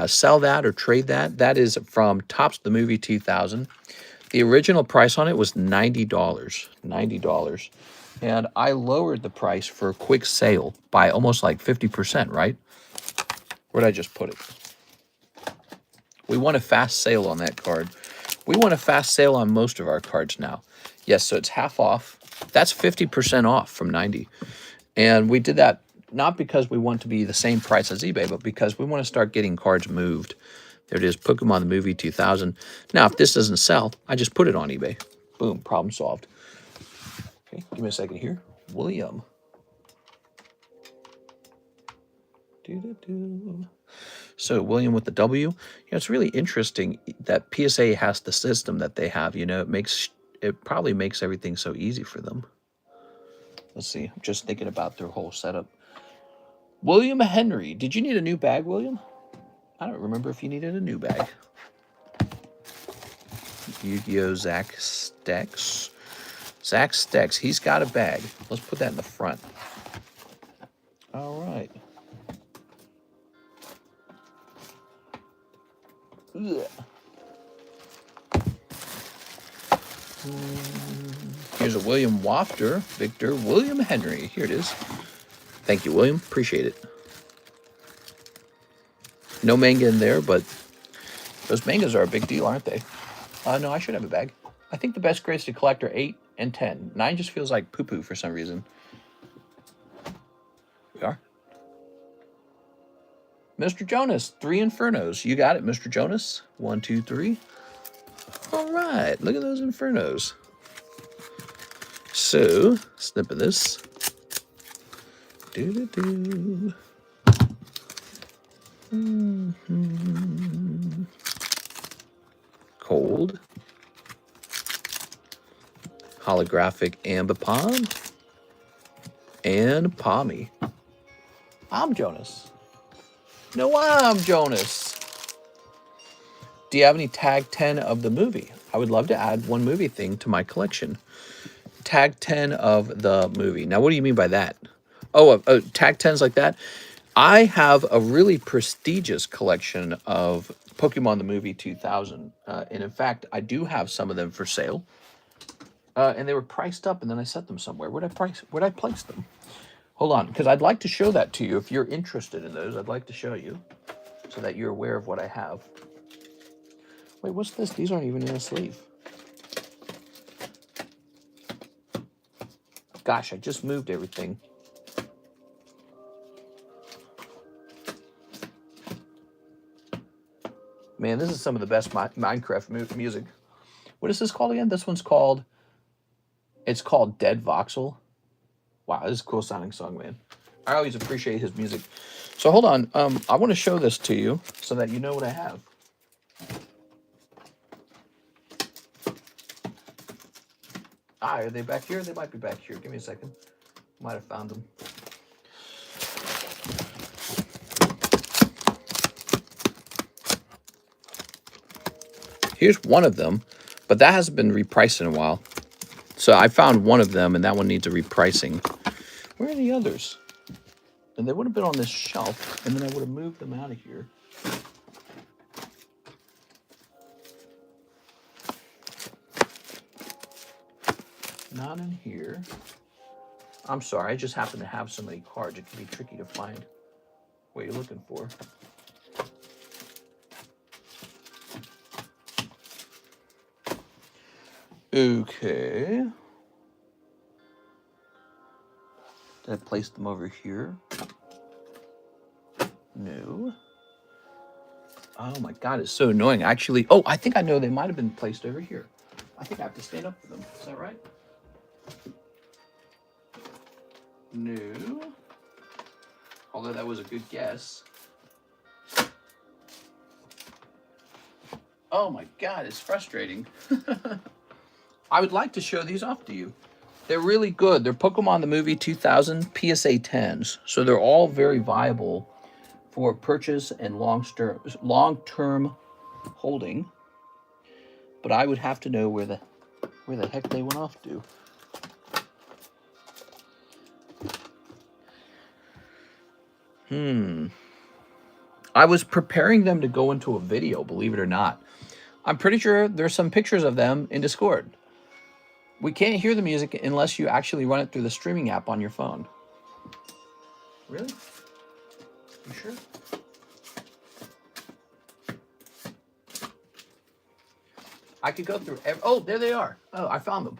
sell that or trade that. That is from Topps the Movie 2000. The original price on it was $90. $90. And I lowered the price for a quick sale by almost like 50%, right? Where'd I just put it? We want a fast sale on that card. We want a fast sale on most of our cards now. Yes, so it's half off. That's 50% off from 90. And we did that not because we want to be the same price as eBay, but because we want to start getting cards moved. There it is, Pokemon the Movie 2000. Now, if this doesn't sell, I just put it on eBay. Boom, problem solved. Okay, give me a second here. William. So William with the W. You know, it's really interesting that PSA has the system that they have. You know, it probably makes everything so easy for them. Let's see. I'm just thinking about their whole setup. William Henry. Did you need a new bag, William? I don't remember if you needed a new bag. Yu-Gi-Oh! Zach Stex. Zach Stex. He's got a bag. Let's put that in the front. Ugh. Here's a William Wafter, Victor William Henry. Here it is. Thank you, William. Appreciate it. No manga in there, but those mangas are a big deal, aren't they? No, I should have a bag. I think the best grades to collect are 8 and 10. 9 just feels like poo-poo for some reason. We are. Mr. Jonas, 3 Infernos. You got it, Mr. Jonas. 1, 2, 3. All right, look at those Infernos. So, snipping this. Do-do-do. Cold. Holographic Ambipom. And Pommy. I'm Jonas. No, I'm Jonas. Do you have any tag 10 of the movie? I would love to add one movie thing to my collection. Tag 10 of the movie. Now, what do you mean by that? Oh, tag 10s like that? I have a really prestigious collection of Pokemon the Movie 2000. And in fact, I do have some of them for sale. And they were priced up, and then I set them somewhere. Where'd I place them? Hold on, because I'd like to show that to you. If you're interested in those, I'd like to show you so that you're aware of what I have. Wait, what's this? These aren't even in a sleeve. Gosh, I just moved everything. Man, this is some of the best Minecraft music. What is this called again? This one's called... It's called Dead Voxel. Wow, this is a cool sounding song, man. I always appreciate his music. So hold on. I want to show this to you so that you know what I have. Ah, are they back here? They might be back here. Give me a second. Might have found them. Here's one of them, but that hasn't been repriced in a while. So I found one of them, and that one needs a repricing. Where are the others? And they would have been on this shelf, and then I would have moved them out of here. Not in here. I'm sorry, I just happen to have so many cards, it can be tricky to find what you're looking for. Okay. Did I place them over here? No. Oh my God, it's so annoying. Actually, oh, I think I know they might have been placed over here. I think I have to stand up for them. Is that right? No. Although that was a good guess. Oh my God, it's frustrating. I would like to show these off to you. They're really good. They're Pokemon the Movie 2000 PSA 10s. So they're all very viable for purchase and long-term holding. But I would have to know where the heck they went off to. I was preparing them to go into a video, believe it or not. I'm pretty sure there's some pictures of them in Discord. We can't hear the music unless you actually run it through the streaming app on your phone. Really? You sure? I could go through oh, there they are. Oh, I found them.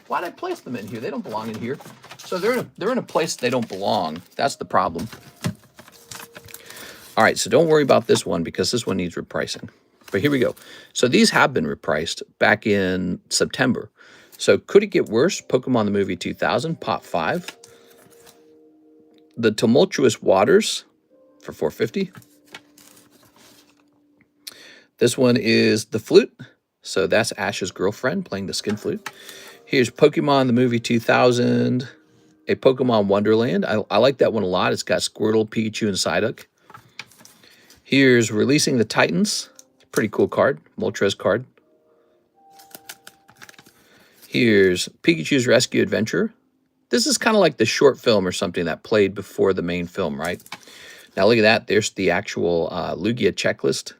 Why'd I place them in here? They don't belong in here. So they're in a place they don't belong. That's the problem. All right, so don't worry about this one because this one needs repricing. But here we go. So these have been repriced back in September. So could it get worse? Pokemon the Movie 2000, Pop 5. The Tumultuous Waters for $4.50. This one is the Flute. So that's Ash's girlfriend playing the skin flute. Here's Pokemon the Movie 2000, a Pokemon Wonderland. I like that one a lot. It's got Squirtle, Pikachu, and Psyduck. Here's Releasing the Titans. Pretty cool card. Moltres card. Here's Pikachu's Rescue Adventure. This is kind of like the short film or something that played before the main film, right? Now look at that. There's the actual Lugia checklist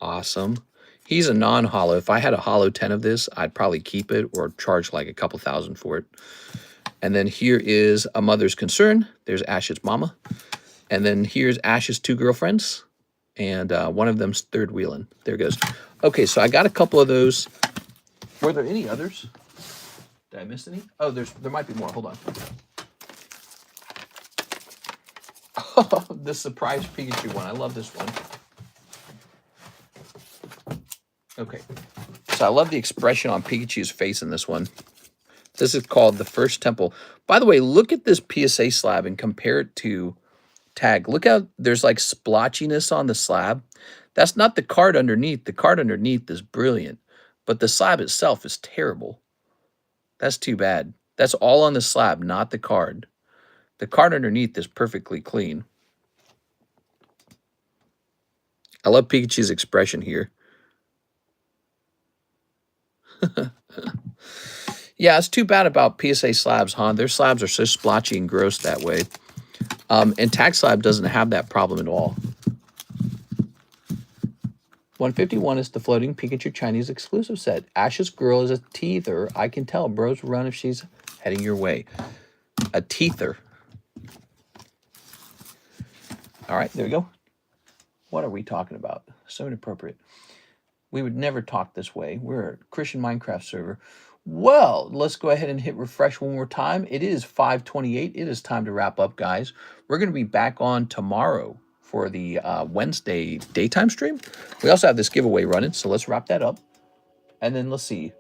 Awesome. He's a non-hollow. If I had a hollow 10 of this, I'd probably keep it or charge like a couple thousand for it. And then here is A Mother's Concern. There's Ash's mama. And then here's Ash's two girlfriends. And one of them's third wheeling. There it goes. Okay, so I got a couple of those. Were there any others? Did I miss any? Oh, there might be more. Hold on. Oh, the surprise Pikachu one. I love this one. Okay. So I love the expression on Pikachu's face in this one. This is called The First Temple. By the way, look at this PSA slab and compare it to Tag. Look how there's like splotchiness on the slab. That's not the card underneath. The card underneath is brilliant, but the slab itself is terrible. That's too bad. That's all on the slab, not the card. The card underneath is perfectly clean. I love Pikachu's expression here. Yeah, it's too bad about PSA slabs, huh? Their slabs are so splotchy and gross that way. And Tag Slab doesn't have that problem at all. 151 is the floating Pikachu Chinese exclusive set. Ash's girl is a teether. I can tell. Bros run if she's heading your way. A teether. All right, there we go. What are we talking about? So inappropriate. We would never talk this way. We're a Christian Minecraft server. Well, let's go ahead and hit refresh one more time. It is 5:28. It is time to wrap up, guys. We're going to be back on tomorrow for the Wednesday daytime stream. We also have this giveaway running, so let's wrap that up. And then let's see.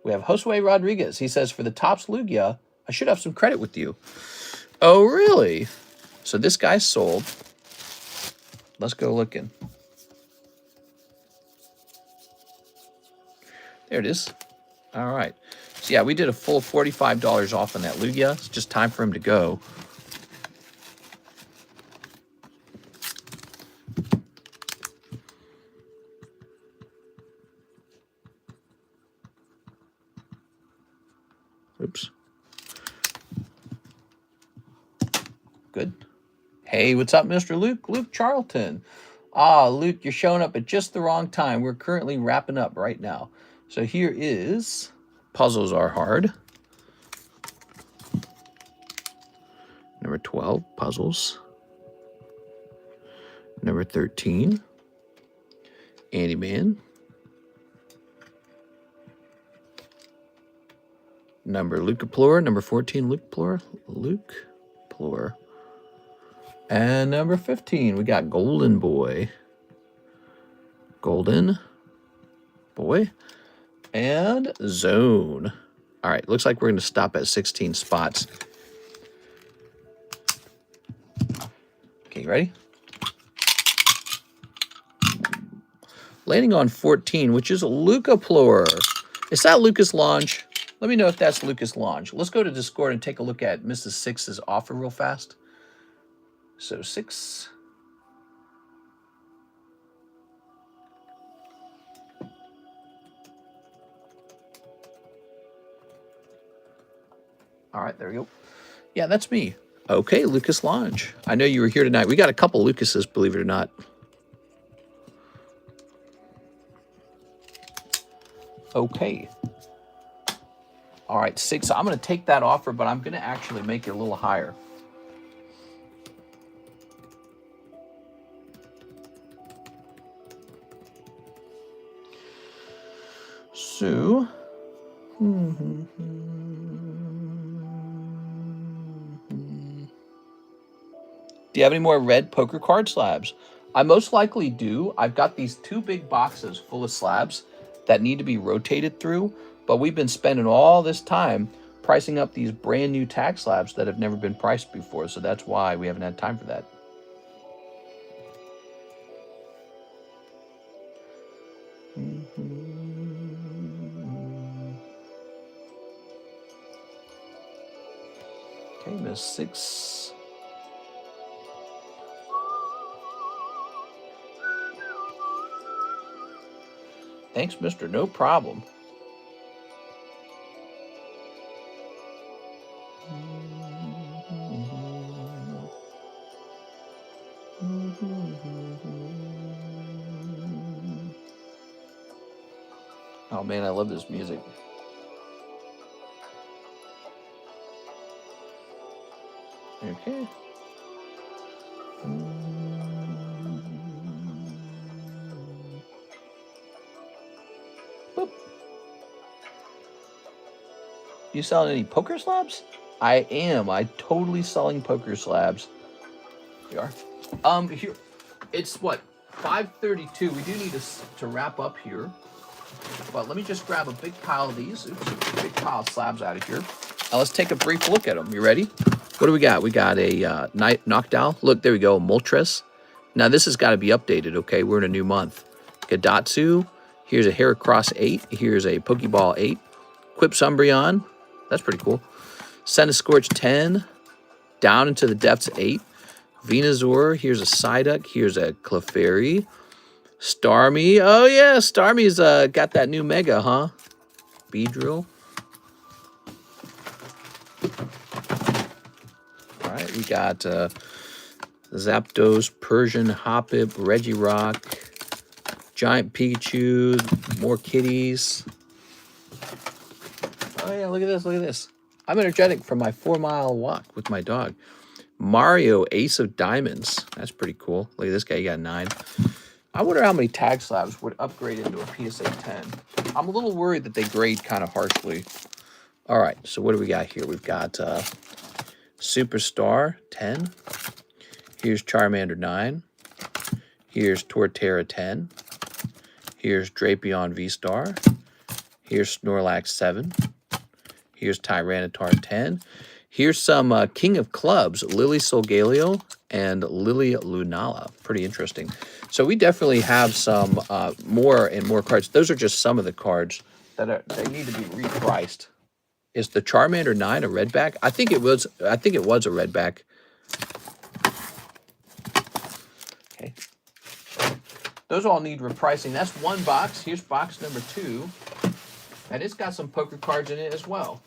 We have Josue Rodriguez. He says, for the Topps Lugia, I should have some credit with you. Oh, really? So this guy's sold. Let's go looking. There it is. All right. So, yeah, we did a full $45 off on that Lugia. It's just time for him to go. Oops. Good. Hey, what's up, Mr. Luke? Luke Charlton. Ah, Luke, you're showing up at just the wrong time. We're currently wrapping up right now. So here is Puzzles Are Hard. Number 12, Puzzles. Number 13, Andy Man. Number Lucaplore. Number 14, Luke Plore. And number 15, we got Golden Boy. Golden Boy. And Zone. All right, looks like we're going to stop at 16 spots. Okay, ready? Landing on 14, which is Lucaplore. Is that Lucas Launch? Let me know if that's Lucas Launch. Let's go to Discord and take a look at Mrs. Six's offer real fast. So 6. All right, there we go. Yeah, that's me. Okay, Lucas Launch. I know you were here tonight. We got a couple Lucases, believe it or not. Okay. All right, 6. I'm going to take that offer, but I'm going to actually make it a little higher. So, do you have any more red poker card slabs? I most likely do. I've got these 2 big boxes full of slabs that need to be rotated through, but we've been spending all this time pricing up these brand new tag slabs that have never been priced before, so that's why we haven't had time for that. Okay, Miss 6. Thanks, mister. No problem. Oh man, I love this music. Okay. Boop. You selling any poker slabs? I am. I totally selling poker slabs. We are. Here, it's what, 5:32. We do need to wrap up here. But let me just grab a big pile of these. Oops, big pile of slabs out of here. Now let's take a brief look at them. You ready? What do we got? We got a Knockdown. Look, there we go. Moltres. Now this has got to be updated, okay? We're in a new month. Gadatsu. Here's a Heracross 8. Here's a Pokeball 8. Quipsumbrion. That's pretty cool. Centiskorch 10. Down into the Depths 8. Venusaur. Here's a Psyduck. Here's a Clefairy. Starmie. Oh, yeah. Starmie's got that new Mega, huh? Beedrill. All right. We got Zapdos, Persian, Hoppip, Regirock, Giant Pikachu, more kitties. Oh, yeah. Look at this. Look at this. I'm energetic from my 4-mile walk with my dog. Mario, Ace of Diamonds. That's pretty cool. Look at this guy. He got 9. I wonder how many tag slabs would upgrade into a PSA 10. I'm a little worried that they grade kind of harshly. All right, so what do we got here? We've got Superstar 10. Here's Charmander 9. Here's Torterra 10. Here's Drapion V-Star. Here's Snorlax 7. Here's Tyranitar 10. Here's some King of Clubs, Lily Solgaleo and Lily Lunala. Pretty interesting. So we definitely have some more and more cards. Those are just some of the cards that they need to be repriced. Is the Charmander 9 a redback? I think it was a redback. Okay. Those all need repricing. That's one box. Here's box number 2. And it's got some poker cards in it as well.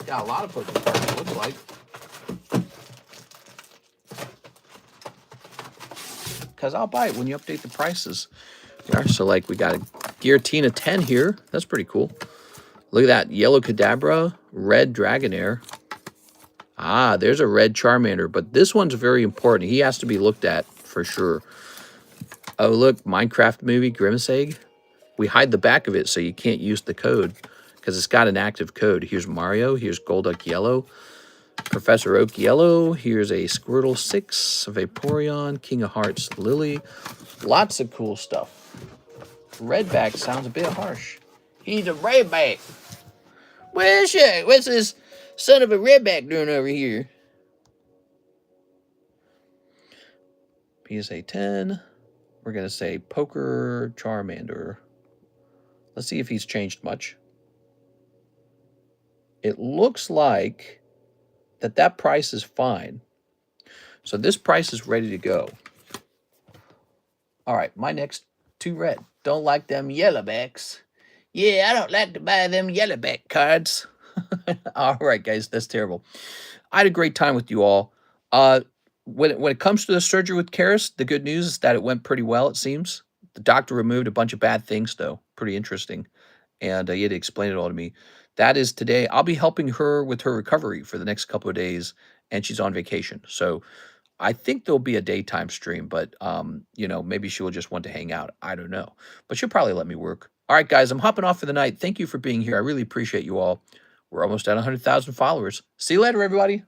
Got a lot of poker cards, it looks like. Because I'll buy it when you update the prices. Yeah, so, like, we got a Giratina 10 here. That's pretty cool. Look at that. Yellow Kadabra, red Dragonair. Ah, there's a red Charmander. But this one's very important. He has to be looked at for sure. Oh, look. Minecraft movie, Grimace Egg. We hide the back of it so you can't use the code because it's got an active code. Here's Mario. Here's Golduck Yellow. Professor Oak Yellow. Here's a Squirtle 6. Vaporeon. King of Hearts Lily. Lots of cool stuff. Redback sounds a bit harsh. He's a redback. Well, shit. What's this son of a redback doing over here? PSA 10. We're going to say Poker Charmander. Let's see if he's changed much. It looks like that price is fine. So this price is ready to go. All right, my next 2 red. Don't like them yellowbacks. Yeah, I don't like to buy them yellowback cards. All right, guys, that's terrible. I had a great time with you all. When it comes to the surgery with Karis, the good news is that it went pretty well, it seems. The doctor removed a bunch of bad things, though. Pretty interesting. And he had to explain it all to me. That is today. I'll be helping her with her recovery for the next couple of days, and she's on vacation. So I think there'll be a daytime stream, but, you know, maybe she will just want to hang out. I don't know. But she'll probably let me work. All right, guys, I'm hopping off for the night. Thank you for being here. I really appreciate you all. We're almost at 100,000 followers. See you later, everybody.